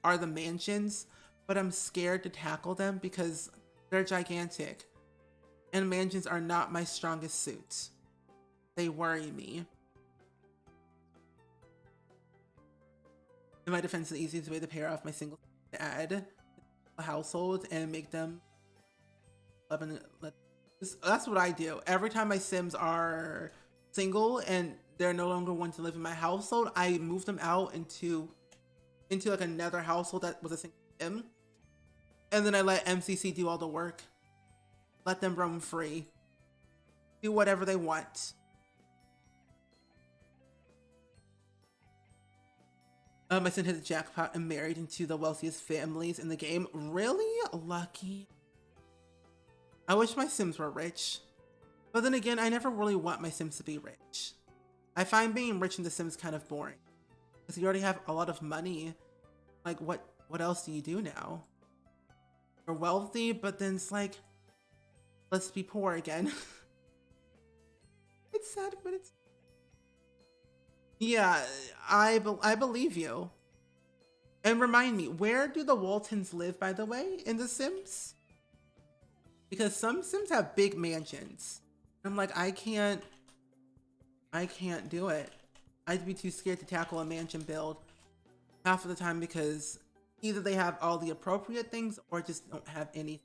are the mansions, but I'm scared to tackle them because they're gigantic. And mansions are not my strongest suit. They worry me. In my defense, the easiest way to pair off my single add a household and make them 11. That's what I do. Every time my Sims are single and they're no longer want to live in my household, I move them out into like another household that was a single Sim. And then I let MCC do all the work. Let them roam free. Do whatever they want. My son hit the jackpot and married into the wealthiest families in the game. Really? Lucky. I wish my Sims were rich. But then again, I never really want my Sims to be rich. I find being rich in The Sims kind of boring. Because you already have a lot of money. Like, what else do you do now? You're wealthy, but then it's like, let's be poor again. It's sad, but it's... Yeah, I believe you. And remind me, where do the Waltons live, by the way, in The Sims? Because some Sims have big mansions. I'm like, I can't do it. I'd be too scared to tackle a mansion build half of the time because either they have all the appropriate things or just don't have anything.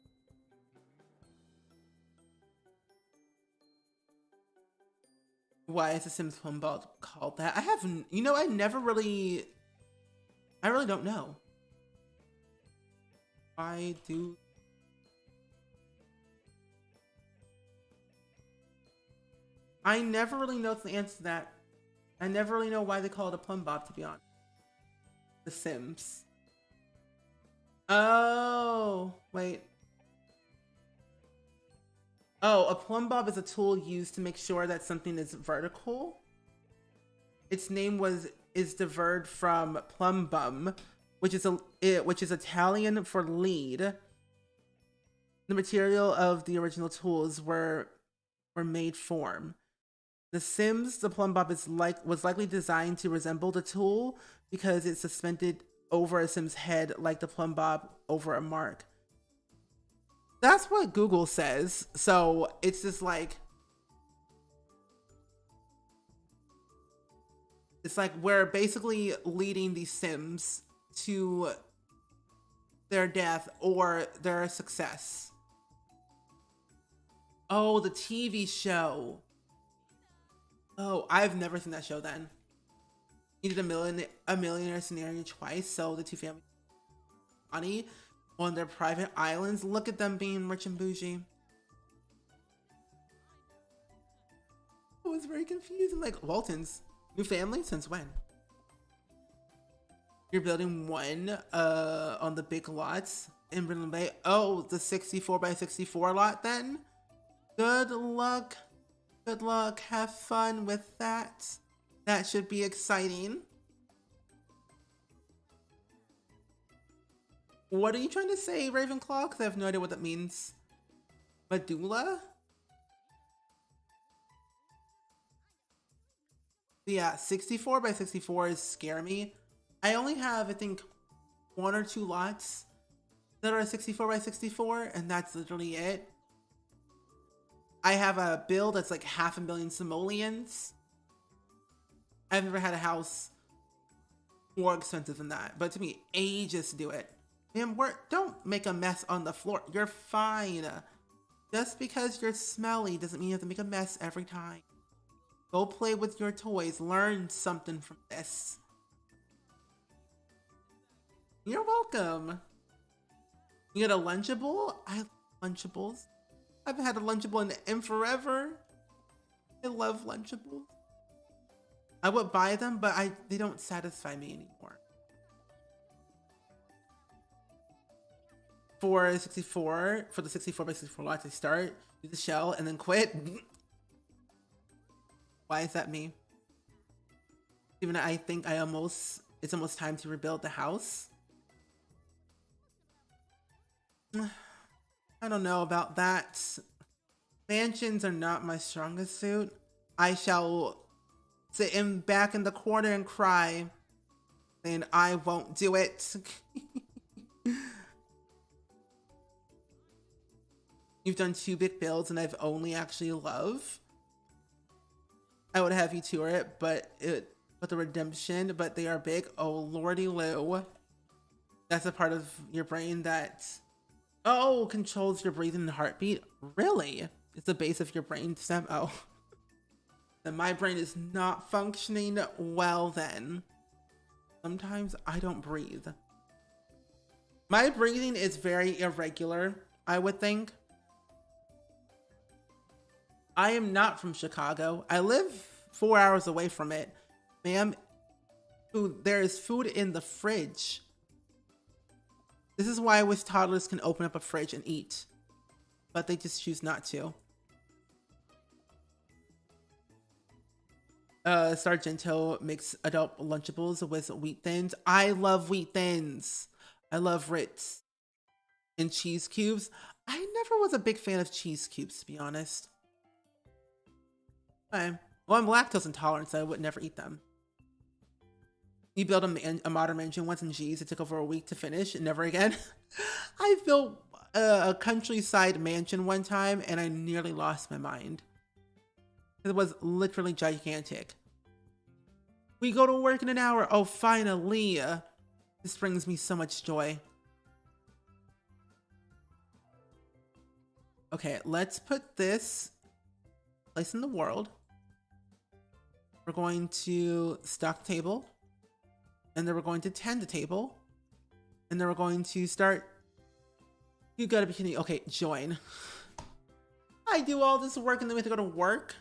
Why is the Sims Plum Ball called that? I really don't know. I never really know the answer to that. I never really know why they call it a plum bob, to be honest. The Sims. Oh, wait. Oh, a plumb bob is a tool used to make sure that something is vertical. Its name is derived from plumb bum, which is Italian for lead. The material of the original tools were made form. The Sims, the plumb bob was likely designed to resemble the tool because it's suspended over a Sim's head like the plumb bob over a mark. That's what Google says. So it's just like, it's like we're basically leading these Sims to their death or their success. Oh, the TV show. Oh, I've never seen that show then. Needed a millionaire scenario twice, so the two families money on their private islands. Look at them being rich and bougie. I was very confused. I'm like, Waltons, new family? Since when? You're building one on the big lots in Brindle Bay. Oh, the 64x64 lot then? Good luck. Good luck. Have fun with that. That should be exciting. What are you trying to say, Ravenclaw? Because I have no idea what that means. Medulla? Yeah, 64x64 scare me. I only have, I think, 1 or 2 lots that are 64x64, and that's literally it. I have a build that's like 500,000 simoleons. I've never had a house more expensive than that, but it took me ages to do it. Man, don't make a mess on the floor. You're fine. Just because you're smelly doesn't mean you have to make a mess every time. Go play with your toys. Learn something from this. You're welcome. You get a Lunchable? I love Lunchables. I haven't had a Lunchable in forever. I love Lunchables. I would buy them, but they don't satisfy me anymore. For the 64 by 64 lots, I start, do the shell, and then quit. Why is that me? Even I think it's almost time to rebuild the house. I don't know about that. Mansions are not my strongest suit. I shall sit back in the corner and cry, and I won't do it. You've done 2 big builds, and I've only actually love. I would have you tour it, but the redemption, but they are big. Oh lordy Lou. That's a part of your brain that controls your breathing and heartbeat. Really? It's the base of your brain stem. Oh. Then my brain is not functioning well then. Sometimes I don't breathe. My breathing is very irregular, I would think. I am not from Chicago. I live 4 hours away from it. Ma'am, there is food in the fridge. This is why I wish toddlers can open up a fridge and eat, but they just choose not to. Sargento makes adult Lunchables with wheat thins. I love wheat thins. I love Ritz and cheese cubes. I never was a big fan of cheese cubes, to be honest. Well, I'm lactose intolerant, so I would never eat them. You built a modern mansion once in G's. It took over a week to finish and never again. I built a countryside mansion one time and I nearly lost my mind. It was literally gigantic. We go to work in an hour. Oh, finally. This brings me so much joy. Okay, let's put this place in the world. We're going to stock the table. And then we're going to tend the table. And then we're going to start. You gotta be kidding me. Okay, join. I do all this work and then we have to go to work.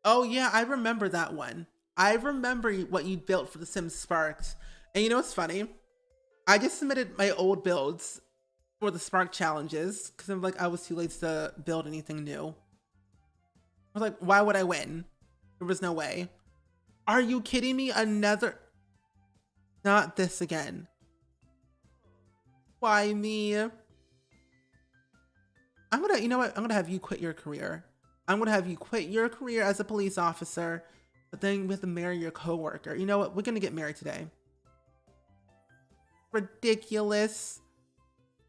Oh yeah, I remember that one. I remember what you built for The Sims Sparked. And you know what's funny? I just submitted my old builds for the Spark challenges because I'm like, I was too late to build anything new. I was like, why would I win? There was no way. Are you kidding me? Another... Not this again. Why me? You know what? I'm gonna have you quit your career. I'm gonna have you quit your career as a police officer, but then we have to marry your coworker. You know what? We're gonna get married today. Ridiculous.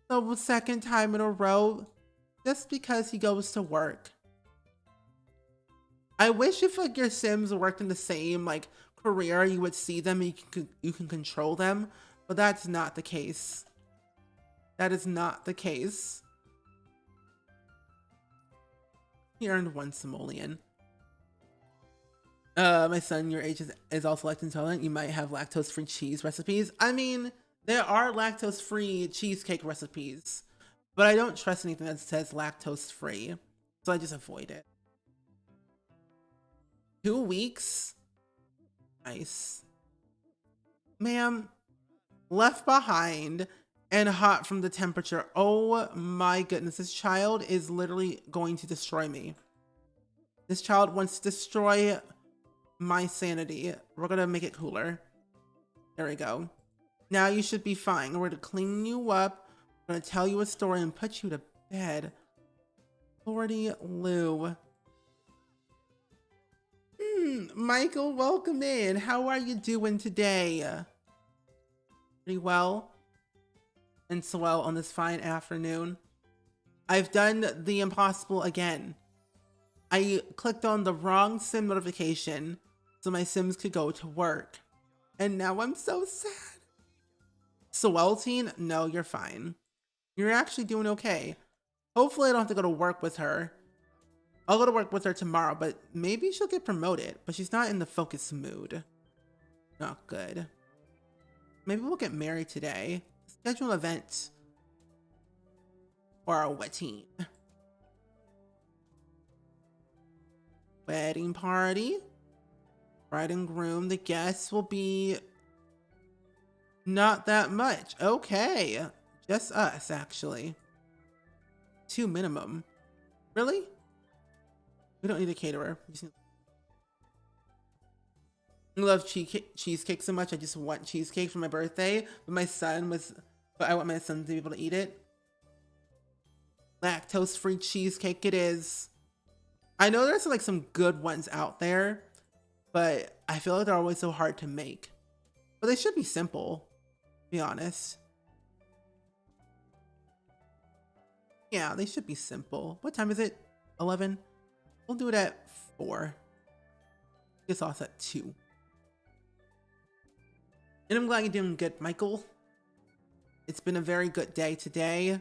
The second time in a row, just because he goes to work. I wish if like your Sims worked in the same like career, you would see them and you can control them, but that's not the case. That is not the case. He earned 1 simoleon. My son, your age is also lactose intolerant. You might have lactose-free cheese recipes. I mean, there are lactose-free cheesecake recipes, but I don't trust anything that says lactose-free, so I just avoid it. 2 weeks? Nice. Ma'am, left behind and hot from the temperature. Oh my goodness, this child is literally going to destroy me. This child wants to destroy my sanity. We're gonna make it cooler. There we go. Now you should be fine. We're gonna clean you up. We're gonna tell you a story and put you to bed. Lordy Lou. Michael, welcome in. How are you doing today? Pretty well? And so well on this fine afternoon. I've done the impossible again. I clicked on the wrong sim notification so my Sims could go to work. And now I'm so sad. Sweltine, no, you're fine. You're actually doing okay. Hopefully I don't have to go to work with her. I'll go to work with her tomorrow, but maybe she'll get promoted. But she's not in the focus mood. Not good. Maybe we'll get married today. Schedule an event for our wedding. Wedding party. Bride and groom. The guests will be not that much. Okay. Just us, actually. 2 minimum. Really? We don't need a caterer. I love cheesecake so much. I just want cheesecake for my birthday. But I want my son to be able to eat it. Lactose-free cheesecake it is. I know there's like some good ones out there, but I feel like they're always so hard to make. But they should be simple, to be honest. Yeah, they should be simple. What time is it? 11? We'll do it at 4. Get sauce at 2. And I'm glad you're doing good, Michael. It's been a very good day today.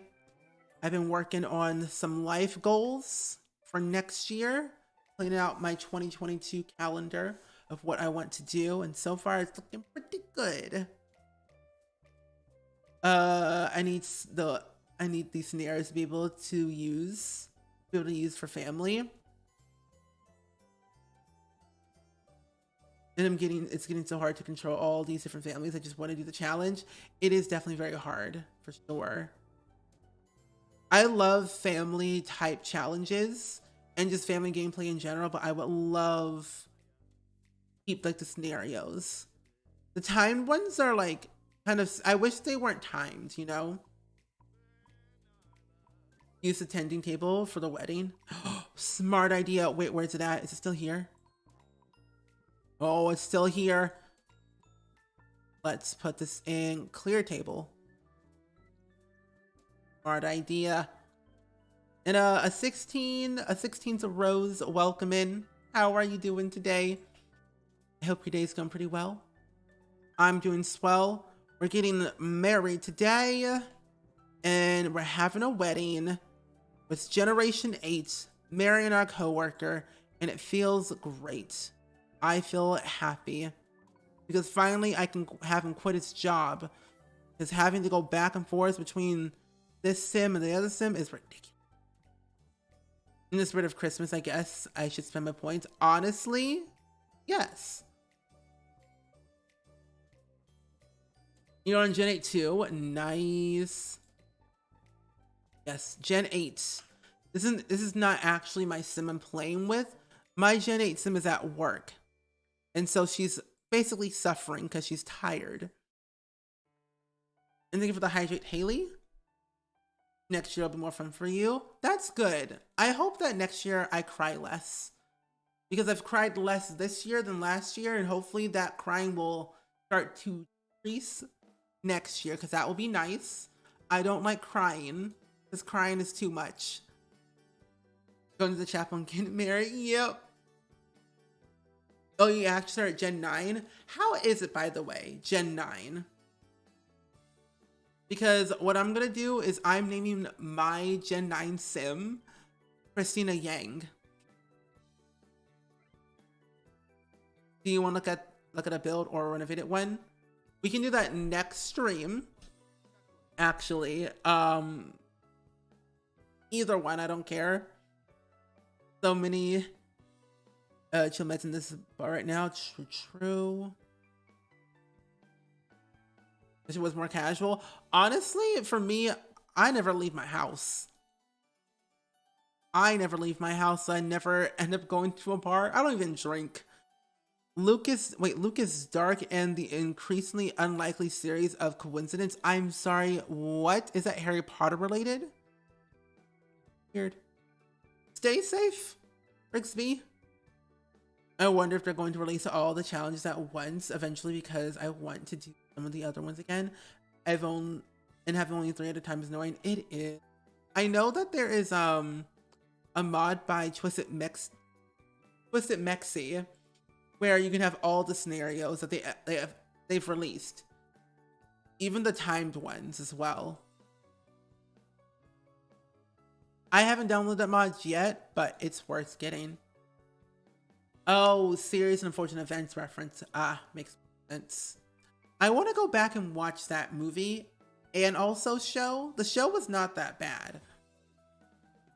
I've been working on some life goals for next year, planning out my 2022 calendar of what I want to do, and so far it's looking pretty good. I need these scenarios to be able to use for family. And it's getting so hard to control all these different families. I just want to do the challenge. It is definitely very hard, for sure. I love family type challenges and just family gameplay in general, but I would love keep like the scenarios. The timed ones are like kind of, I wish they weren't timed, you know? Use the tending table for the wedding. Smart idea. Wait, where's it at? Is it still here? Oh, it's still here. Let's put this in clear table. Smart idea. And a 16's a Rose, welcome in. How are you doing today? I hope your day's going pretty well. I'm doing swell. We're getting married today, and we're having a wedding with Generation 8, marrying our coworker, and it feels great. I feel happy because finally I can have him quit his job, because having to go back and forth between this sim and the other sim is ridiculous. In the spirit of Christmas, I guess I should spend my points. Honestly, yes. You're on Gen 8 too. Nice. Yes, Gen 8. This is not actually my sim I'm playing with. My Gen 8 sim is at work. And so she's basically suffering because she's tired. And thank you for the hydrate, Haley. Next year will be more fun for you. That's good. I hope that next year I cry less, because I've cried less this year than last year, and hopefully that crying will start to increase next year, because that will be nice. I don't like crying, because crying is too much. Going to the chapel and getting married. Yep. Oh, you actually are at Gen 9? How is it, by the way, Gen 9? Because what I'm going to do is I'm naming my Gen 9 sim Christina Yang. Do you want to look at a build or a renovated one? We can do that next stream, actually. Either one, I don't care. So many chill meds in this bar right now. True. Wish it was more casual. Honestly, for me, I never leave my house. So I never end up going to a bar. I don't even drink. Lucas Dark and the increasingly unlikely series of coincidence. I'm sorry, what? Is that Harry Potter related? Weird. Stay safe, Rigsby. I wonder if they're going to release all the challenges at once eventually, because I want to do some of the other ones again. Having only 3 at a time is annoying. It is. I know that there is a mod by Twisted Mexi where you can have all the scenarios that they've released, even the timed ones as well. I haven't downloaded that mod yet, but it's worth getting. Oh, Serious and Unfortunate Events reference. Ah, makes sense. I want to go back and watch that movie and also show. The show was not that bad.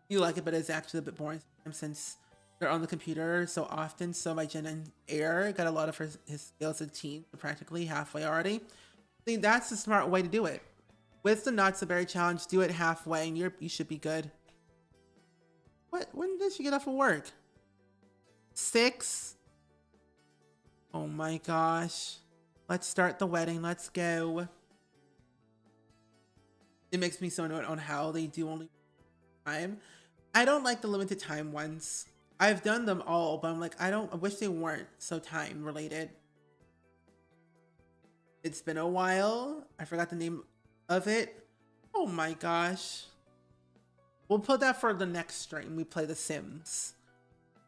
You like it, but it's actually a bit boring since they're on the computer so often. So my Jen and Air got a lot of his skills as a teen, practically halfway already. I think that's the smart way to do it. With the Not So Berry challenge, do it halfway and you should be good. What? When did she get off of work? 6? Oh my gosh. Let's start the wedding. Let's go. It makes me so annoyed on how they do only time. I don't like the limited time ones. I've done them all, but I'm like, I wish they weren't so time related. It's been a while. I forgot the name of it. Oh my gosh. We'll put that for the next stream. We play The Sims.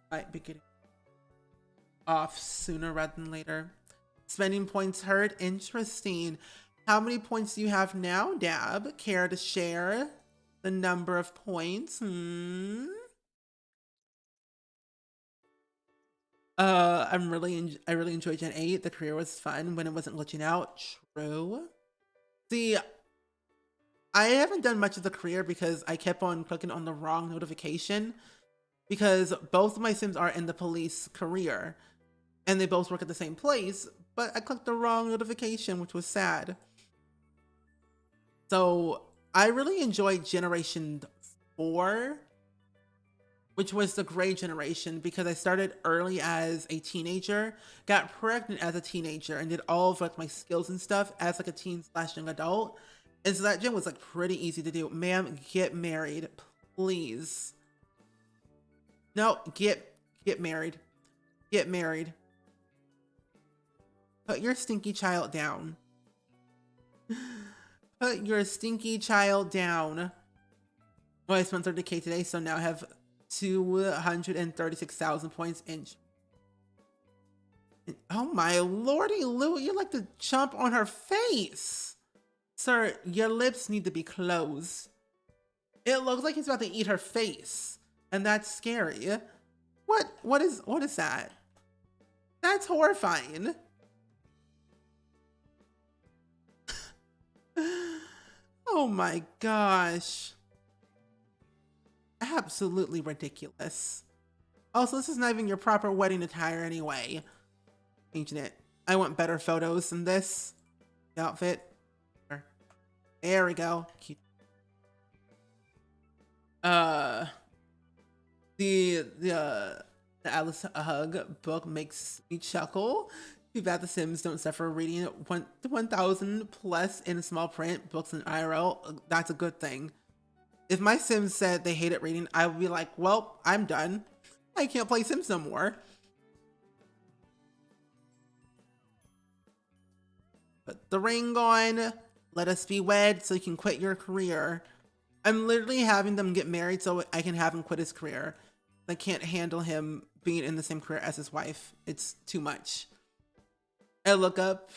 Might be getting off sooner rather than later. Spending points hurt. Interesting. How many points do you have now, Dab? Care to share the number of points? I really enjoyed Gen 8. The career was fun when it wasn't glitching out. True. See, I haven't done much of the career because I kept on clicking on the wrong notification, because both of my Sims are in the police career and they both work at the same place, but I clicked the wrong notification, which was sad. So I really enjoyed Generation 4, which was the gray generation, because I started early as a teenager, got pregnant as a teenager, and did all of like my skills and stuff as like a teen/young adult. And so that gen was like pretty easy to do. Ma'am, get married, please. No, get married. Get married. Put your stinky child down. Put your stinky child down. Oh, I spent 30k today, so now I have 236,000 points in. Oh my lordy Lou, you like to jump on her face. Sir, your lips need to be closed. It looks like he's about to eat her face, and that's scary. What is that? That's horrifying. Oh my gosh. Absolutely ridiculous. Also, this is not even your proper wedding attire anyway. Changing it. I want better photos than this. The outfit. There we go. Cute. The Alice Hug book makes me chuckle. Too bad the Sims don't suffer reading 1,000 plus in small print books in IRL. That's a good thing. If my Sims said they hated reading, I would be like, well, I'm done. I can't play Sims no more. Put the ring on. Let us be wed so you can quit your career. I'm literally having them get married so I can have him quit his career. I can't handle him being in the same career as his wife. It's too much. I look up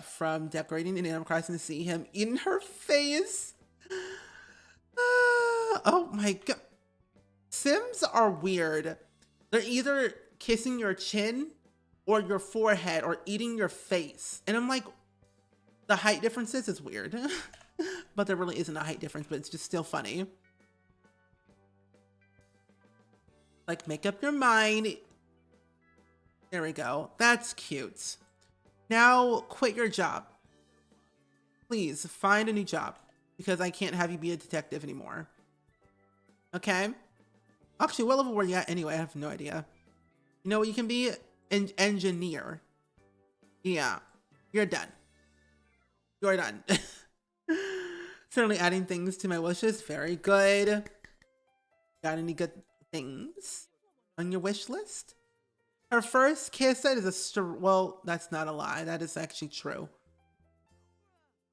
from decorating in Animal Crossing to see him in her face. Oh my god. Sims are weird. They're either kissing your chin or your forehead or eating your face. And I'm like, the height differences is weird. But there really isn't a height difference, but it's just still funny. Like, make up your mind. There we go. That's cute. Now, quit your job. Please, find a new job. Because I can't have you be a detective anymore. Okay? Actually, what level were you at anyway? I have no idea. You know what you can be? An engineer. Yeah. You're done. You're done. Certainly adding things to my wishes. Very good. Got any good things on your wish list? Her first kiss, that is well, that's not a lie. That is actually true.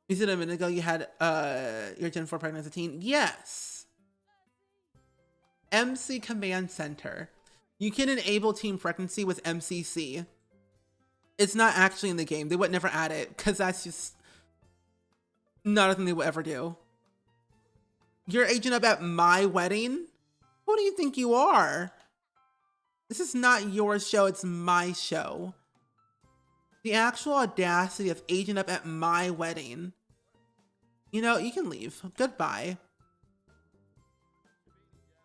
You said a minute ago you had your Gen 4 pregnant as a teen. Yes. MC Command Center. You can enable teen pregnancy with MCC. It's not actually in the game. They would never add it because that's just not a thing they would ever do. You're aging up at my wedding? Who do you think you are? This is not your show, it's my show. The actual audacity of aging up at my wedding. You know, you can leave. Goodbye.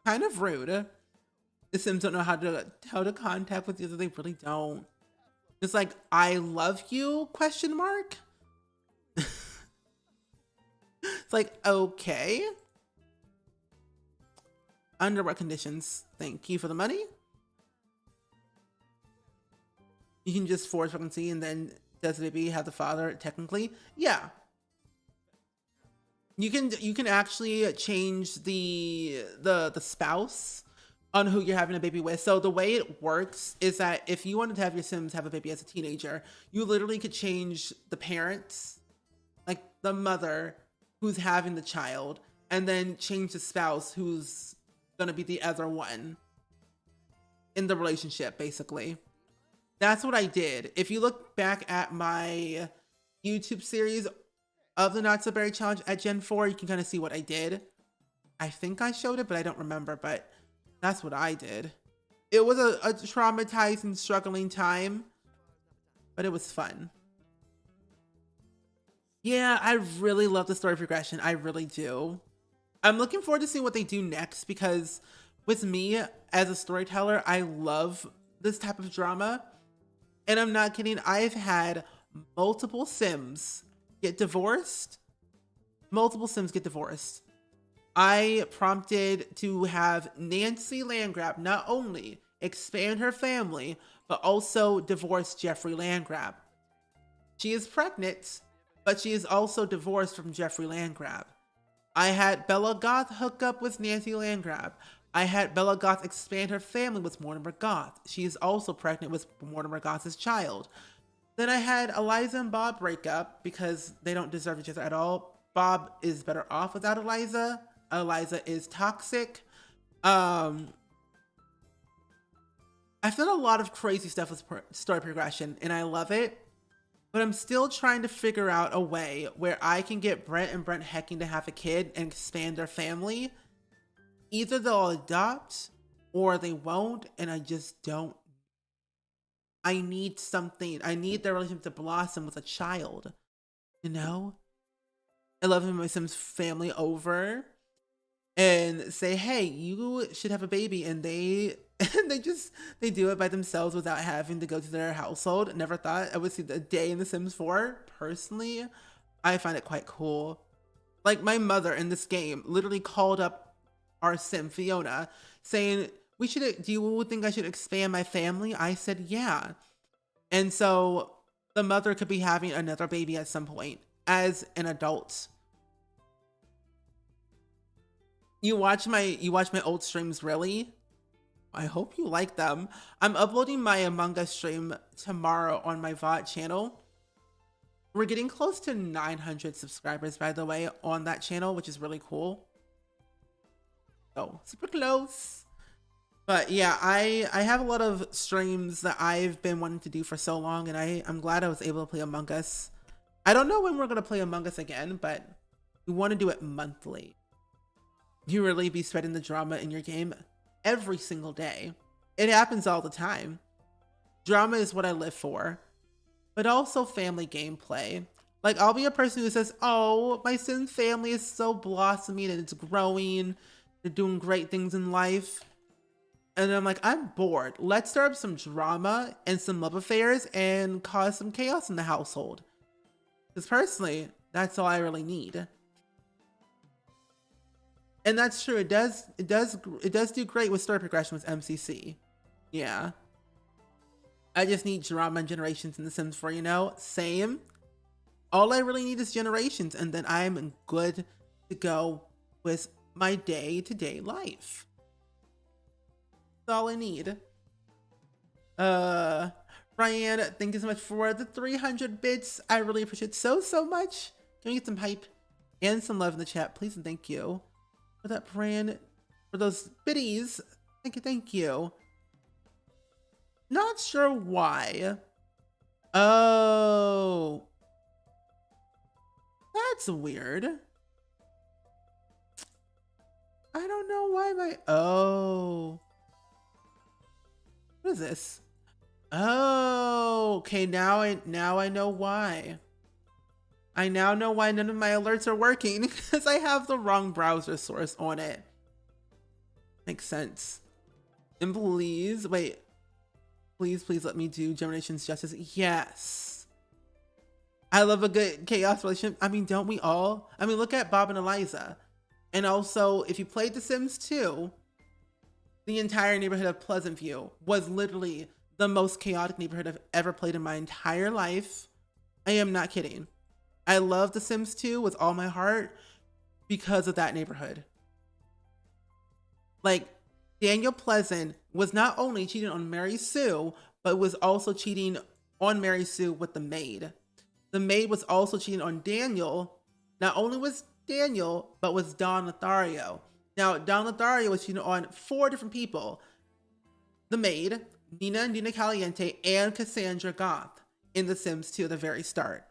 Kind of rude. The Sims don't know how to contact with you, they really don't. It's like, I love you, question mark? It's like, okay. Under what conditions? Thank you for the money. You can just force pregnancy and then does the baby have the father technically? Yeah. You can actually change the spouse on who you're having a baby with. So the way it works is that if you wanted to have your Sims have a baby as a teenager, you literally could change the parents, like the mother who's having the child, and then change the spouse who's gonna be the other one in the relationship, basically. That's what I did. If you look back at my YouTube series of the Not So Berry Challenge at Gen 4, you can kind of see what I did. I think I showed it, but I don't remember, but that's what I did. It was a traumatizing, struggling time, but it was fun. Yeah, I really love the story progression. I really do. I'm looking forward to seeing what they do next because with me as a storyteller, I love this type of drama. And I'm not kidding. I've had multiple Sims get divorced. Multiple Sims get divorced. I prompted to have Nancy Landgrab not only expand her family, but also divorce Jeffrey Landgrab. She is pregnant, but she is also divorced from Jeffrey Landgrab. I had Bella Goth hook up with Nancy Landgrab. I had Bella Goth expand her family with Mortimer Goth. She is also pregnant with Mortimer Goth's child. Then I had Eliza and Bob break up because they don't deserve each other at all. Bob is better off without Eliza. Eliza is toxic. I've done a lot of crazy stuff with story progression and I love it. But I'm still trying to figure out a way where I can get Brent and Brent Hecking to have a kid and expand their family. Either they'll adopt or they won't, and I just don't. I need something. I need their relationship to blossom with a child. You know? I love having my Sims family over and say, hey, you should have a baby, and they do it by themselves without having to go to their household. Never thought I would see the day in The Sims 4. Personally, I find it quite cool. Like my mother in this game literally called up our Sim Fiona saying, do you think I should expand my family? I said, yeah. And so the mother could be having another baby at some point as an adult. You watch my old streams, really? I hope you like them. I'm uploading my Among Us stream tomorrow on my VOD channel. We're getting close to 900 subscribers, by the way, on that channel, which is really cool. So, super close. But yeah, I have a lot of streams that I've been wanting to do for so long, and I'm glad I was able to play Among Us. I don't know when we're going to play Among Us again, but we want to do it monthly. You really be spreading the drama in your game every single day. It happens all the time. Drama is what I live for, but also family gameplay. Like, I'll be a person who says, oh, my Sims family is so blossoming and it's growing. They're doing great things in life. And I'm like, I'm bored. Let's start up some drama and some love affairs and cause some chaos in the household. Because personally, that's all I really need. And that's true. It does do great with story progression with MCC. Yeah. I just need drama and generations in The Sims 4, you know? Same. All I really need is generations, and then I'm good to go with my day-to-day life. That's all I need. Brian, thank you so much for the 300 bits. I really appreciate it so much. Can we get some hype and some love in the chat, please, and thank you for that, Brian, for those biddies. Thank you. Not sure why. Oh, that's weird. I don't know why my, oh, what is this? Oh, okay, now I know why. I now know why none of my alerts are working because I have the wrong browser source on it. Makes sense. And please, wait. Please let me do Generations Justice. Yes. I love a good chaos relationship. I mean, don't we all? I mean, look at Bob and Eliza. And also, if you played The Sims 2, the entire neighborhood of Pleasant View was literally the most chaotic neighborhood I've ever played in my entire life. I am not kidding. I love The Sims 2 with all my heart because of that neighborhood. Like, Daniel Pleasant was not only cheating on Mary Sue, but was also cheating on Mary Sue with the maid. The maid was also cheating on Daniel. Not only was Daniel, but was Don Lothario. Now, Don Lothario was cheating on 4 different people. The maid, Nina Caliente, and Cassandra Goth in The Sims 2 at the very start.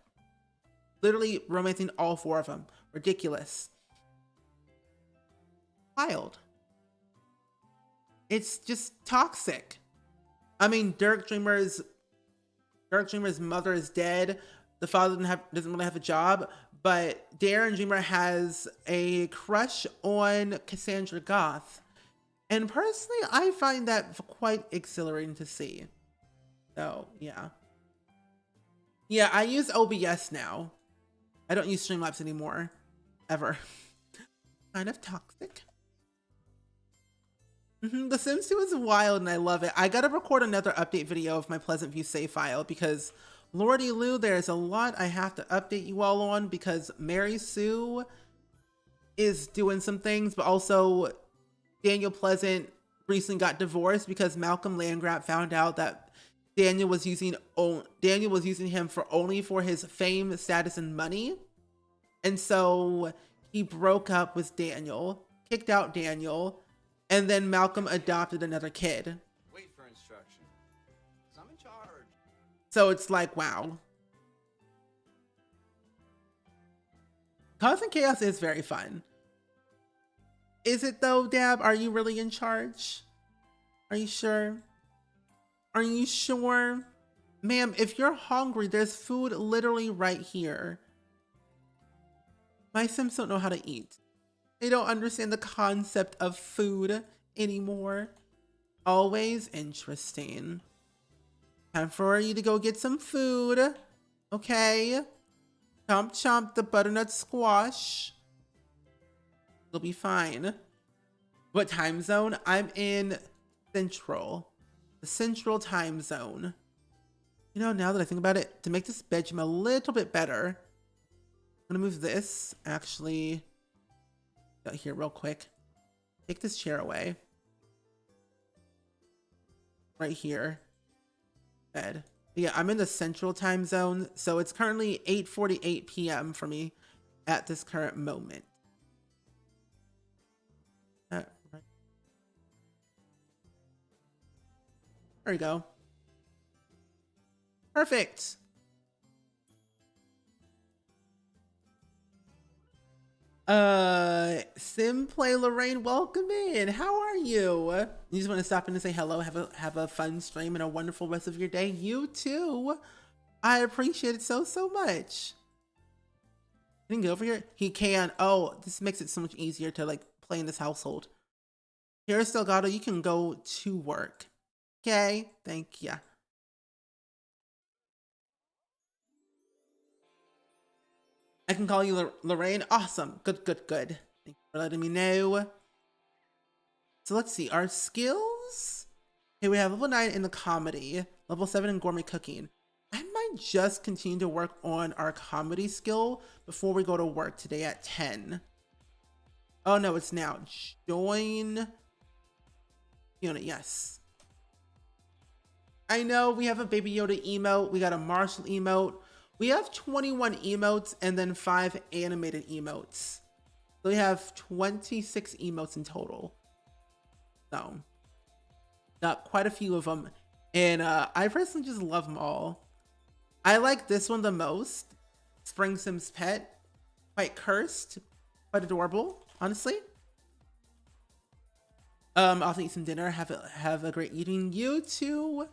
Literally romancing all 4 of them. Ridiculous. Wild. It's just toxic. I mean, Dirk Dreamer's mother is dead. The father doesn't really have a job, but Darren Dreamer has a crush on Cassandra Goth. And personally, I find that quite exhilarating to see. So, yeah. Yeah, I use OBS now. I don't use Streamlabs anymore. Ever. Kind of toxic. The Sims 2 is wild and I love it. I gotta record another update video of my Pleasant View save file because Lordy Lou, there's a lot I have to update you all on because Mary Sue is doing some things, but also Daniel Pleasant recently got divorced because Malcolm Landgraf found out that Daniel was using him only for his fame, status, and money. And so he broke up with Daniel, kicked out Daniel, and then Malcolm adopted another kid. Wait for instruction. 'Cause I'm in charge. So it's like, wow. Causing Chaos is very fun. Is it though, Dab? Are you really in charge? Are you sure? Are you sure? Ma'am, if you're hungry, there's food literally right here. My Sims don't know how to eat. They don't understand the concept of food anymore. Always interesting. Time for you to go get some food. Okay. Chomp chomp the butternut squash. You'll be fine. What time zone? I'm in Central. The Central time zone. You know, now that I think about it, to make this bedroom a little bit better, I'm gonna move this, actually, out here real quick. Take this chair away. Right here. Bed. But yeah, I'm in the Central time zone, so it's currently 8:48 p.m. for me at this current moment. Right. There we go. Perfect. Simplay Lorraine, welcome in. How are you? You just want to stop in and say hello, have a fun stream and a wonderful rest of your day. You too. I appreciate it so much. Can he get over here? He can. Oh, this makes it so much easier to like play in this household. Here, Delgado, you can go to work. Okay, thank ya. I can call you Lorraine. Awesome. Good. Thank you for letting me know. So let's see. Our skills. Okay, we have level 9 in the comedy. Level 7 in gourmet cooking. I might just continue to work on our comedy skill before we go to work today at 10. Oh no, it's now. Join unit. Yes. I know we have a Baby Yoda emote. We got a Marshall emote. We have 21 emotes and then 5 animated emotes. So we have 26 emotes in total. So, got quite a few of them And I personally just love them all. I like this one the most. SpringSims Pet. Quite cursed, quite adorable, honestly. I'll eat some dinner. Have a great evening. You too.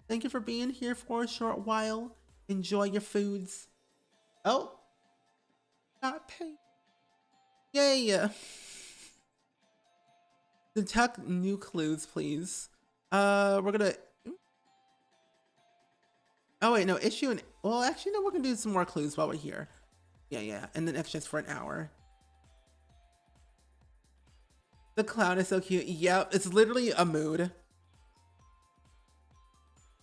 Thank you for being here for a short while. Enjoy your foods. Oh, not paid. Yay. Detect new clues, please. We're gonna. Oh wait, no, issue an. Well, actually, no. We're gonna do some more clues while we're here. Yeah, and then extras for an hour. The clown is so cute. Yep, it's literally a mood.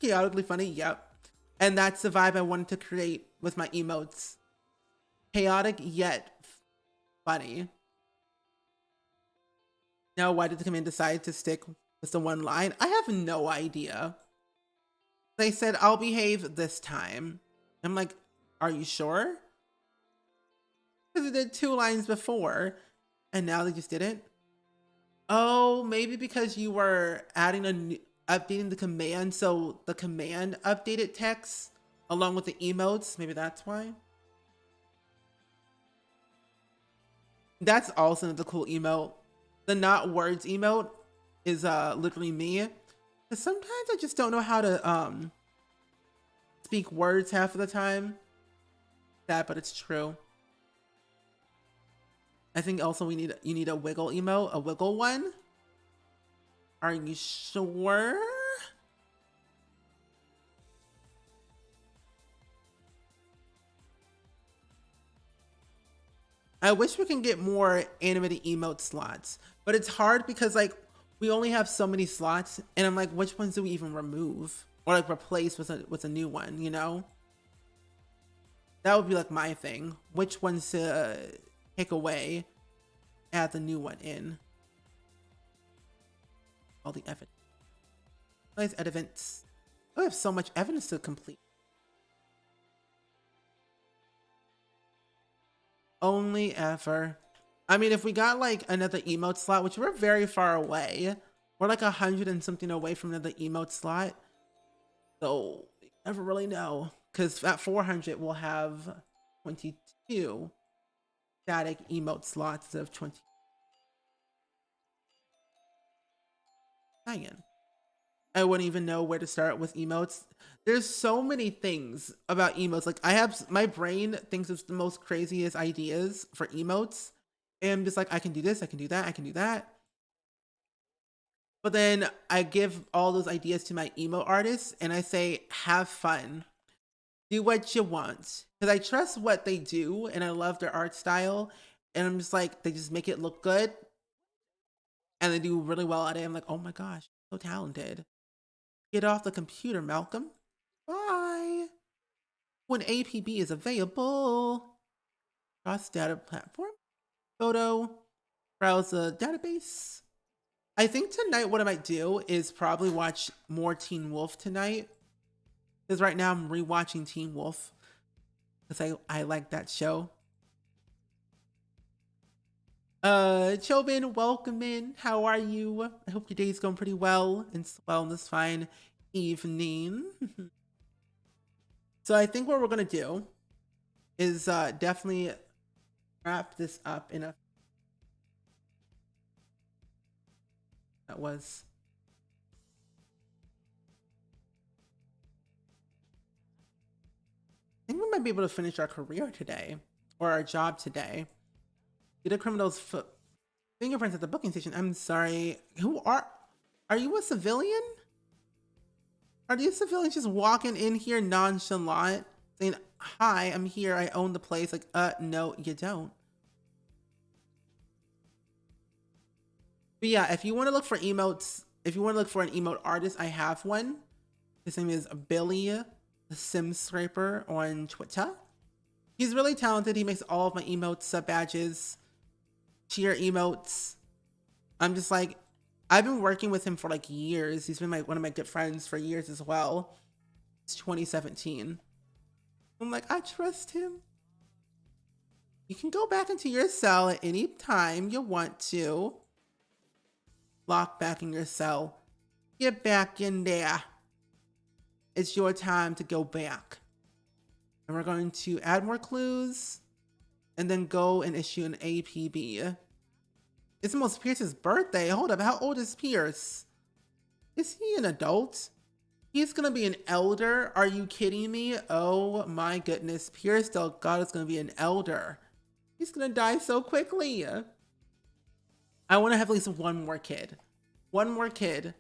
Chaotically funny. Yep, and that's the vibe I wanted to create with my emotes. Chaotic yet funny. Now, why did the command decide to stick with the one line? I have no idea. They said, I'll behave this time. I'm like, are you sure? Because they did 2 lines before, and now they just didn't. Oh, maybe because you were adding updating the command, so the command updated text along with the emotes. Maybe that's why. That's also another cool emote. The not words emote is literally me. Because sometimes I just don't know how to speak words half of the time. Sad, but it's true. I think also you need a wiggle emote, a wiggle one. Are you sure? I wish we can get more animated emote slots, but it's hard because like we only have so many slots, and I'm like, which ones do we even remove or like replace with a new one? You know, that would be like my thing. Which ones to take away, add the new one in. All the evidence. Nice evidence. I have so much evidence to complete. Only ever. I mean, if we got like another emote slot, which we're very far away, we're like 100 and something away from another emote slot. So we never really know. Because at 400, we'll have 22 static emote slots instead of 20. Dang. I wouldn't even know where to start with emotes. There's so many things about emotes. Like my brain thinks of the most craziest ideas for emotes. And I'm just like, I can do this, I can do that, I can do that. But then I give all those ideas to my emote artists and I say, have fun. Do what you want. Because I trust what they do and I love their art style. And I'm just like, they just make it look good. And they do really well at it. I'm like, oh my gosh, so talented. Get off the computer, Malcolm. Bye. When APB is available. Cross data platform. Photo. Browse the database. I think tonight what I might do is probably watch more Teen Wolf tonight. Because right now I'm rewatching Teen Wolf. Because I like that show. Chobin, welcome in. How are you? I hope your day's going pretty well and well on this fine evening. So I think what we're gonna do is definitely wrap this up in a that was I think we might be able to finish our career today or our job today. Get a criminal's fingerprints at the booking station. I'm sorry. Who are you a civilian? Are these civilians just walking in here nonchalant saying, hi, I'm here, I own the place? Like, no, you don't. But yeah, if you want to look for emotes, if you want to look for an emote artist, I have one. His name is Billy, the Sim Scraper on Twitter. He's really talented. He makes all of my emotes, sub badges, cheer emotes. I'm just like, I've been working with him for like years. He's been one of my good friends for years as well. It's 2017. I'm like, I trust him. You can go back into your cell at any time you want to. Lock back in your cell. Get back in there. it's your time to go back. And we're going to add more clues and then go and issue an APB. It's almost Pierce's birthday. Hold up, how old is Pierce? Is he an adult? He's gonna be an elder? Are you kidding me? Oh my goodness, Pierce Delgado is gonna be an elder. He's gonna die so quickly. I wanna have at least one more kid. One more kid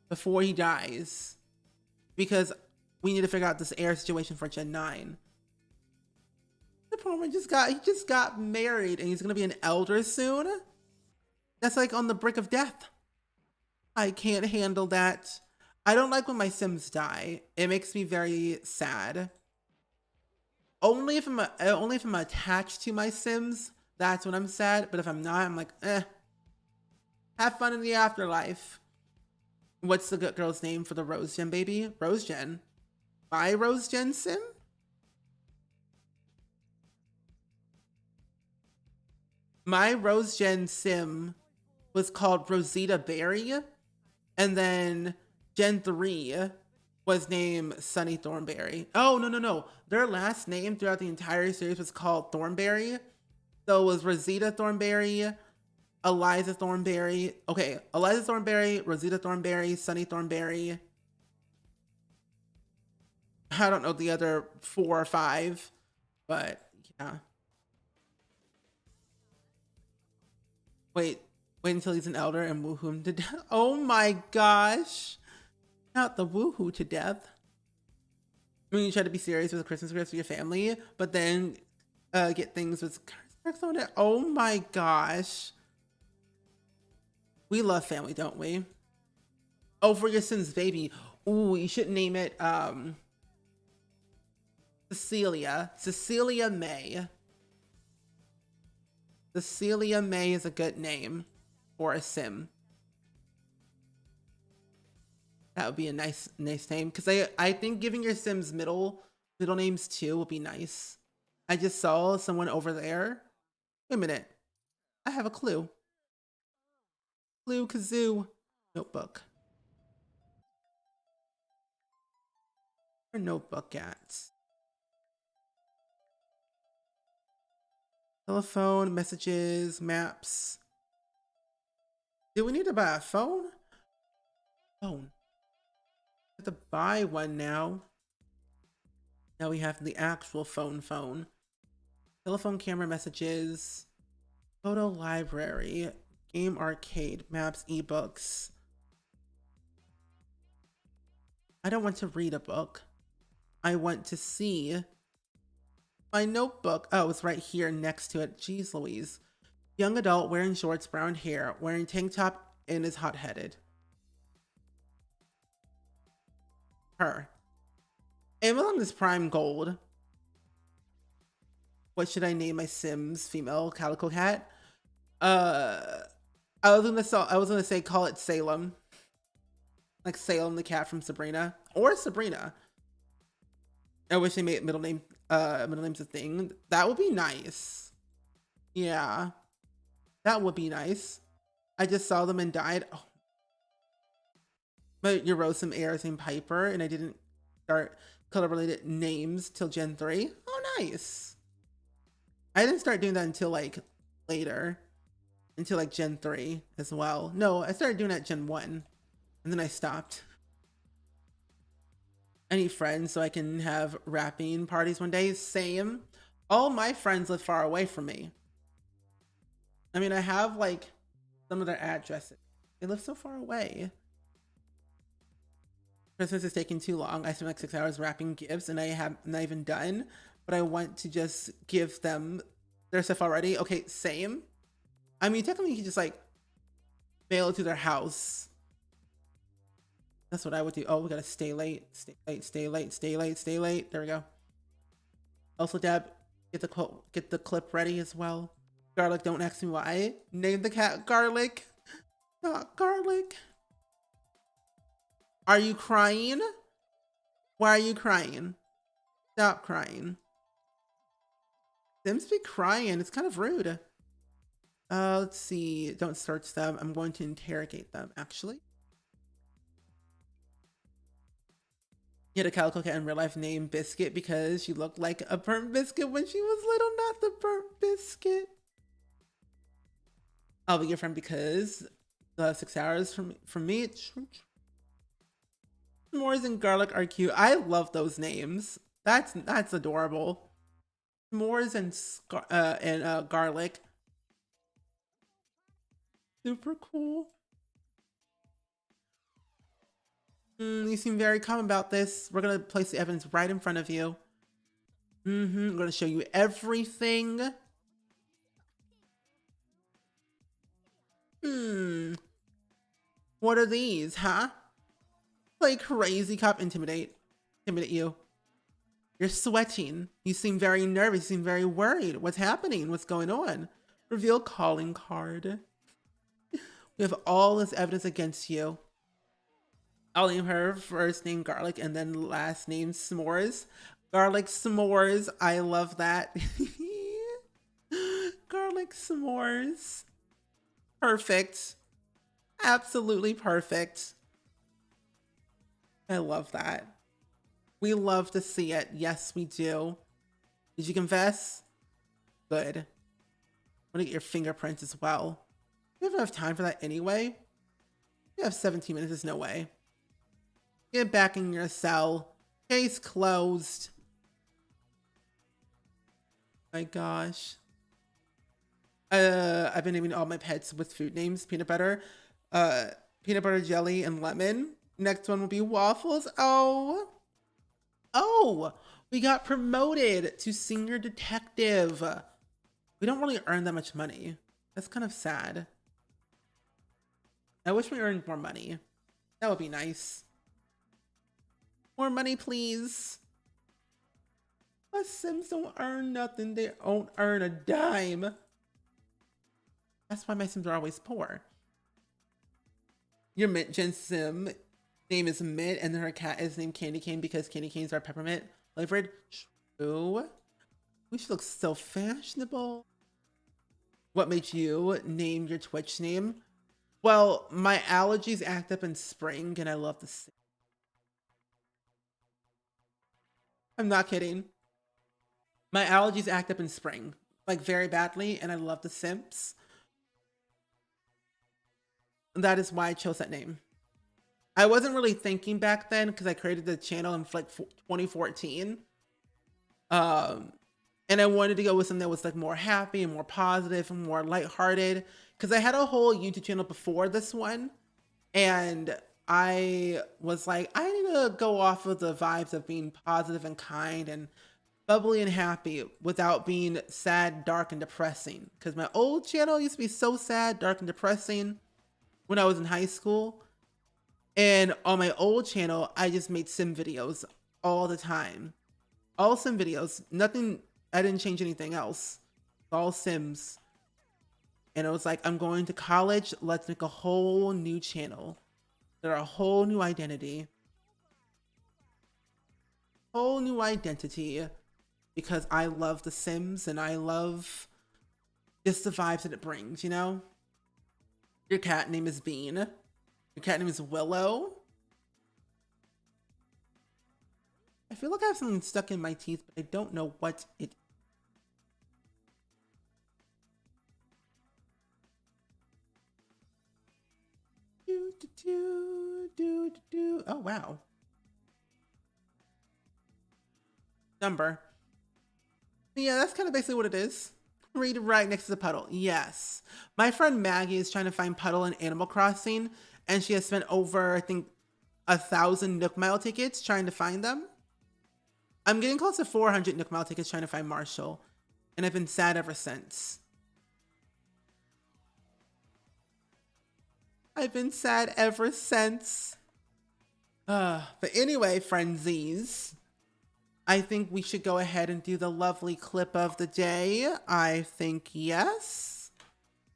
before he dies. Because we need to figure out this heir situation for Gen 9. The poor man just got married and he's gonna be an elder soon? That's like on the brink of death. I can't handle that. I don't like when my Sims die. It makes me very sad. Only if I'm attached to my Sims, that's when I'm sad. But if I'm not, I'm like, eh. Have fun in the afterlife. What's the good girl's name for the Rose Gen baby? Rose Gen. My Rose Gen Sim? My Rose Gen Sim was called Rosita Berry. And then Gen 3 was named Sunny Thornberry. Oh, no. Their last name throughout the entire series was called Thornberry. So it was Rosita Thornberry, Eliza Thornberry. Okay, Eliza Thornberry, Rosita Thornberry, Sunny Thornberry. I don't know the other 4 or 5, but yeah. Wait until he's an elder and woohoo him to death. Oh my gosh. Not the woohoo to death. I mean, you try to be serious with Christmas gifts for your family, but then get things with curse on it. Oh my gosh. We love family, don't we? Oh, for your son's baby. Ooh, you should name it Cecilia. Cecilia May. Cecilia May is a good name for a Sim. That would be a nice name. Because I think giving your Sims middle names too would be nice. I just saw someone over there. Wait a minute. I have a clue. Clue kazoo. Notebook. Where notebook at? Telephone, messages, maps. Do we need to buy a phone? Phone. We have to buy one now. Now we have the actual phone. Telephone, camera, messages, photo library, game arcade, maps, ebooks. I don't want to read a book. I want to see my notebook. Oh, it's right here next to it. Jeez Louise. Young adult wearing shorts, brown hair, wearing tank top, and is hot-headed. Her. Amazon is prime gold. What should I name my Sims female calico cat? I was gonna say call it Salem. Like Salem the cat from Sabrina. Or Sabrina. I wish they made middle names a thing. That would be nice. Yeah. That would be nice. I just saw them and died. Oh. But you wrote some heirs named Piper, and I didn't start color-related names till Gen 3. Oh, nice. I didn't start doing that until like later. Until like Gen 3 as well. No, I started doing that Gen 1. And then I stopped. I need friends so I can have rapping parties one day. Same. All my friends live far away from me. I mean, I have like some of their addresses. They live so far away. Christmas is taking too long. I spent like 6 hours wrapping gifts and I have not even done. But I want to just give them their stuff already. Okay, same. I mean, technically you can just like mail it to their house. That's what I would do. Oh, we gotta stay late. Stay late. There we go. Also, Deb, get the clip ready as well. Garlic, don't ask me why. Name the cat Garlic. Not Garlic. Are you crying? Why are you crying? Stop crying. Sims be crying. It's kind of rude. Let's see. Don't search them. I'm going to interrogate them, actually. He had a calico cat in real life named Biscuit because she looked like a burnt biscuit when she was little, not the burnt biscuit. I'll be your friend because 6 hours from me. S'mores and garlic are cute. I love those names. That's adorable. S'mores and garlic. Super cool. You seem very calm about this. We're gonna place the evidence right in front of you. I'm gonna show you everything. What are these, huh? Play crazy cop, intimidate you. You're sweating. You seem very nervous. You seem very worried. What's happening? What's going on? Reveal calling card. We have all this evidence against you. I'll name her first name Garlic and then last name S'mores. Garlic S'mores. I love that. Garlic S'mores. Perfect. Absolutely perfect. I love that. We love to see it. Yes, we do. Did you confess? Good. I want to get your fingerprints as well. We have enough time for that anyway. We have 17 minutes. There's no way. Get back in your cell. Case closed. My gosh. I've been naming all my pets with food names. Peanut butter jelly, and lemon. Next one will be waffles. Oh, we got promoted to senior detective. We don't really earn that much money. That's kind of sad. I wish we earned more money. That would be nice. More money, please. My Sims don't earn nothing. They don't earn a dime. That's why my Sims are always poor. Your Mint Gen Sim name is Mint, and then her cat is named Candy Cane because candy canes are peppermint flavored. True. We should look so fashionable. What made you name your Twitch name? Well, my allergies act up in spring, and I love the Sims. I'm not kidding. My allergies act up in spring, like very badly, and I love the Sims. That is why I chose that name. I wasn't really thinking back then because I created the channel in like 2014. And I wanted to go with something that was like more happy and more positive and more lighthearted. Because I had a whole YouTube channel before this one. And I was like, I need to go off of the vibes of being positive and kind and bubbly and happy without being sad, dark, and depressing. Because my old channel used to be so sad, dark, and depressing when I was in high school. And on my old channel, I just made sim videos all the time. All sim videos. Nothing, I didn't change anything else. All Sims. And it was like, I'm going to college. Let's make a whole new channel. There are a whole new identity. Whole new identity. Because I love The Sims and I love just the vibes that it brings, you know? Your cat name is Bean. Your cat name is Willow. I feel like I have something stuck in my teeth, but I don't know what it is. Oh, wow. Number. Yeah, that's kind of basically what it is. Read right next to the puddle. Yes. My friend Maggie is trying to find Puddle in Animal Crossing, and she has spent over, I think, 1,000 Nook Mile tickets trying to find them. I'm getting close to 400 Nook Mile tickets trying to find Marshall, and I've been sad ever since. I've been sad ever since. But anyway, friendsies, I think we should go ahead and do the lovely clip of the day. I think yes.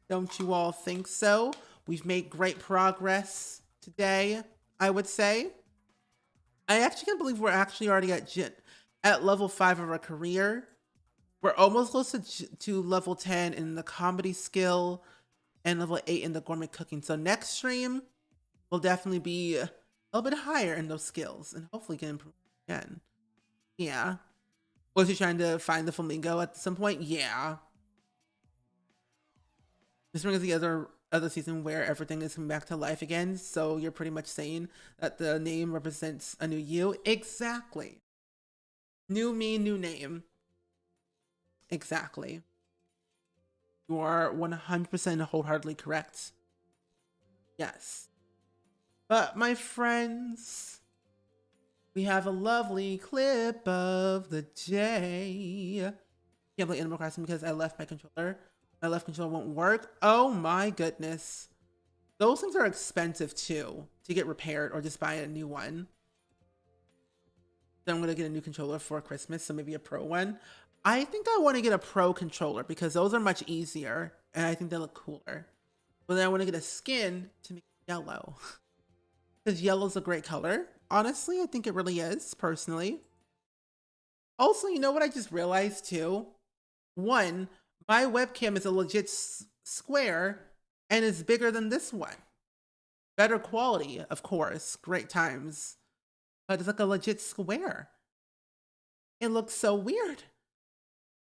Don't you all think so? We've made great progress today, I would say. I actually can't believe we're actually already at level 5 of our career. We're almost close to level 10 in the comedy skill and level 8 in the gourmet cooking. So next stream will definitely be a little bit higher in those skills and hopefully get improved. again. Yeah. Was he trying to find the flamingo at some point? Yeah. This brings the other season where everything is coming back to life again. So you're pretty much saying that the name represents a new you. Exactly. New me, new name. Exactly. You are 100% wholeheartedly correct. Yes. But my friends, we have a lovely clip of the day. Can't play Animal Crossing because I left my controller. My left controller won't work. Oh my goodness. Those things are expensive too to get repaired or just buy a new one. Then I'm gonna get a new controller for Christmas, so maybe a pro one. I think I want to get a pro controller because those are much easier and I think they look cooler. But then I want to get a skin to make it yellow. Because yellow's a great color. Honestly, I think it really is, personally. Also, you know what I just realized too? One, my webcam is a legit square and is bigger than this one. Better quality, of course, great times. But it's like a legit square. It looks so weird.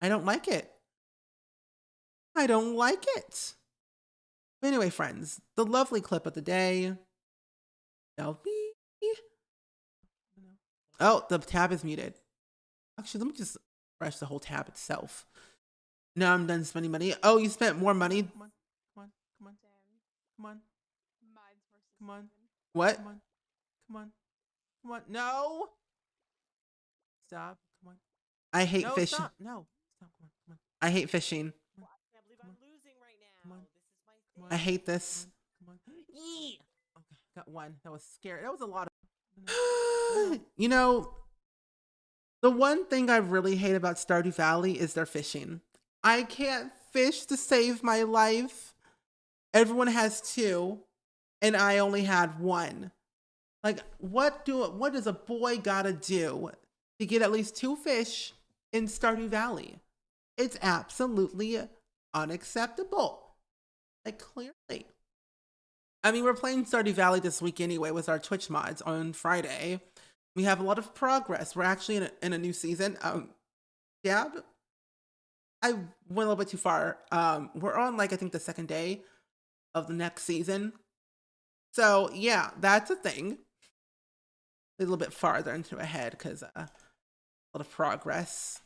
I don't like it. I don't like it. But anyway, friends, the lovely clip of the day. Shall be. Oh, the tab is muted. Actually, let me just refresh the whole tab itself. Now I'm done spending money. Oh, you spent more money? Come on, come on, come on, come on. Come on. What? Come on, come on, come on. No! Stop, come on. I hate fishing. Stop. No, stop, come on, come on. I hate fishing. I can't believe I'm losing right now. Come on. This is my I hate this. Come on. Okay, got one. That was scary. That was a lot of. You know, the one thing I really hate about Stardew Valley is their fishing. I can't fish to save my life. Everyone has two, and I only had one. Like, what does a boy gotta do to get at least two fish in Stardew Valley? It's absolutely unacceptable. Like, clearly. I mean, we're playing Stardew Valley this week anyway with our Twitch mods on Friday. We have a lot of progress. We're actually in a new season. Yeah, I went a little bit too far. We're on, like, I think the second day of the next season. So, yeah, that's a thing. A little bit farther into ahead because a lot of progress.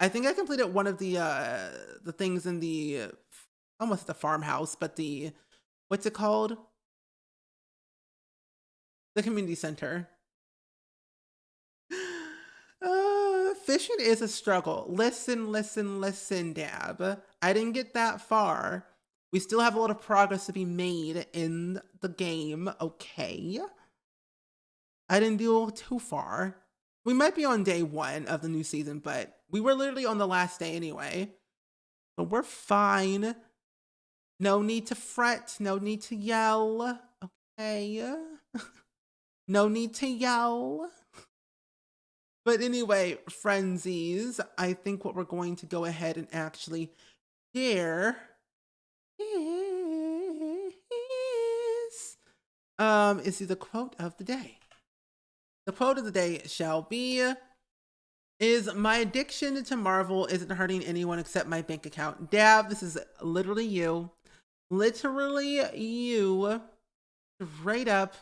I think I completed one of the things in the, almost the farmhouse, but the, what's it called? The community center. Fishing is a struggle. Listen, Dab. I didn't get that far. We still have a lot of progress to be made in the game, okay? I didn't do too far. We might be on day 1 of the new season, but we were literally on the last day anyway. So we're fine. No need to fret. No need to yell. Okay? No need to yell. But anyway, frenzies, I think what we're going to go ahead and actually share is the quote of the day. The quote of the day shall be, is my addiction to Marvel isn't hurting anyone except my bank account. Dab, this is literally you. Literally you. Straight up.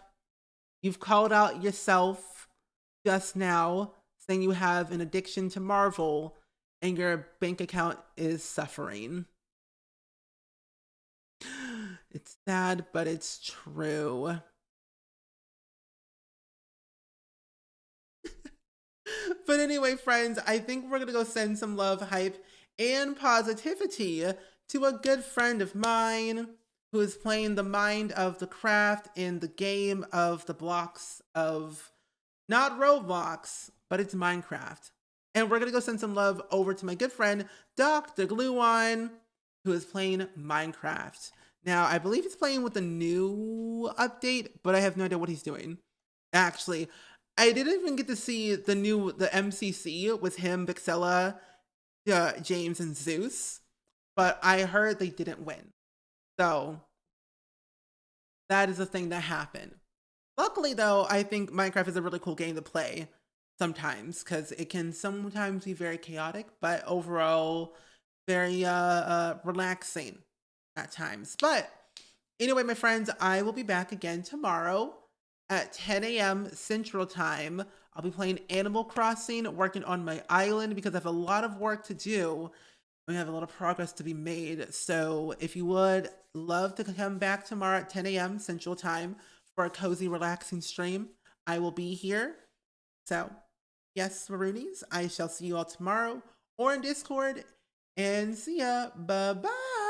You've called out yourself just now, saying you have an addiction to Marvel and your bank account is suffering. It's sad, but it's true. But anyway, friends, I think we're gonna go send some love, hype, and positivity to a good friend of mine who is playing the mind of the craft in the game of the blocks of, not Roblox, but it's Minecraft. And we're gonna go send some love over to my good friend, Dr. Gluon, who is playing Minecraft. Now, I believe he's playing with the new update, but I have no idea what he's doing. Actually, I didn't even get to see the MCC with him, Vixella, James, and Zeus, but I heard they didn't win. So, that is a thing that happened. Luckily, though, I think Minecraft is a really cool game to play sometimes because it can sometimes be very chaotic, but overall very relaxing at times. But anyway, my friends, I will be back again tomorrow at 10 a.m. Central Time. I'll be playing Animal Crossing, working on my island because I have a lot of work to do. We have a lot of progress to be made. So if you would love to come back tomorrow at 10 a.m. Central Time for a cozy, relaxing stream, I will be here. So yes, Maroonies, I shall see you all tomorrow or in Discord. And see ya. Bye-bye.